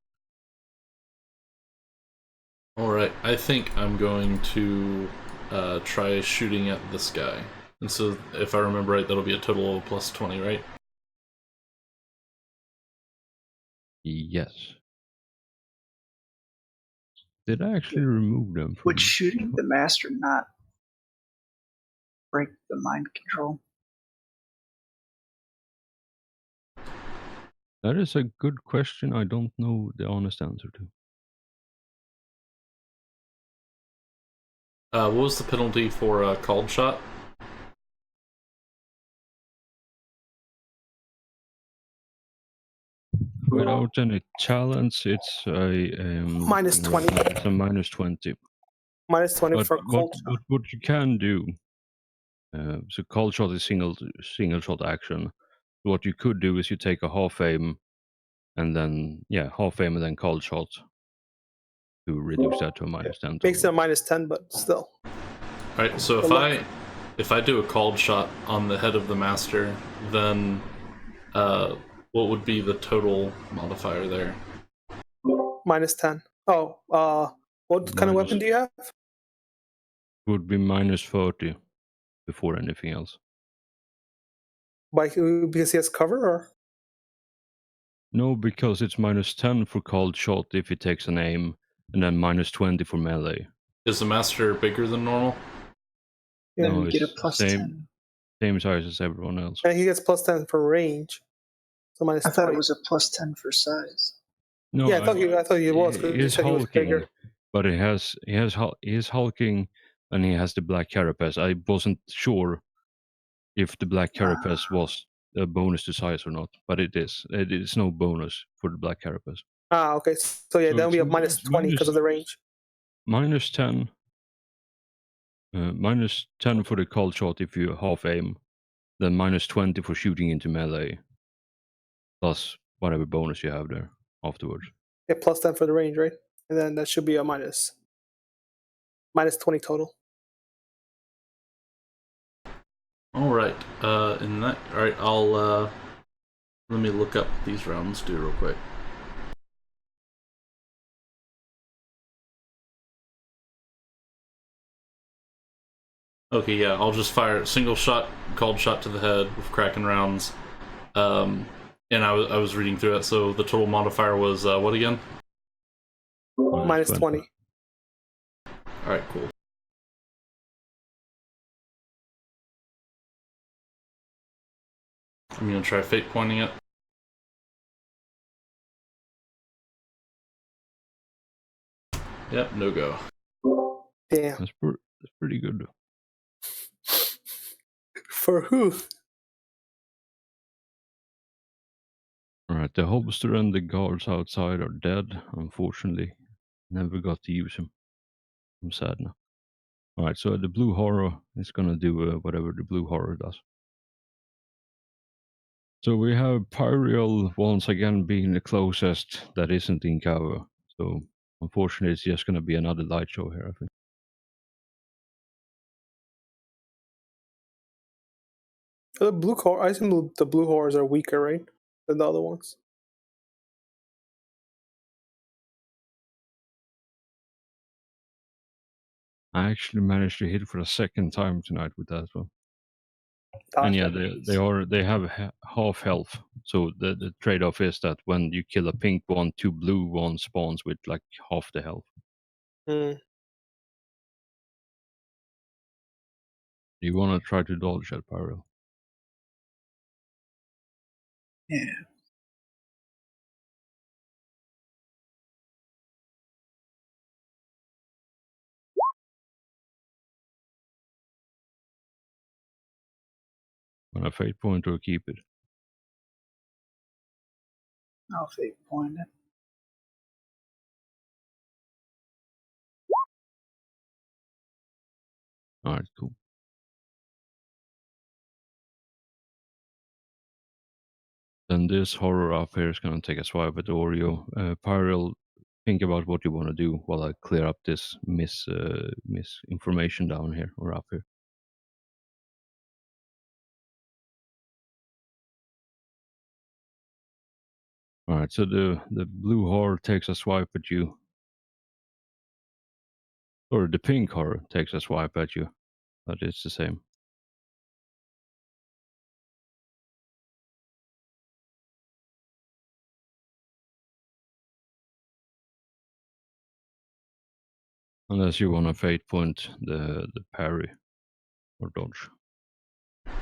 Alright, I think I'm going to try shooting at this guy. And so, if I remember right, that'll be a total of plus 20, right? Yes. Did I actually remove them from? Would shooting the master not break the mind control? That is a good question. I don't know the honest answer to. What was the penalty for a called shot? Without any talents, it's a Minus 20. It's a minus 20. Minus 20 But for cold. what you can do, so cold shot is single shot action. What you could do is you take a half aim, and then half aim and then cold shot to reduce that to a minus 10. Makes it a minus 10, but still. Alright, so if I do a called shot on the head of the master, then what would be the total modifier there? Minus 10. Oh, what kind of weapon do you have? Would be minus 30 before anything else. Because he has cover, or? No, because it's minus 10 for cold shot if he takes an aim, and then minus 20 for melee. Is the master bigger than normal? Yeah, No, you get a it's plus same 10. size as everyone else. And he gets plus 10 for range. So minus I 20. thought it was a plus 10 for size. No, Yeah, I thought he was, because you He's said he was hulking, bigger. but he's hulking, and he has the black carapace. I wasn't sure if the black carapace was a bonus to size or not, but it is. It is no bonus for the black carapace. Ah, okay. So yeah, then we have minus 20 because of the range. Minus 10. Minus 10 for the cold shot if you half aim, then minus 20 for shooting into melee, plus whatever bonus you have there afterwards. Yeah, plus 10 for the range, right? And then that should be a minus 20 total. Alright, alright, I'll let me look up these rounds do real quick. Okay, yeah, I'll just fire a single shot, called shot to the head with Kraken rounds. And I was reading through it, so the total modifier was what again? Minus 20. Alright, cool. I'm gonna try fake pointing it. Yep, no go. Damn. That's pretty good. For who? Alright, the holster and the guards outside are dead, unfortunately. Never got to use him. I'm sad now. Alright, so the blue horror is gonna do whatever the blue horror does. So we have Pyriel once again being the closest that isn't in cover. So unfortunately it's just gonna be another light show here, I think. The blue core. I assume the blue horrors are weaker, right, than the other ones. I actually managed to hit for the second time tonight with that as well. And yeah, they have half health. So the trade-off is that when you kill a pink one, 2 blue ones spawns with like half the health. Mm. Do you want to try to dodge that, Pyriel? Yeah. On a fate point or keep it? I'll fate point it. Alright, cool. Then this horror up here is going to take a swipe at Oreo. Pyral, think about what you want to do while I clear up this misinformation down here or up here. Alright, so the blue horror takes a swipe at you. Or the pink horror takes a swipe at you, but it's the same. Unless you want to fate point the parry or dodge.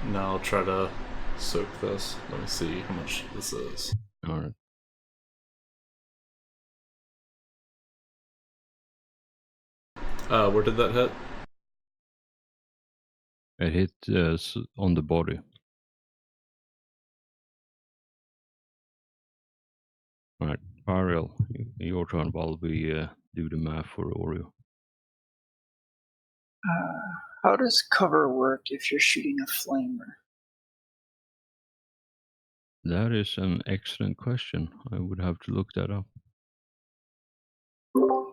Now I'll try to soak this. Let me see how much this is. Alright. Where did that hit? It hit on the body. Alright, Ariel, your turn while we do the math for Oreo. How does cover work if you're shooting a flamer? That is an excellent question. I would have to look that up.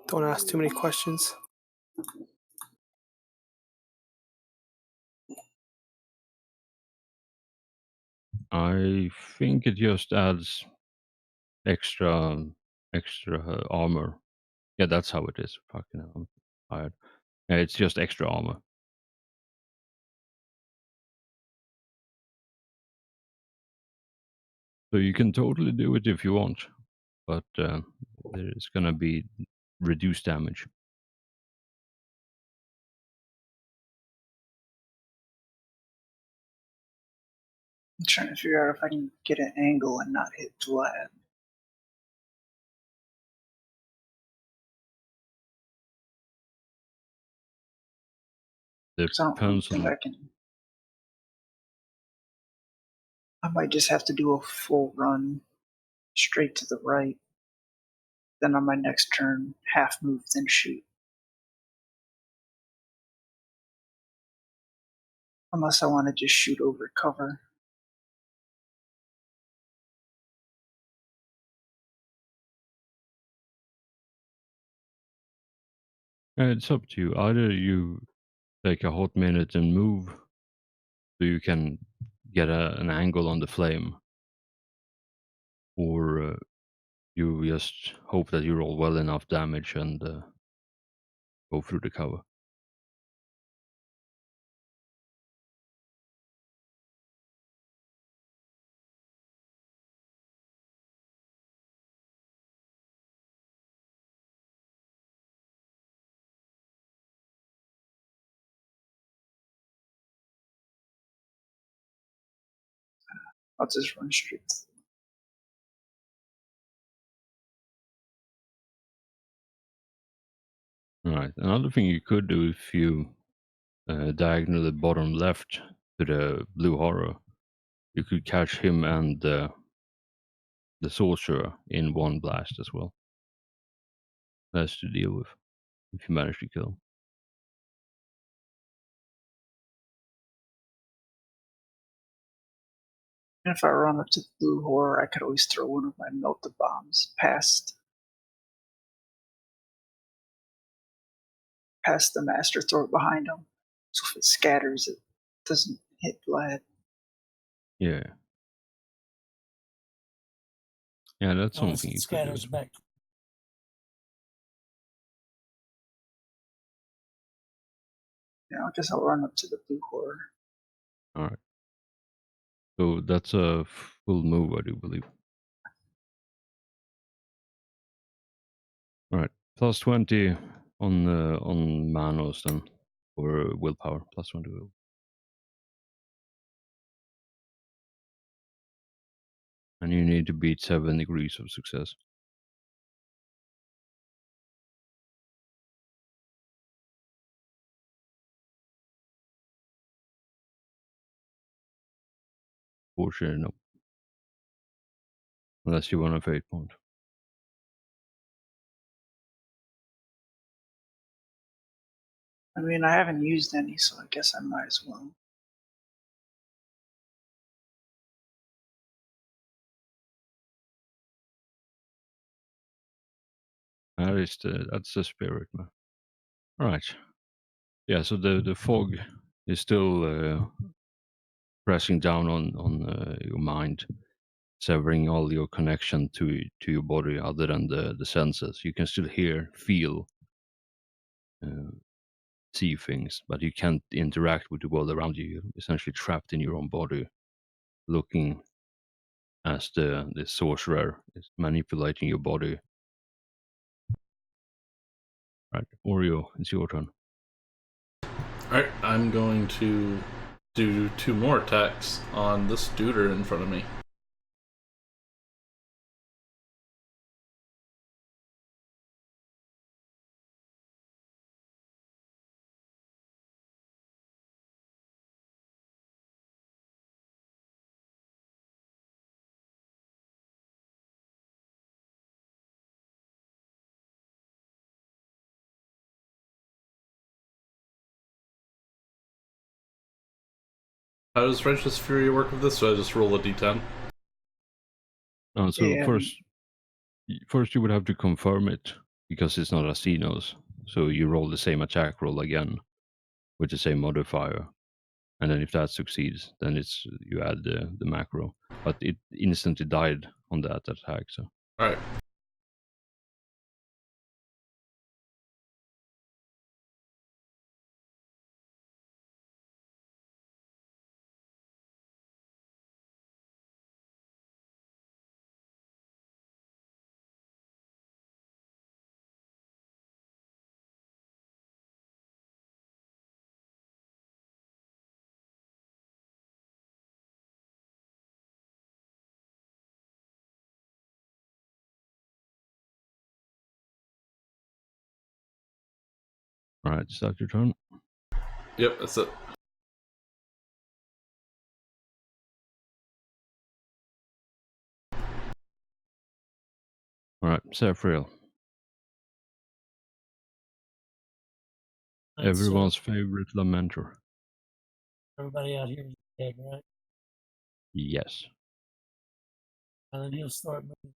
Don't ask too many questions. I think it just adds extra armor. Yeah, that's how it is. Fucking hell, I'm tired. Yeah, it's just extra armor. So you can totally do it if you want, but there is gonna be reduced damage. I'm trying to figure out if I can get an angle and not hit Vlad. Because I don't Depends think on. I can. I might just have to do a full run straight to the right. Then on my next turn, half move, then shoot. Unless I want to just shoot over cover. It's up to you. Either you take a hot minute and move, so you can get an angle on the flame, or you just hope that you roll well enough damage and go through the cover. I'll just run straight. Alright, another thing you could do if you diagonally bottom left to the blue horror, you could catch him and the sorcerer in one blast as well. That's to deal with if you manage to kill him. And if I run up to the blue horror, I could always throw one of my melted bombs past the master, throw it behind him. So if it scatters, it doesn't hit Vlad. Yeah. Yeah, that's Unless something it you could do. scatters back. Yeah, I guess I'll run up to the blue horror. Alright. So that's a full move, I do believe. Alright. Plus 20 on Manos then. Or willpower. Plus 20 will. And you need to beat 7 degrees of success. unfortunately, no. Unless you want a fate point. I mean, I haven't used any, so I guess I might as well. That's the spirit, man. All right. Yeah. So the fog is still pressing down on your mind, severing all your connection to your body, other than the senses. You can still hear, feel, see things, but you can't interact with the world around you. You're essentially trapped in your own body, looking as the sorcerer is manipulating your body. Right, Oreo, it's your turn. Alright, I'm going to do 2 more attacks on this duder in front of me. How does Righteous Fury work with this? So I just roll a d10? So Yeah. first you would have to confirm it, because it's not Astino's. So you roll the same attack roll again with the same modifier, and then if that succeeds, then it's you add the macro. But it instantly died on that attack. So Alright. all right, start your turn. Yep, that's it. All right, Saphriel. Right, so Everyone's favorite lamenter. everybody out here is dead, right? Yes. And then he'll start moving.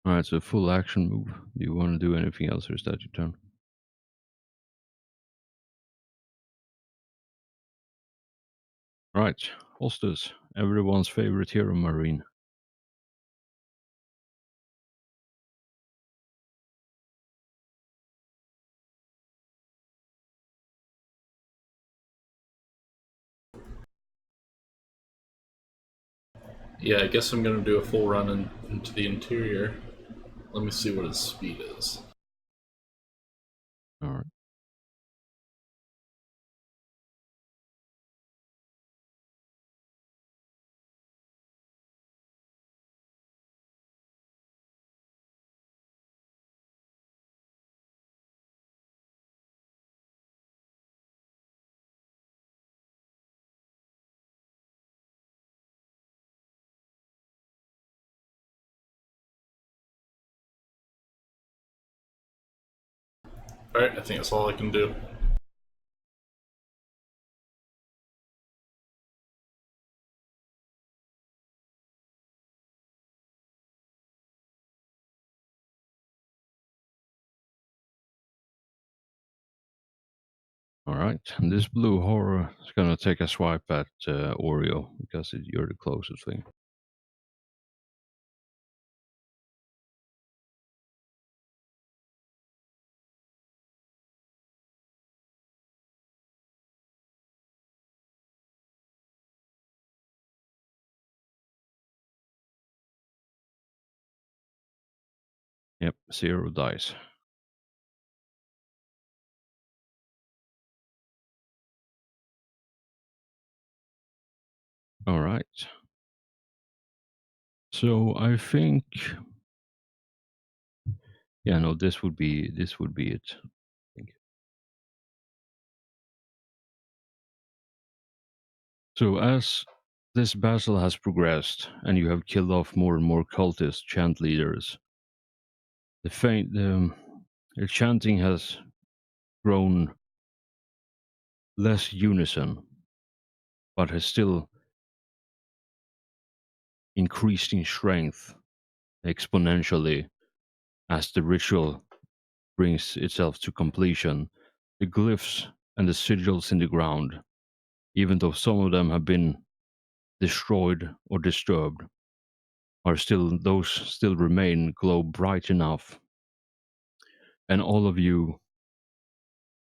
All right, so full action move. Do you want to do anything else, or is that your turn? All right, Hostus, everyone's favorite hero marine. Yeah, I guess I'm gonna do a full run into the interior. Let me see what his speed is. All right. Alright, I think that's all I can do. All right, and this blue horror is gonna take a swipe at Oreo, because you're the closest thing. Yep, 0 dice. All right. So I think, yeah, no, this would be it. I think. So as this battle has progressed, and you have killed off more and more cultist chant leaders, the chanting has grown less unison, but has still increased in strength exponentially as the ritual brings itself to completion. The glyphs and the sigils in the ground, even though some of them have been destroyed or disturbed, are still remain glow bright enough, and all of you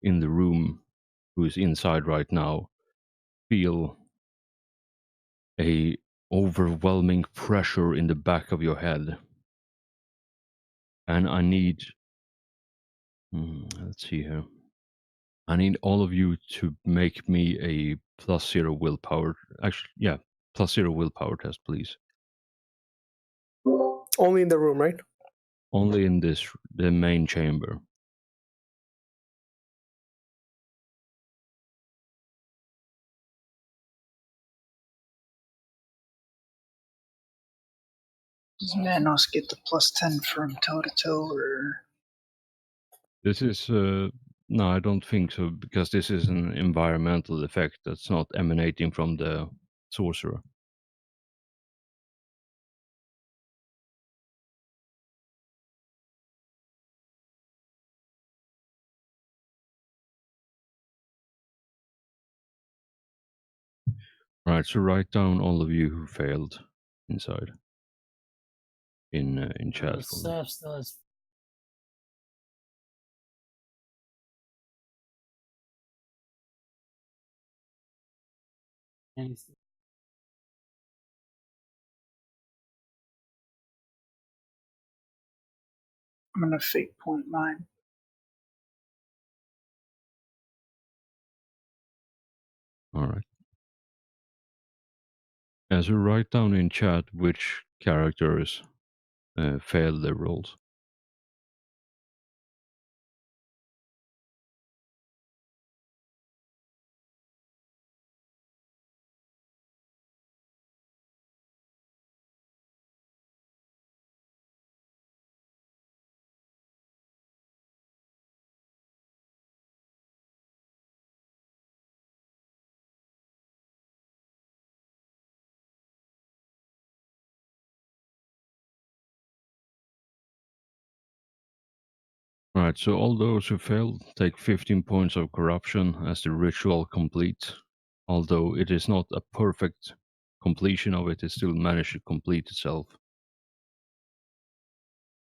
in the room who is inside right now feel a overwhelming pressure in the back of your head. And I need let's see here. I need all of you to make me a +0 willpower. Actually, yeah, +0 willpower test, please. Only in the room, right? Only in the main chamber. Does Manos get the +10 from toe to toe, or This is no, I don't think so, because this is an environmental effect that's not emanating from the sorcerer. Right, so write down all of you who failed inside in chat for me. Seth still has. And he's I'm gonna fate point mine. All right. And so write down in chat which characters failed their rolls. Alright, so all those who failed take 15 points of corruption as the ritual complete. Although it is not a perfect completion of it, it still managed to complete itself.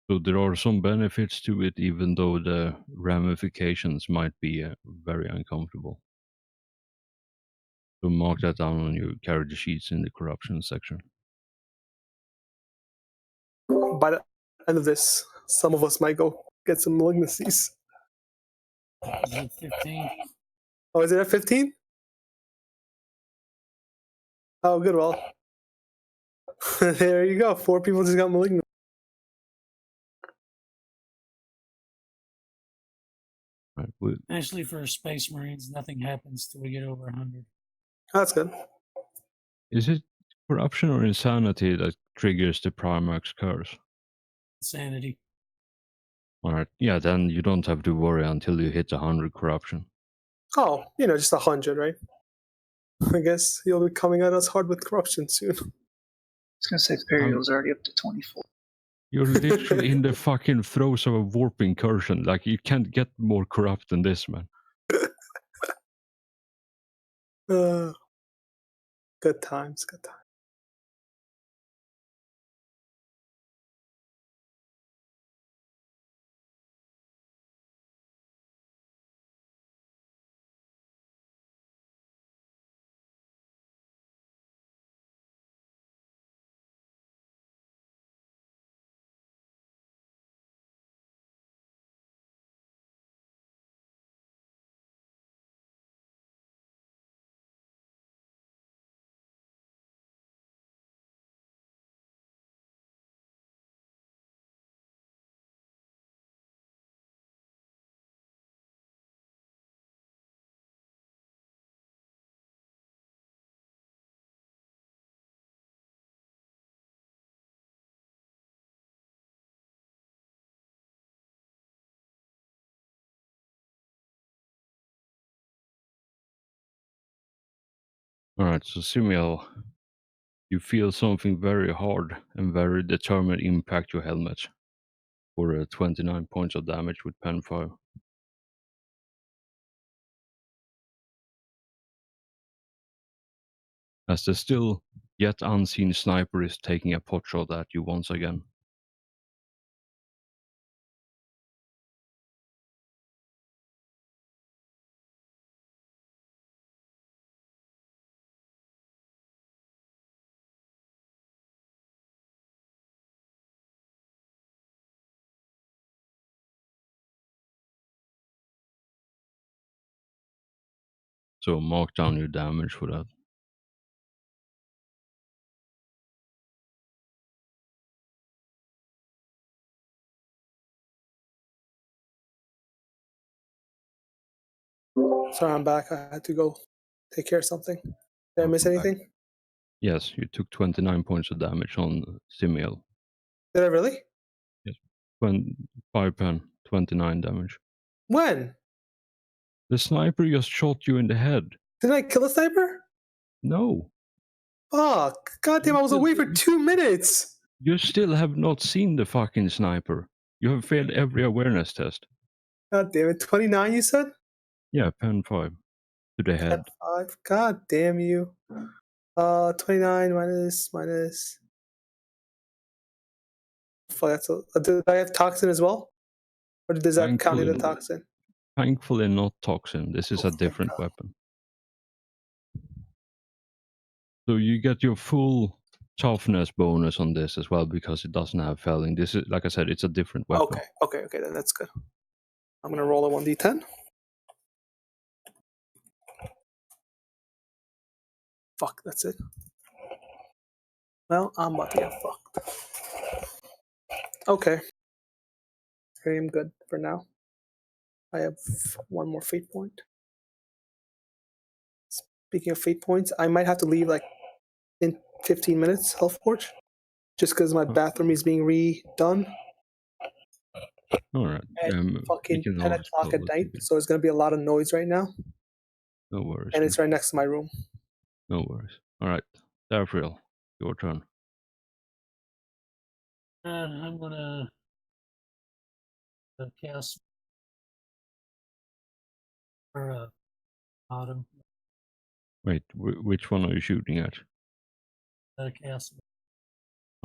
So there are some benefits to it, even though the ramifications might be very uncomfortable. So mark that down on your character sheets in the corruption section. By the end of this, some of us might go get some malignancies. is at 15. Oh, is it at 15? Oh, good. Well, there you go. 4 people just got malignant. Right, Actually, for Space Marines, nothing happens till we get over 100. That's good. is it corruption or insanity that triggers the Primarch's curse? Insanity. Alright, yeah, then you don't have to worry until you hit 100 corruption. Oh, just 100, right? I guess you'll be coming at us hard with corruption soon. I was gonna say Perial's already up to 24. You're literally in the fucking throes of a warp incursion. Like, you can't get more corrupt than this, man. Good times, good times. Alright, so Simiel, you feel something very hard and very determined impact your helmet for 29 points of damage with pen 5. As the still yet unseen sniper is taking a pot shot at you once again. So mark down your damage for that. Sorry, I'm back. I had to go take care of something. Did I miss Welcome back. anything? Yes, you took 29 points of damage on Simiel. Did I really? Yes. When 5 pen, 29 damage. When? The sniper just shot you in the head. Didn't I kill a sniper? No. Fuck. Goddamn, I was away for 2 minutes. You still have not seen the fucking sniper. You have failed every awareness test. God damn it. 29, you said? Yeah, pen 5 to the head. 5. God damn you. 29 minus. Fuck, that's did I have toxin as well? Or does that count in the toxin? Thankfully not toxin. This is a different weapon. So you get your full toughness bonus on this as well because it doesn't have felling. This is, like I said, it's a different weapon. Okay, then that's good. I'm gonna roll a 1d10. Fuck, that's it. Well, I'm about to get fucked. Okay. I am good for now. I have one more fate point. Speaking of fate points, I might have to leave like in 15 minutes, Health Forge, just because my bathroom is being redone. Alright. At fucking 10 o'clock at night, so there's going to be a lot of noise right now. No worries. And it's right next to my room. No worries. Alright. Darfriel, your turn. And I'm gonna cast for autumn. Wait, which one are you shooting at? Cast.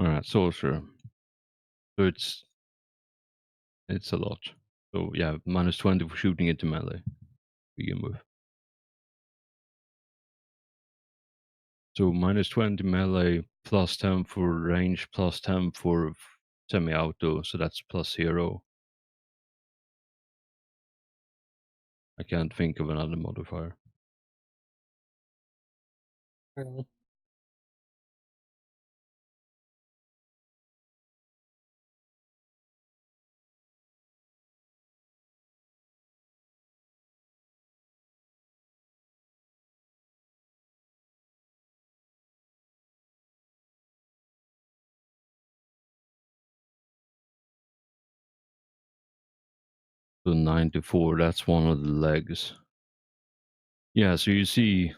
Alright, sorcerer. So it's a lot. So yeah, minus 20 for shooting into melee. Begin with. So minus 20 melee, plus 10 for range, plus 10 for semi-auto, so that's plus 0. I can't think of another modifier. Really? So 94, that's one of the legs. Yeah, so you see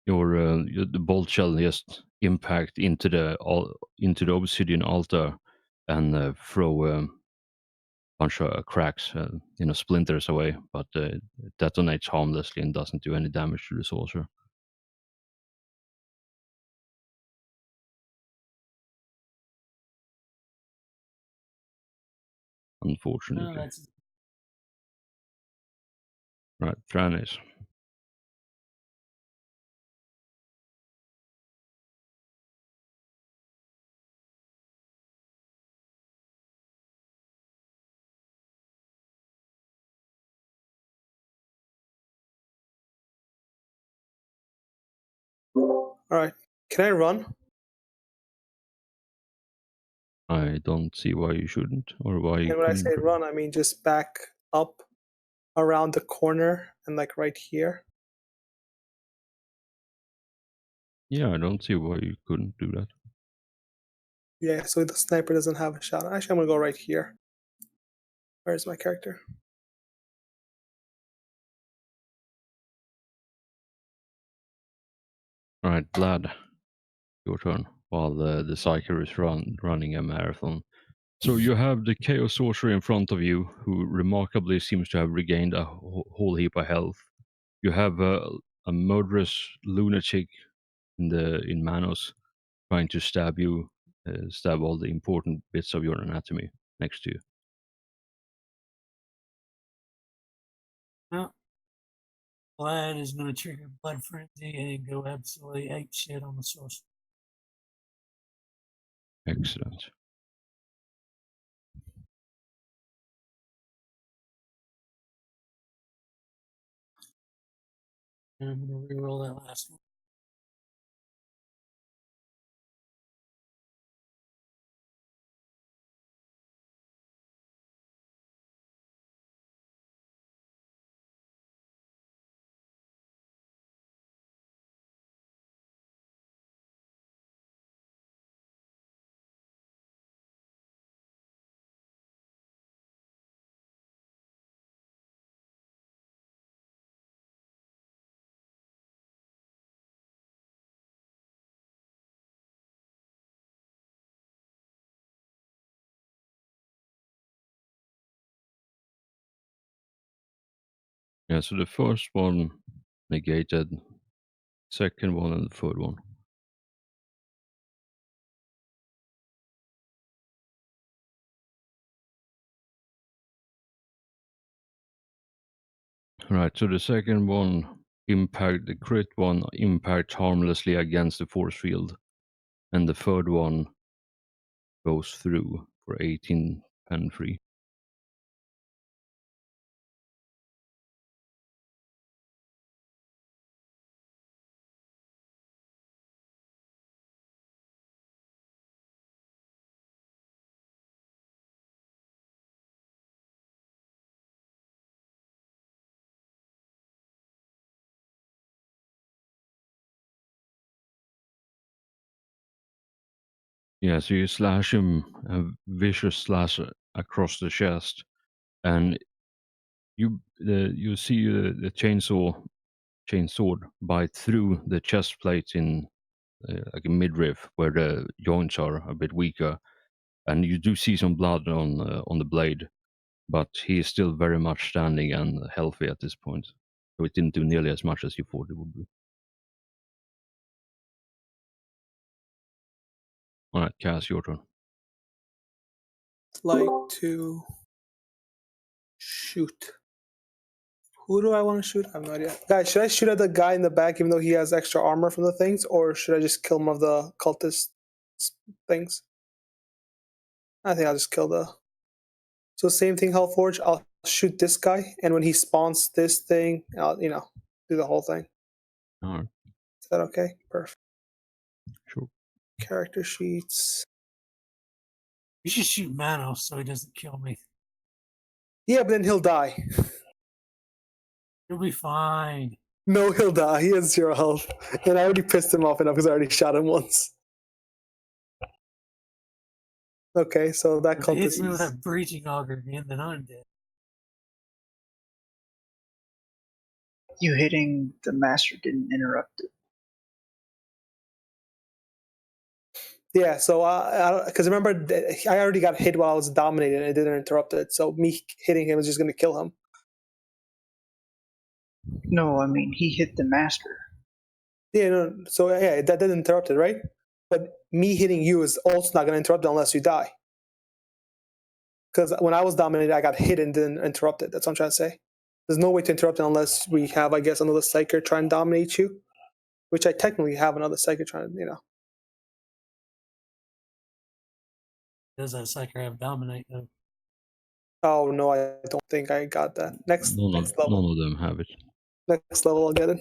the bolt shell just impact into the obsidian altar and throw a bunch of cracks, splinters away, but it detonates harmlessly and doesn't do any damage to the sorcerer. Unfortunately. that's Right, Thranis. All right. Can I run? I don't see why you shouldn't, or why you And when I couldn't. say run, I mean just back up around the corner and like right here. Yeah, I don't see why you couldn't do that. Yeah, so the sniper doesn't have a shot. Actually, I'm gonna go right here. Where's my character? All right, Vlad, your turn. While the Psyker is running a marathon. So you have the Chaos Sorcerer in front of you, who remarkably seems to have regained a whole heap of health. You have a murderous lunatic in Manos trying to stab you, stab all the important bits of your anatomy next to you. Well, Vlad is going to trigger Blood Frenzy and go absolutely ape shit on the sorcerer. Excellent. And I'm going to reroll that last one. Yeah, so the first one negated, second one and the third one. Right, so the second one the crit one impacts harmlessly against the force field, and the third one goes through for 18 pen free. Yeah, so you slash him a vicious slash across the chest, and you see the chainsword bite through the chest plate in like a midriff where the joints are a bit weaker, and you do see some blood on the blade, but he is still very much standing and healthy at this point. So it didn't do nearly as much as you thought it would be. All right, Cass, your turn. Like to shoot. Who do I want to shoot? I have no idea. Guys, should I shoot at the guy in the back even though he has extra armor from the things, or should I just kill him of the cultist things? I think I'll just kill the. So same thing, Hellforge. I'll shoot this guy, and when he spawns this thing, I'll do the whole thing. All right, Is that okay? Perfect. sure. Character sheets. You should shoot Manos so he doesn't kill me. Yeah, but then he'll die. He'll be fine. No, he'll die. He has 0 health, and I already pissed him off enough because I already shot him once. Okay, so that If he hits me with cultist. that breaching auger again, then I'm dead. You hitting the master didn't interrupt it. Yeah, so because remember, I already got hit while I was dominated, and it didn't interrupt it. So me hitting him is just going to kill him. No, I mean he hit the master. Yeah, no, so yeah, that didn't interrupt it, right? But me hitting you is also not going to interrupt it unless you die. Because when I was dominated, I got hit and didn't interrupt it. That's what I'm trying to say. There's no way to interrupt it unless we have, I guess, another Psyker try and dominate you, which I technically have another Psyker trying to, Does that Psyker have dominate though? Oh no, I don't think I got that. Next None level. of them have it. Next level, I'll get it.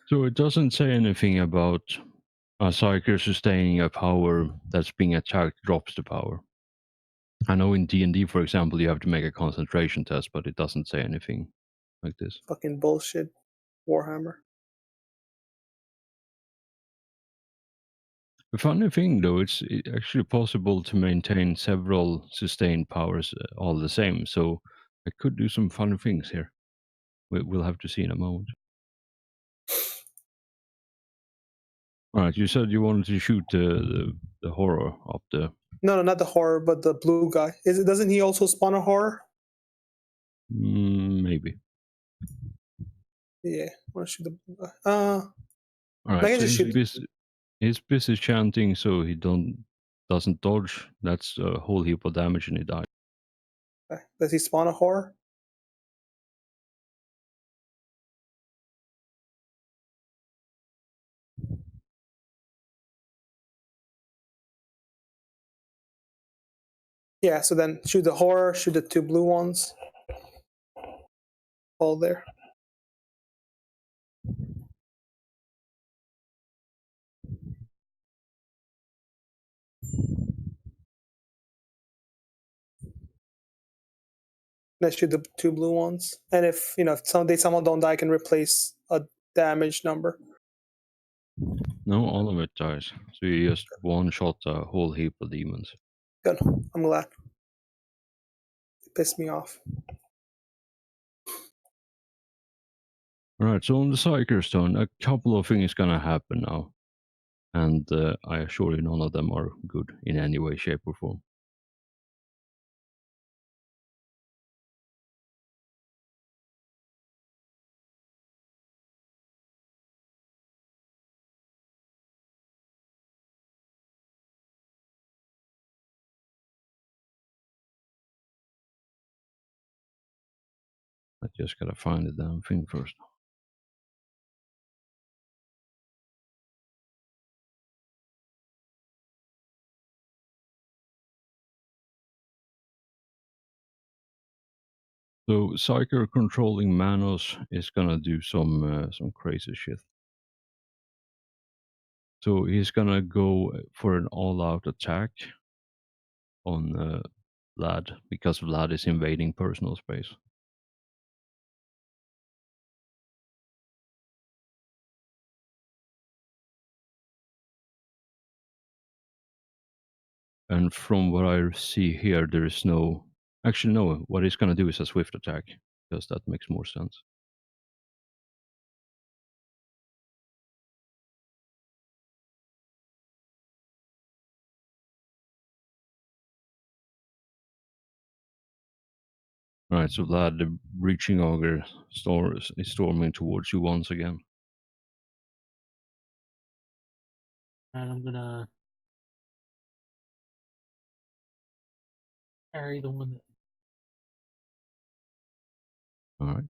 So it doesn't say anything about a Psyker sustaining a power that's being attacked drops the power. I know in D&D, for example, you have to make a concentration test, but it doesn't say anything like this. Fucking bullshit, Warhammer. The funny thing, though, it's actually possible to maintain several sustained powers all the same, so I could do some funny things here. We'll have to see in a moment. Alright, you said you wanted to shoot the horror up the... No, not the horror, but the blue guy. Doesn't he also spawn a horror? Maybe. Yeah, I want to shoot the blue guy. I Alright, can so just shoot. he's busy chanting so he doesn't dodge. That's a whole heap of damage and he dies. Okay. Does he spawn a horror? Yeah, so then shoot the horror, shoot the 2 blue ones. All there. Let's shoot the 2 blue ones. And if if someone don't die, I can replace a damage number. No, all of it dies. So you just one-shot a whole heap of demons. Good. I'm glad. It pissed me off. Alright, so on the Psyker's turn, a couple of things gonna happen now. And I assure you none of them are good in any way, shape or form. I just gotta find the damn thing first. So Psyker controlling Manos is gonna do some crazy shit. So he's gonna go for an all-out attack on Vlad because Vlad is invading personal space. And from what I see here, there is no... Actually, no. What he's gonna do is a swift attack because that makes more sense. Alright, so Vlad, the breaching auger is storming towards you once again. And I'm gonna carry the one that Alright.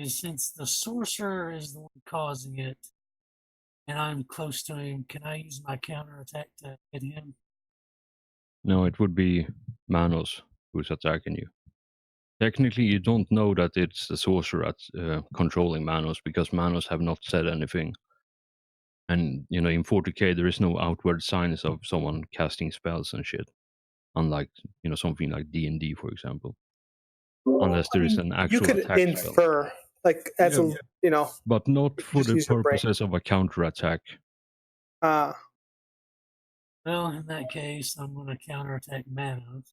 since the sorcerer is the one causing it, and I'm close to him, can I use my counterattack to hit him? No, it would be Manos who's attacking you. Technically, you don't know that it's the sorcerer controlling Manos because Manos have not said anything. And, in 40k, there is no outward signs of someone casting spells and shit. Unlike, something like D&D, for example. Unless there is an actual You could attack infer, spell. like as Yeah. But not for just the use your brain. purposes of a counterattack. Well, in that case, I'm going to counterattack Manos.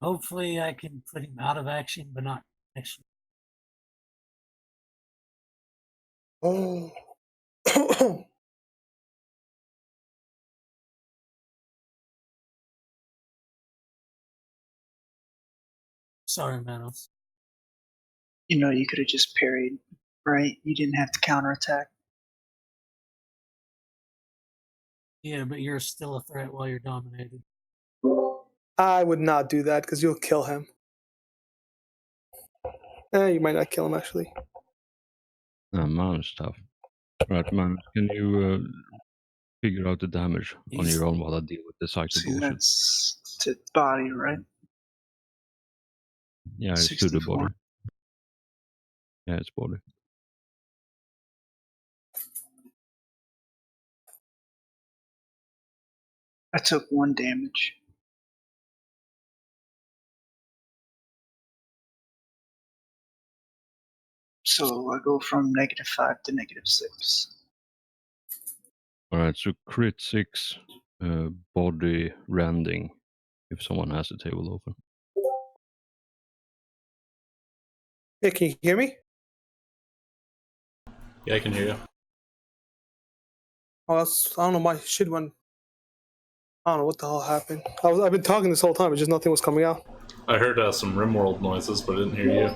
Hopefully, I can put him out of action, but not actually. Oh. Sorry, Manos. You could have just parried, right? You didn't have to counterattack. Yeah, but you're still a threat while you're dominated. I would not do that because you'll kill him. You might not kill him actually. Manos stuff. Right, Manos, can you figure out the damage on your own while I deal with the psycho See, bullshit? that's to body, right? Yeah, it's to the 64. body. Yeah, it's body. I took 1 damage. So I go from -5 to -6. Alright, so crit 6, body rending. if someone has the table open. Yeah, can you hear me? Yeah, I can hear you. Oh, I don't know. My shit went. I don't know what the hell happened. I've been talking this whole time, but just nothing was coming out. I heard some RimWorld noises, but I didn't hear you.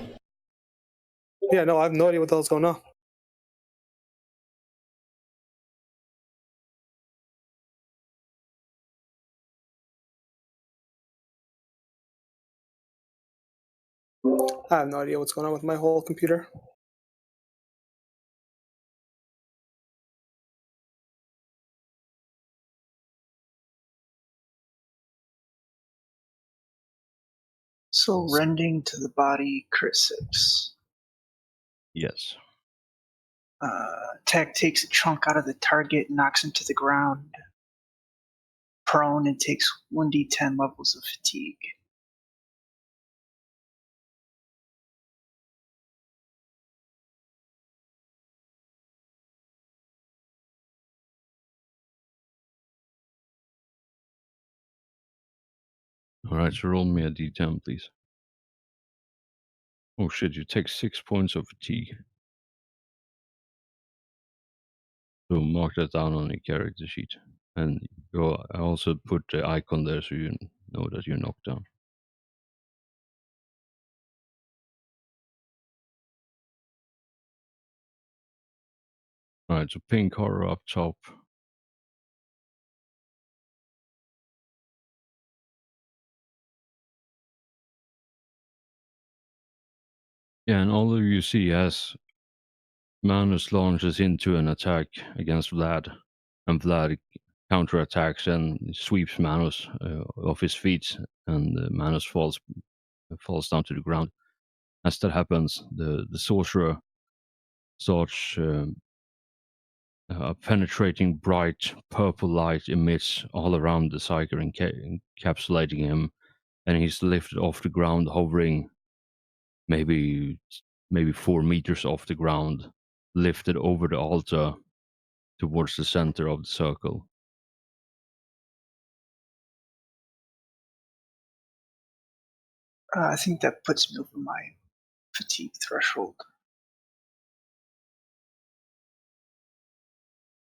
Yeah, no, I have no idea what the hell's going on. I have no idea what's going on with my whole computer. So rending to the body, crit 6. Yes. Attack takes a chunk out of the target, knocks him to the ground, prone, and takes 1d10 levels of fatigue. Alright, so roll me a d10, please. Oh shit, you take 6 points of fatigue. So mark that down on your character sheet. And I also put the icon there so you know that you're knocked down. Alright, so pink horror up top. Yeah, and all of you see as Manus launches into an attack against Vlad, and Vlad counterattacks and sweeps Manus off his feet, and Manus falls down to the ground. As that happens, the sorcerer starts a penetrating bright purple light emits all around the Psyker, encapsulating him, and he's lifted off the ground, hovering maybe 4 meters off the ground, lifted over the altar towards the center of the circle. I think that puts me over my fatigue threshold.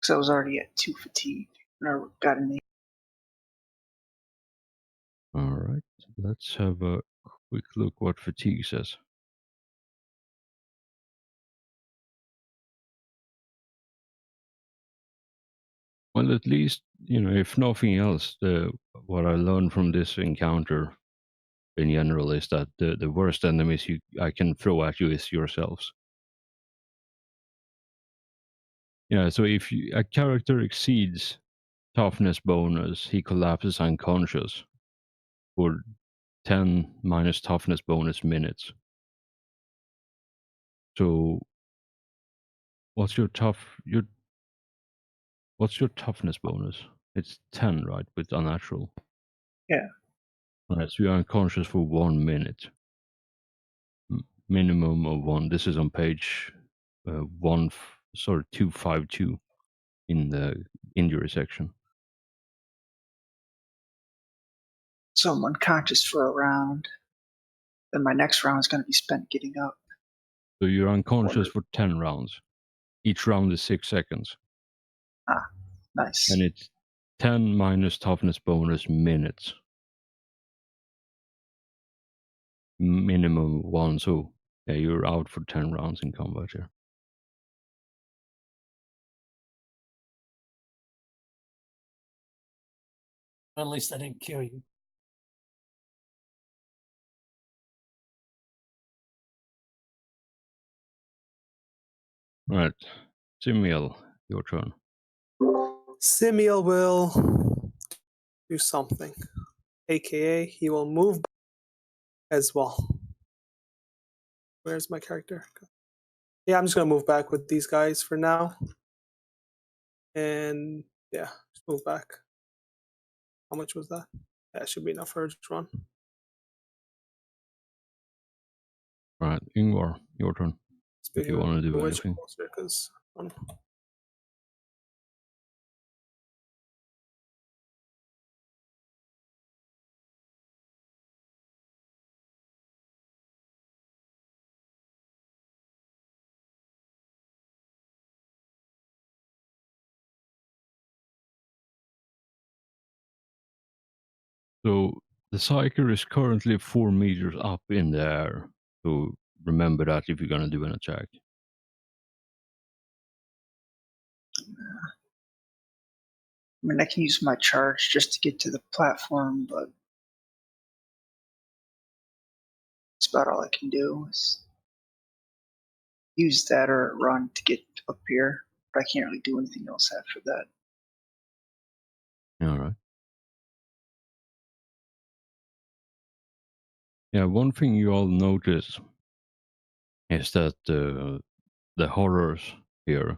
Because I was already at 2 fatigue. And I got an 8. Alright, let's have a quick look what fatigue says. Well, at least, if nothing else, what I learned from this encounter in general is that the worst enemies I can throw at you is yourselves. Yeah, so if a character exceeds toughness bonus, he collapses unconscious for 10 minus toughness bonus minutes. So what's your toughness bonus? It's 10, right? With unnatural. Yeah. Right, so you're unconscious for 1 minute. Minimum of 1. This is on page 252 in the injury section. So I'm unconscious for a round. Then my next round is going to be spent getting up. So you're unconscious for 10 rounds. Each round is 6 seconds. Ah, nice. And it's 10 minus toughness bonus minutes. Minimum 1, so yeah, you're out for 10 rounds in combat here. At least I didn't kill you. Right, Simiel, your turn. Simiel will do something, aka he will move as well. Where's my character? Yeah, I'm just gonna move back with these guys for now, and yeah, just move back. How much was that? That should be enough for a run. Right, Ingvar, your turn. If you want to do which anything. because So the Psyker is currently 4 meters up in the air. So remember that if you're gonna do an attack. I mean, I can use my charge just to get to the platform, but that's about all I can do is use that or run to get up here. But I can't really do anything else after that. All right. Yeah, one thing you all notice is that the horrors here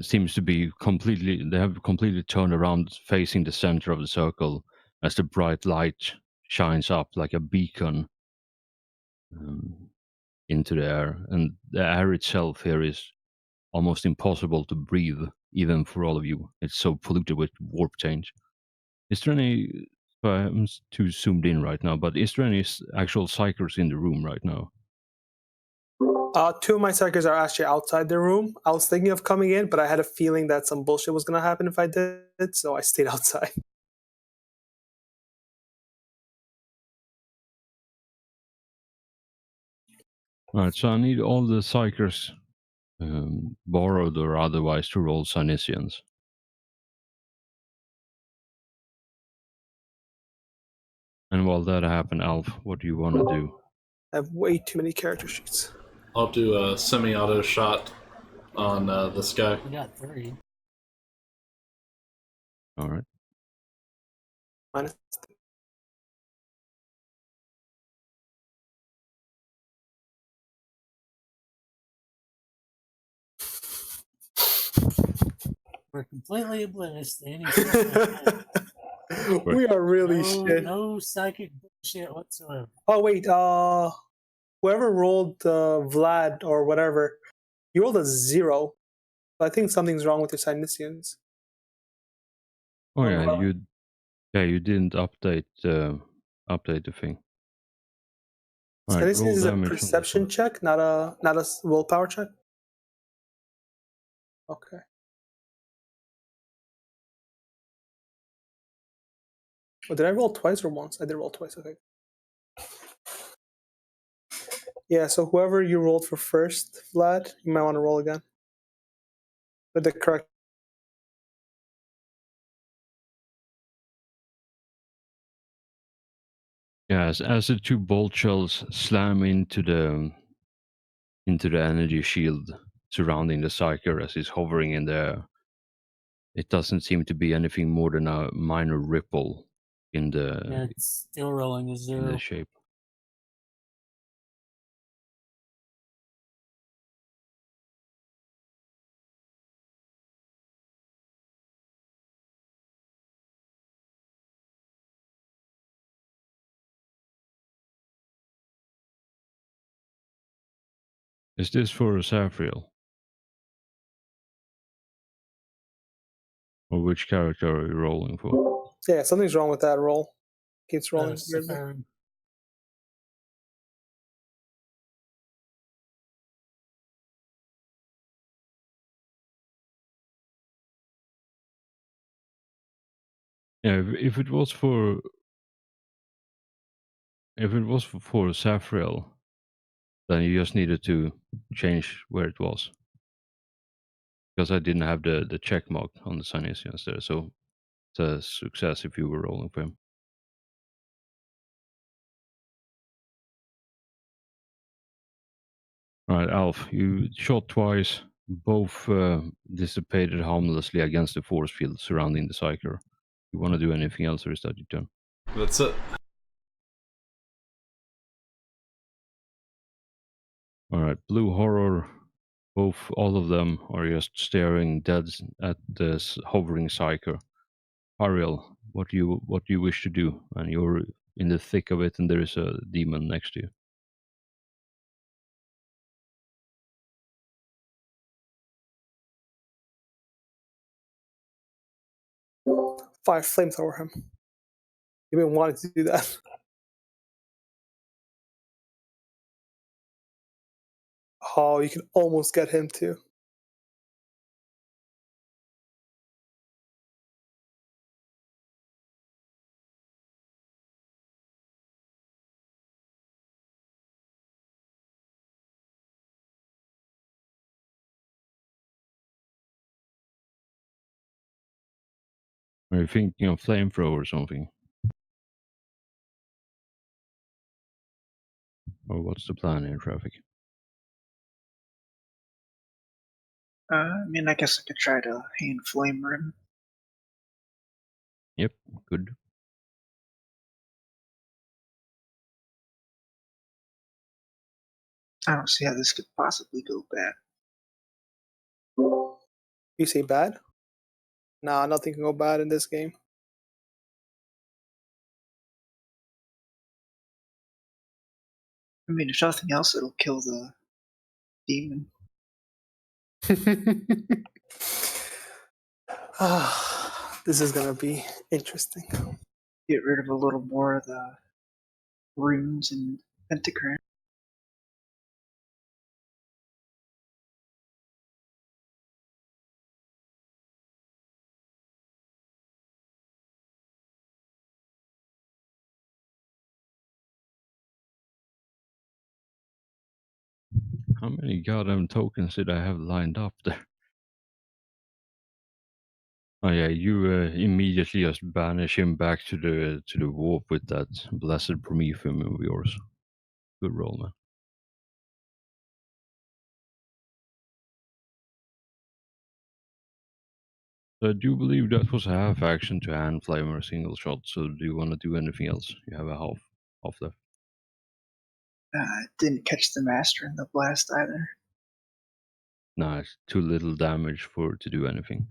seems to be they have completely turned around facing the center of the circle as the bright light shines up like a beacon into the air, and the air itself here is almost impossible to breathe, even for all of you. It's so polluted with warp change. Is there any? I'm too zoomed in right now, but is there any actual psychers in the room right now? 2 of my psychers are actually outside the room. I was thinking of coming in, but I had a feeling that some bullshit was gonna happen if I did, so I stayed outside. Alright, so I need all the psychers, borrowed or otherwise, to roll Cynesians. And while that happens, Alf, what do you want to do? I have way too many character sheets. I'll do a semi-auto shot on this guy. We got 3. Alright. Minus We're completely oblivious to any psychic we are really no, shit. no psychic bullshit whatsoever. Oh wait, whoever rolled Vlad or whatever, you rolled a 0. I think something's wrong with your Cynesians. Oh yeah, you didn't update the thing. Alright, Cynesians roll is a damage on this perception one. check, not a willpower check. Okay. Oh, did I roll twice or once? I did roll twice, okay. Yeah, so whoever you rolled for first, Vlad, you might want to roll again. With the correct. Yeah, as the 2 bolt shells slam into the energy shield surrounding the Psyker as it's hovering in the air, it doesn't seem to be anything more than a minor ripple in the Yeah, it's still rolling a in 0. the shape. Is this for Saphriel? Or which character are you rolling for? Yeah, something's wrong with that roll. Keeps rolling weirdly. Safari. Yeah, if it was for Saphriel, then you just needed to change where it was. Because I didn't have the check mark on the Cynesians there, so it's a success if you were rolling for him. Alright, Alf, you shot twice, both dissipated harmlessly against the force field surrounding the Psyker. You want to do anything else, or is that your turn? That's it. Alright, Blue Horror, all of them are just staring dead at this hovering Psyker. Ariel, what do you wish to do? And you're in the thick of it, and there is a demon next to you. Fire flamethrower him. You've been wanting to do that. Oh, you can almost get him too. Are you thinking of flamethrower or something? Or what's the plan here, Traffic? I mean, I guess I could try to hand flamer him. Yep, good. I don't see how this could possibly go bad. You say bad? Nah, nothing can go bad in this game. I mean, if nothing else, it'll kill the demon. This is gonna be interesting. Get rid of a little more of the runes and pentagram. How many goddamn tokens did I have lined up there? Oh yeah, you immediately just banish him back to the warp with that blessed Prometheum of yours. Good roll, man. So I do believe that was a half action to hand flamer single shot. So do you want to do anything else? You have a half left. Didn't catch the master in the blast either. Nice. Too little damage for to do anything.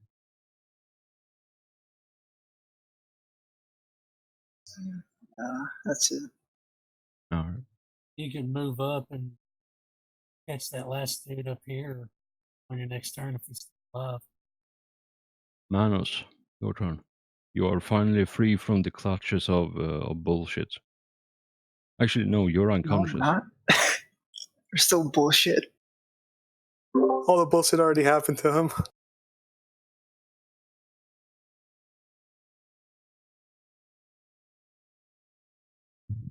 That's it. All right. You can move up and catch that last dude up here on your next turn if he's still alive. Manos, your turn. You are finally free from the clutches of bullshit. Actually, no, you're No, I'm unconscious. not. There's still bullshit. All the bullshit already happened to him.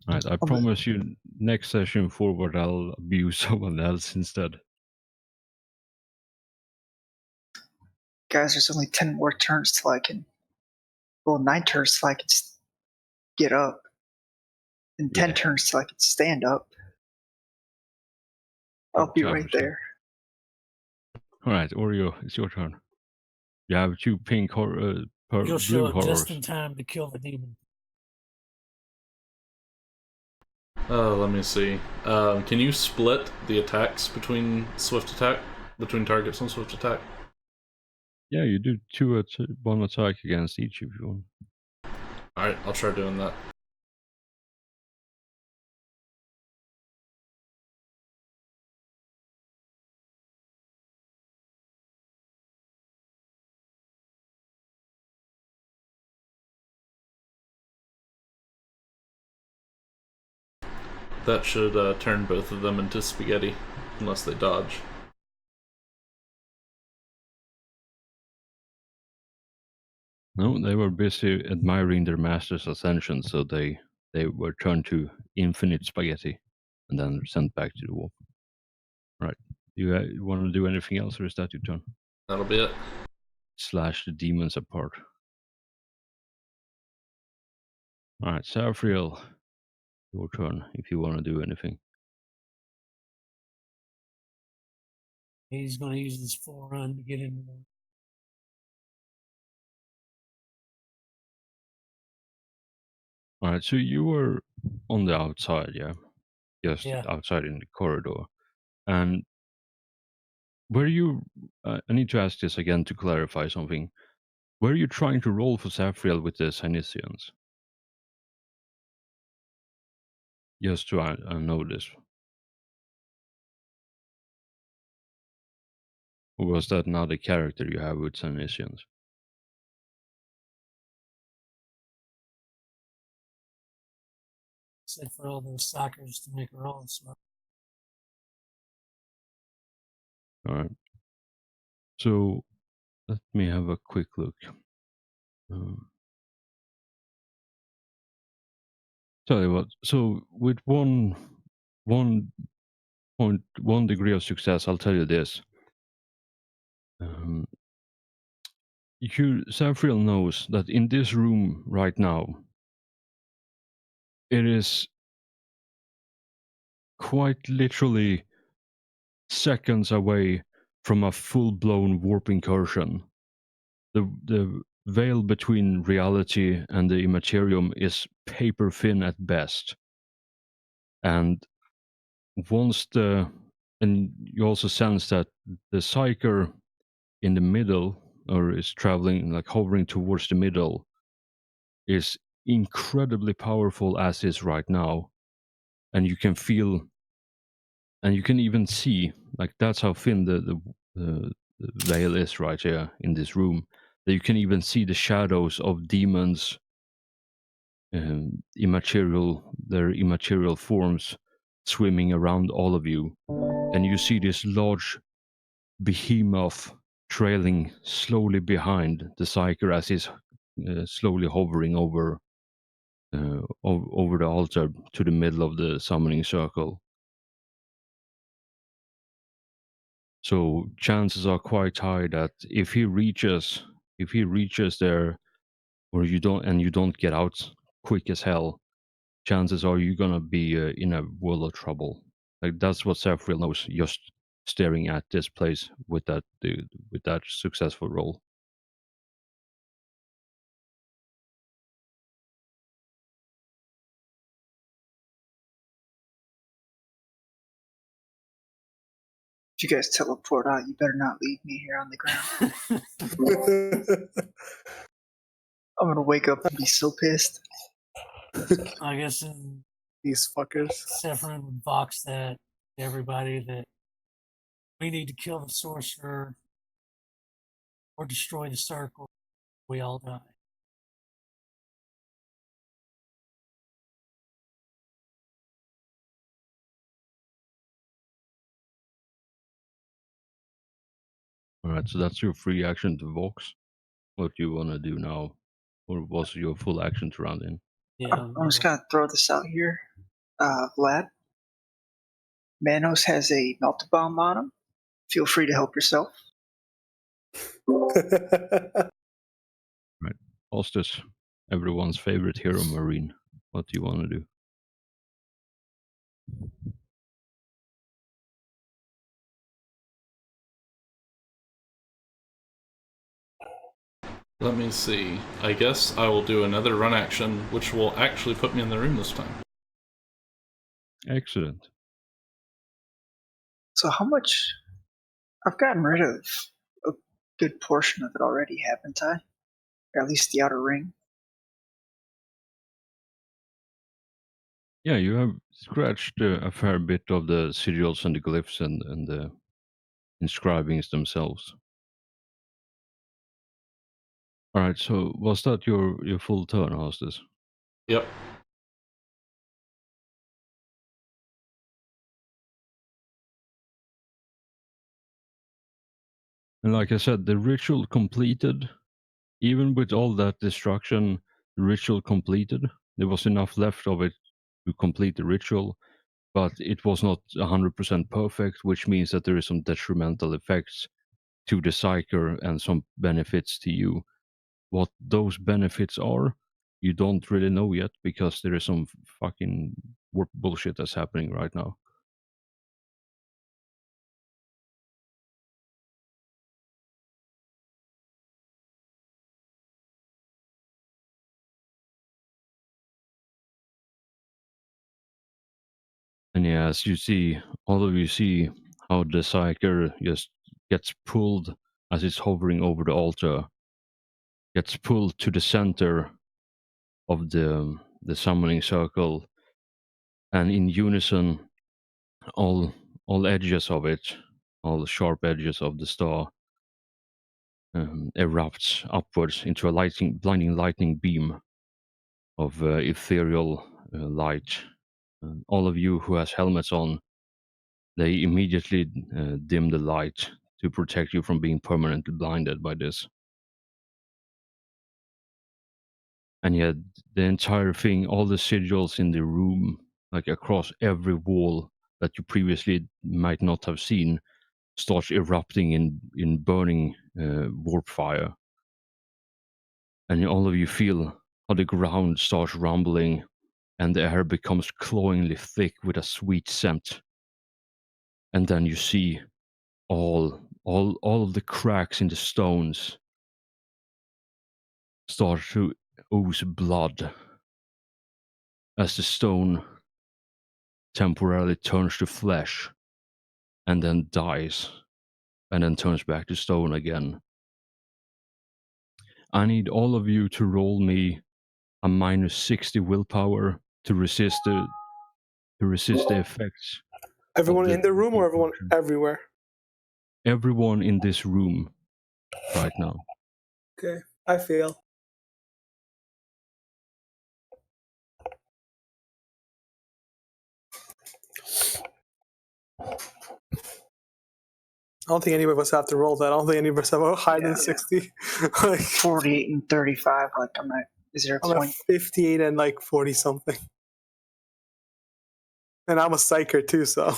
Alright, I promise you next session forward I'll abuse someone else instead. Guys, there's only 10 more turns till I can. Well, 9 turns till I can get up. And 10 Yeah. turns till I can stand up. I'll be right there. Alright, Oreo, it's your turn. You have 2 pink You'll blue show up horrors. just in time to kill the demon. Let me see. Can you split the attacks between swift attack, between targets on swift attack? Yeah, you do 1 attack against each if you want. Alright, I'll try doing that. That should turn both of them into spaghetti, unless they dodge. No, they were busy admiring their master's ascension, so they were turned to infinite spaghetti and then sent back to the warp. Right. You want to do anything else, or is that your turn? That'll be it. Slash the demons apart. Alright, Safriel, your turn if you want to do anything. He's going to use this full run to get into the. Alright, so you were on the outside, yeah? Just Yeah. outside in the corridor. And were you, I need to ask this again to clarify something. Were you trying to roll for Safriel with the Cynicians? Just to know this. Or was that another character you have with Cynicians? Said for all those sockers to make rolls. So Alright. So let me have a quick look. Tell you what, so with one degree of success, I'll tell you this. Saphriel knows that in this room right now, it is quite literally seconds away from a full-blown warp incursion. The veil between reality and the immaterium is paper thin at best. And you also sense that the psyker in the middle, or is traveling, like hovering towards the middle, is incredibly powerful as is right now. And you can feel, and you can even see, like that's how thin the veil is right here in this room, that you can even see the shadows of demons, their immaterial forms swimming around all of you. And you see this large behemoth trailing slowly behind the psyker as he's slowly hovering over the altar to the middle of the summoning circle. So chances are quite high that if he reaches there, or you don't get out quick as hell, chances are you're gonna be in a world of trouble. Like that's what Saphriel knows, just staring at this place with that successful roll. If you guys teleport out, you better not leave me here on the ground. I'm gonna wake up and be so pissed. I guess These fuckers. Severin would box that to everybody that we need to kill the sorcerer or destroy the circle. We all die. Alright, so that's your free action to Vox. What do you want to do now? Or was your full action to round in? Yeah. I'm just gonna throw this out here. Vlad, Manos has a melted bomb on him. Feel free to help yourself. Right. Hostas, everyone's favorite hero marine. What do you want to do? Let me see. I guess I will do another run action, which will actually put me in the room this time. Excellent. So how much? I've gotten rid of a good portion of it already, haven't I? Or at least the outer ring. Yeah, you have scratched a fair bit of the sigils and the glyphs and the inscribings themselves. Alright, so was that your full turn, Hostas? Yep. And like I said, the ritual completed. Even with all that destruction, the ritual completed. There was enough left of it to complete the ritual, but it was not 100% perfect, which means that there is some detrimental effects to the psyker and some benefits to you. What those benefits are, you don't really know yet because there is some fucking warp bullshit that's happening right now. And yeah, as you see, all of you see how the psyker just gets pulled as it's hovering over the altar, gets pulled to the center of the summoning circle, and in unison, all edges of it, all the sharp edges of the star, erupts upwards into a blinding lightning beam of ethereal light. And all of you who has helmets on, they immediately dim the light to protect you from being permanently blinded by this. And yet, the entire thing, all the sigils in the room, like across every wall that you previously might not have seen, starts erupting in burning warp fire. and all of you feel how the ground starts rumbling, and the air becomes cloyingly thick with a sweet scent. And then you see all of the cracks in the stones start to ooze blood as the stone temporarily turns to flesh and then dies and then turns back to stone again. I need all of you to roll me a -60 willpower to resist the effects. Everyone the in the room or everyone deconstruction. everywhere? Everyone in this room right now. Okay, I fail. I don't think any of us have to roll that. I don't think any of us have higher than Yeah. 60. Like, 48 and 35. Like, I'm at. Is there a I'm at point? 58 and like 40 something. And I'm a psyker too, so.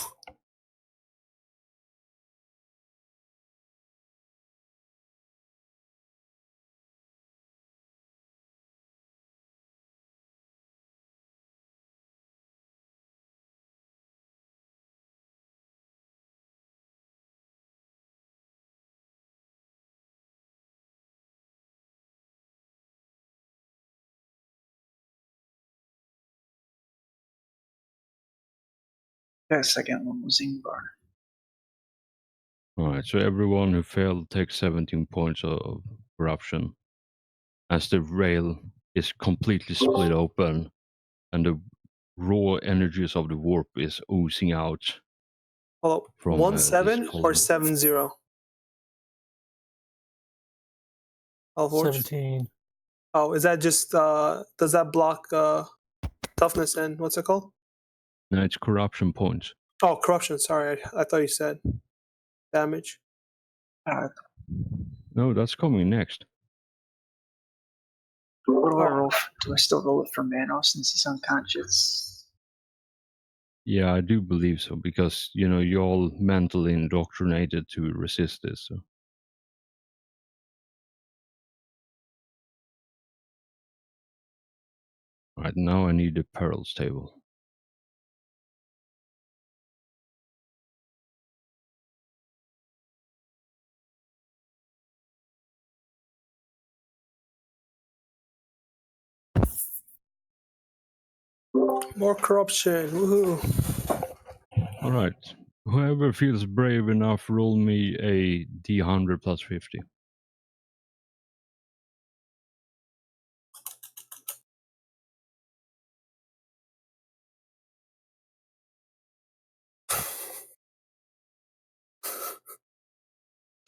The second one was Ingvar. Alright, so everyone who failed takes 17 points of corruption as the rail is completely split open and the raw energies of the warp is oozing out Hold up. from 1-7 this or column. 7-0? Deathwatch? 17. Oh, is that just does that block toughness and what's it called? No, it's corruption points. Oh, corruption. Sorry, I thought you said damage. No, that's coming next. What do I roll? Do I still roll it for Manos since he's unconscious? Yeah, I do believe so, because, you know, you're all mentally indoctrinated to resist this. So. Alright, now I need the perils table. More corruption. Woohoo. Alright, whoever feels brave enough, roll me a D100 plus 50.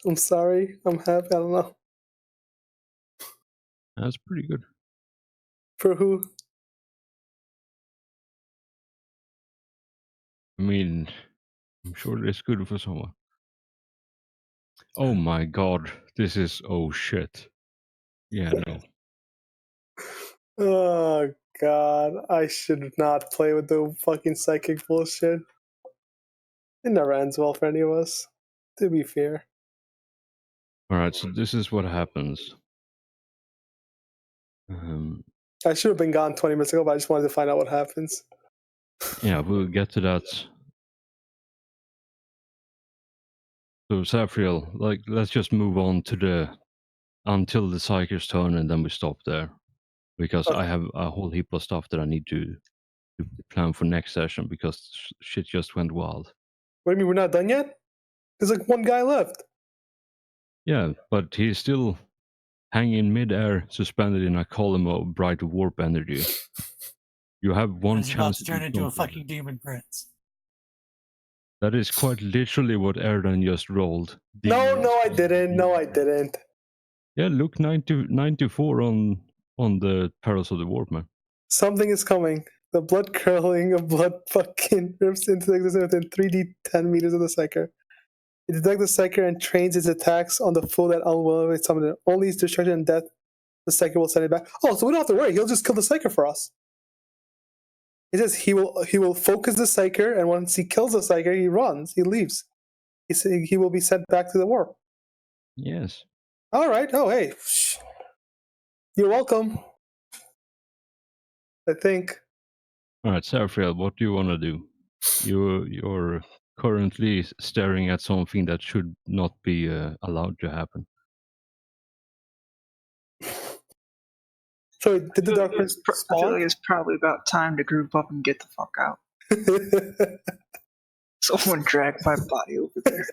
I'm sorry. I'm happy. I don't know. That's pretty good. For who? I mean, I'm sure it's good for someone. Oh my god, this is... oh shit. Yeah, no. Oh god, I should not play with the fucking psychic bullshit. It never ends well for any of us, to be fair. Alright, so this is what happens. I should have been gone 20 minutes ago, but I just wanted to find out what happens. Yeah, we'll get to that. So, Saphriel, like, let's just move on to the... until the Psyker's turn, and then we stop there. Because Okay. I have a whole heap of stuff that I need to plan for next session, because shit just went wild. What do you mean we're not done yet? There's like one guy left. Yeah, but he's still hanging mid-air, suspended in a column of bright warp energy. You have one He's about chance to to turn do into a something. fucking demon prince. That is quite literally what Erdan just rolled. No, I didn't. No, I didn't. Yeah, look, 94 on the Perils of the Warp, man. Something is coming. The blood curdling of blood fucking rips into existence within 3D 10 meters of the Psyker. It detects the Psyker and trains its attacks on the foe that unwillingly summoned it. Only its destruction and death, the Psyker will send it back. Oh, so we don't have to worry. He'll just kill the Psyker for us. It says he will focus the Psyker, and once he kills the Psyker, he runs. He leaves. He will be sent back to the warp. Yes. All right. Oh, hey. You're welcome. I think. All right, Safriel, what do you want to do? You're currently staring at something that should not be allowed to happen. So did the darkness I feel spawn? like it's probably about time to group up and get the fuck out. Someone dragged my body over there.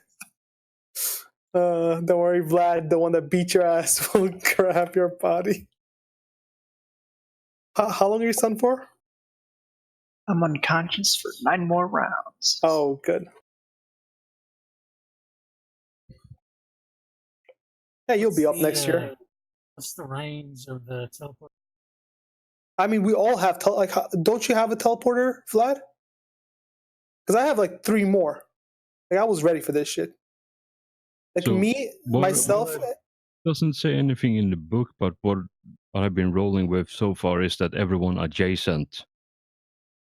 Don't worry, Vlad. The one that beat your ass will grab your body. How long are you stunned for? I'm unconscious for 9 more rounds. Oh, good. Yeah, you'll be up next year. What's the range of the teleport? I mean, we all have don't you have a teleporter, Vlad? Because I have like 3 more. Like I was ready for this shit. Like So, myself. Doesn't say anything in the book, but what I've been rolling with so far is that everyone adjacent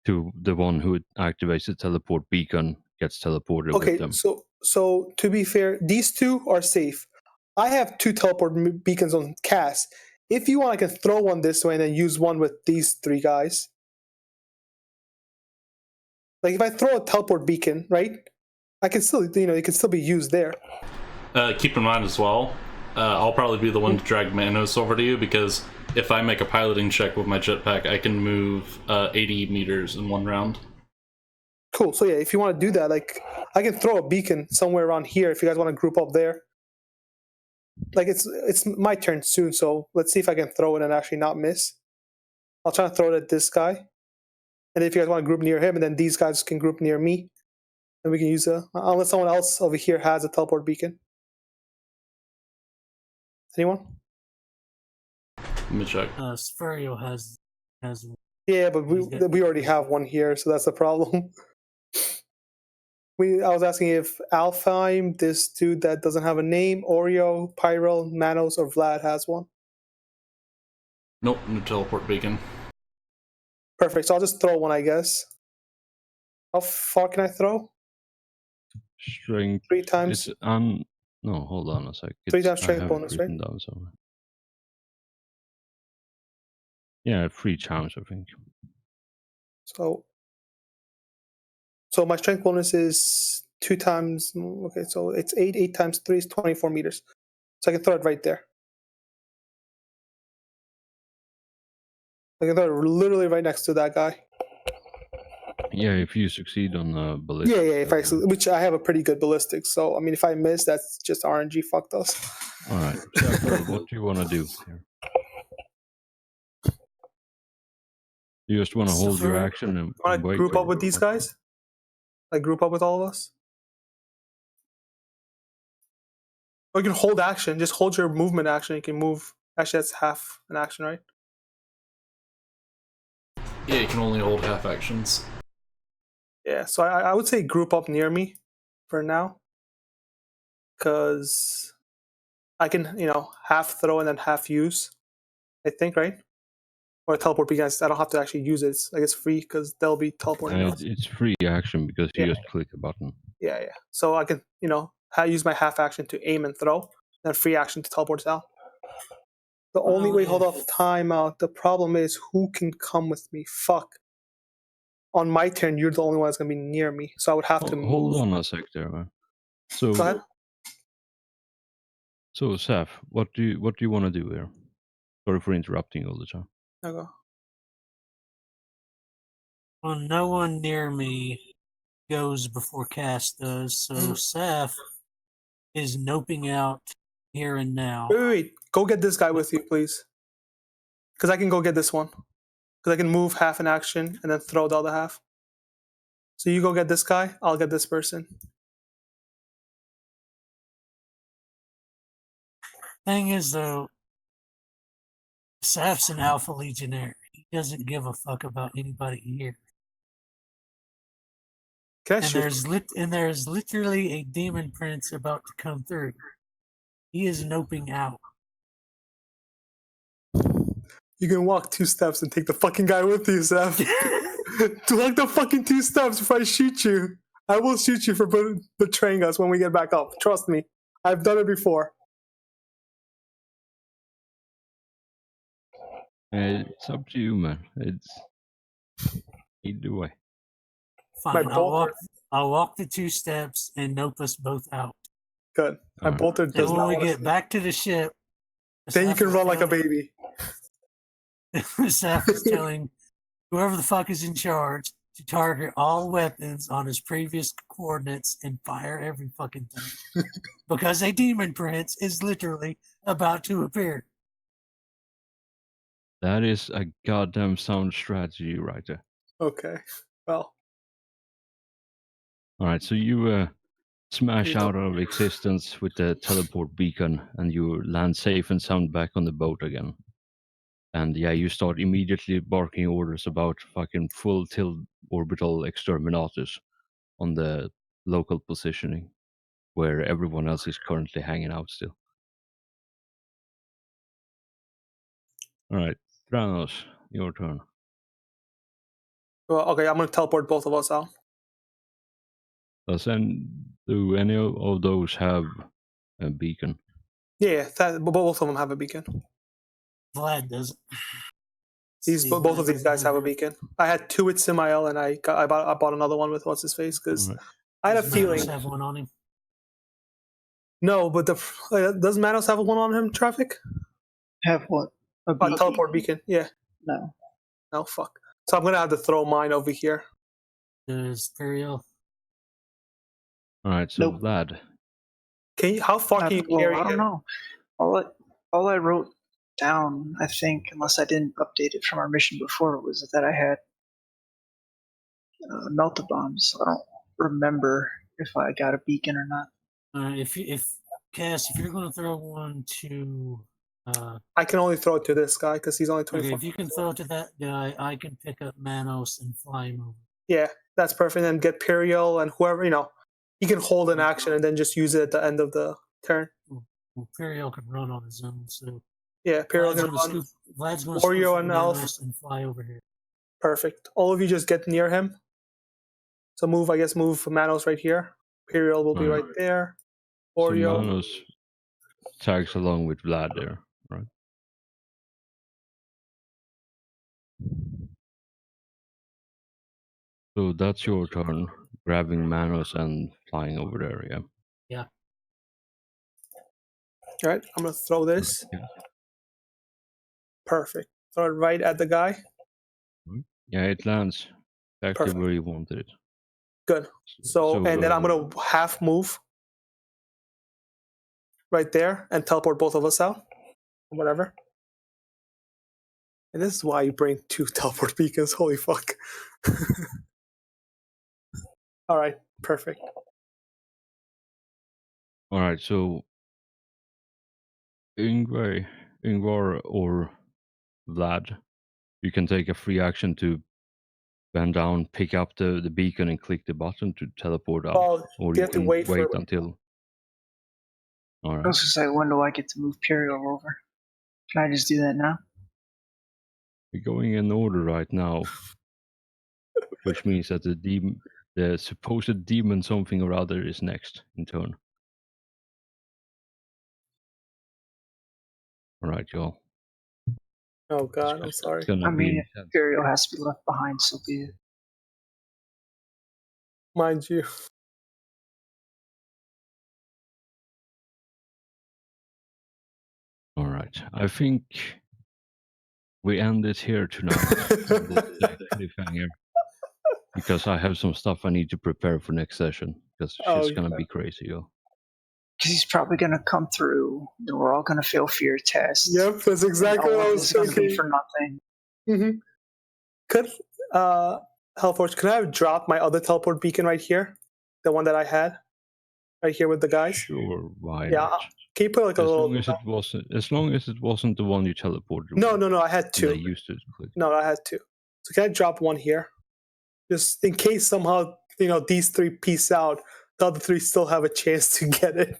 to the one who activates the teleport beacon gets teleported with Okay, them. so to be fair, these 2 are safe. I have 2 teleport beacons on Cass. If you want, I can throw one this way and then use one with these 3 guys. Like if I throw a teleport beacon, right? I can still, it can still be used there. Keep in mind as well, I'll probably be the one to drag Manos over to you, because if I make a piloting check with my jetpack, I can move 80 meters in 1 round. Cool. So yeah, if you want to do that, like I can throw a beacon somewhere around here if you guys want to group up there. Like it's my turn soon, so let's see if I can throw it and actually not miss. I'll try to throw it at this guy. And if you guys want to group near him, and then these guys can group near me. And we can use unless someone else over here has a teleport beacon. Anyone? Let me check. Spherio has one. Yeah, but we already have one here, so that's the problem. I was asking if Alfheim, this dude that doesn't have a name, Oreo, Pyro, Manos, or Vlad has one. Nope, no teleport beacon. Perfect. So I'll just throw one, I guess. How far can I throw? Strength. 3 times. No, hold on a sec. 3 times I strength have bonus, it right? written down somewhere. Yeah, 3 times, I think. So my strength bonus is 2 times. Okay, so it's 8. 8 times 3 is 24 meters. So I can throw it right there. I can throw it literally right next to that guy. Yeah, if you succeed on ballistic. Yeah. Which I have a pretty good ballistic. So I mean, if I miss, that's just RNG. Fucked us. All right. Safriel, what do you want to do here? You just want to hold your action and Want to wait. group up with these guys? Like group up with all of us? Or you can hold action. Just hold your movement action. You can move. Actually, that's half an action, right? Yeah, you can only hold half actions. Yeah, so I would say group up near me for now. Because I can, half throw and then half use. I think, right? Or teleport because I don't have to actually use it. I guess free because they'll be teleporting us. It's free action because you just click a button. Yeah. So I can, use my half action to aim and throw, then free action to teleport out. The only way, hold off, time out. The problem is who can come with me? Fuck. On my turn, you're the only one that's gonna be near me, so I would have to move. Hold on a sec there, man. So go ahead. So, Saf, what do you want to do here? Sorry for interrupting all the time. Okay. Well, no one near me goes before Cass does, so Saf is noping out here and now. Wait. Go get this guy with you, please. Because I can go get this one. Because I can move half an action and then throw the other half. So you go get this guy, I'll get this person. Thing is, though, Saf's an Alpha Legionnaire. He doesn't give a fuck about anybody here. Can I shoot? There's literally a demon prince about to come through. He is noping out. You can walk 2 steps and take the fucking guy with you, Seth. Walk the fucking 2 steps before I shoot you. I will shoot you for betraying us when we get back up. Trust me. I've done it before. It's up to you, man. It's either way. Fine. My I'll bolter. walk the 2 steps and nope us both out. Good. My Alright. bolter And does when not we want get to. back to the ship, Then you can Saf is run like a telling- baby. Saf is telling whoever the fuck is in charge to target all weapons on his previous coordinates and fire every fucking thing. Because a demon prince is literally about to appear. That is a goddamn sound strategy right there. Okay. Well, Alright, so you smash Yeah. out of existence with the teleport beacon and you land safe and sound back on the boat again. And yeah, you start immediately barking orders about fucking full tilt orbital exterminatus on the local positioning where everyone else is currently hanging out still. Alright, Thranos, your turn. well, okay. I'm gonna teleport both of us out. Do any of those have a beacon? Yeah, both of them have a beacon. Vlad doesn't. Both of these guys have a beacon. I had 2 with Simiel, and I bought another one with what's his face because Alright. I had a Does feeling. Manos have one on him? No, but does Manos have one on him? Traffic? Have what? A A beacon? teleport beacon. Yeah. No. No, fuck. So I'm gonna have to throw mine over here. Does Periel? Alright, so Nope. Vlad. How far can you carry I don't him? know. All I wrote down, I think, unless I didn't update it from our mission before, was that I had melta bombs. I don't remember if I got a beacon or not. If Cass, if you're going to throw one to, I can only throw it to this guy because he's only 24. okay, if you can throw it to that guy, I can pick up Manos and fly him over. Yeah, that's perfect. And get Periel and whoever, he can hold an action and then just use it at the end of the turn. Well, Periel can run on his own, so Yeah, Periel can run. Vlad's going to Warrior scoop and Manos Elf. and fly over here. Perfect. All of you just get near him. So move Manos right here. Periel will be Alright. right there. So Oreo. Manos tags along with Vlad there, right? So that's your turn, grabbing Manos and flying over there, yeah. Yeah. All right, I'm gonna throw this. Yeah. Perfect. Throw it right at the guy. Yeah, it lands exactly Perfect. where you wanted it. Good. So and then I'm gonna half move right there and teleport both of us out. Whatever. And this is why you bring 2 teleport beacons. Holy fuck. All right, perfect. Alright, so Ingvar or Vlad, you can take a free action to bend down, pick up the beacon and click the button to teleport out. Oh, Or you have to can wait for- until... I Alright. was gonna say, when do I get to move Periel over? Can I just do that now? We're going in order right now, which means that the supposed demon something or other is next in turn. Alright, y'all. Oh god, I'm sorry. It's gonna I be mean, if intense. Periel has to be left behind, so be it. Mind you. Alright, I think we end it here tonight. Cliffhanger. Because I have some stuff I need to prepare for next session. Because shit's gonna be crazy, yo. Because he's probably gonna come through, and we're all gonna fail fear tests. Yep, that's exactly and what I all was this is gonna be thinking. for nothing. Mm-hmm. Could Hellforge, could I have dropped my other teleport beacon right here? The one that I had? Right here with the guys? Sure, why Yeah. not? Can you put like a As little long as it wasn't the one you teleported No, with, I had and I 2. used to click. No, I had 2. So can I drop one here? Just in case somehow, these 3 piece out, the other 3 still have a chance to get it.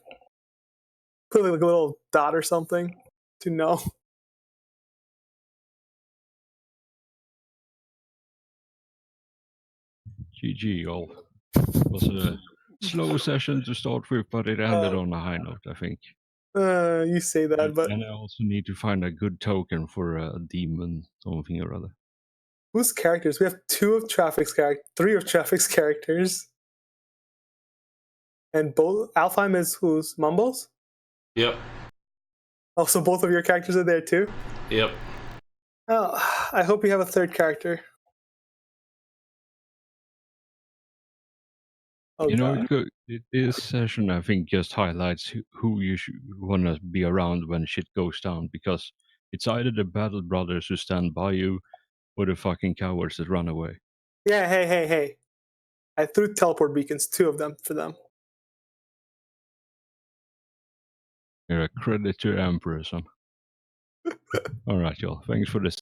Put like a little dot or something to know. GG, y'all. It was a slow session to start with, but it ended on a high note, I think. You say that, but And I also need to find a good token for a demon something or other. whose characters? We have 2 of Traffic's characters, 3 of Traffic's characters. And both Alfheim is who's? Mumbles? Yep. Also, both of your characters are there too? Yep. Oh, I hope you have a 3rd character. Oh, You know, God. this session I think just highlights who you want to be around when shit goes down, because it's either the battle brothers who stand by you or the fucking cowards that run away. Yeah, hey. I threw teleport beacons, 2 of them for them. You're a credit to Emperor, son. All right, y'all. Thanks for this.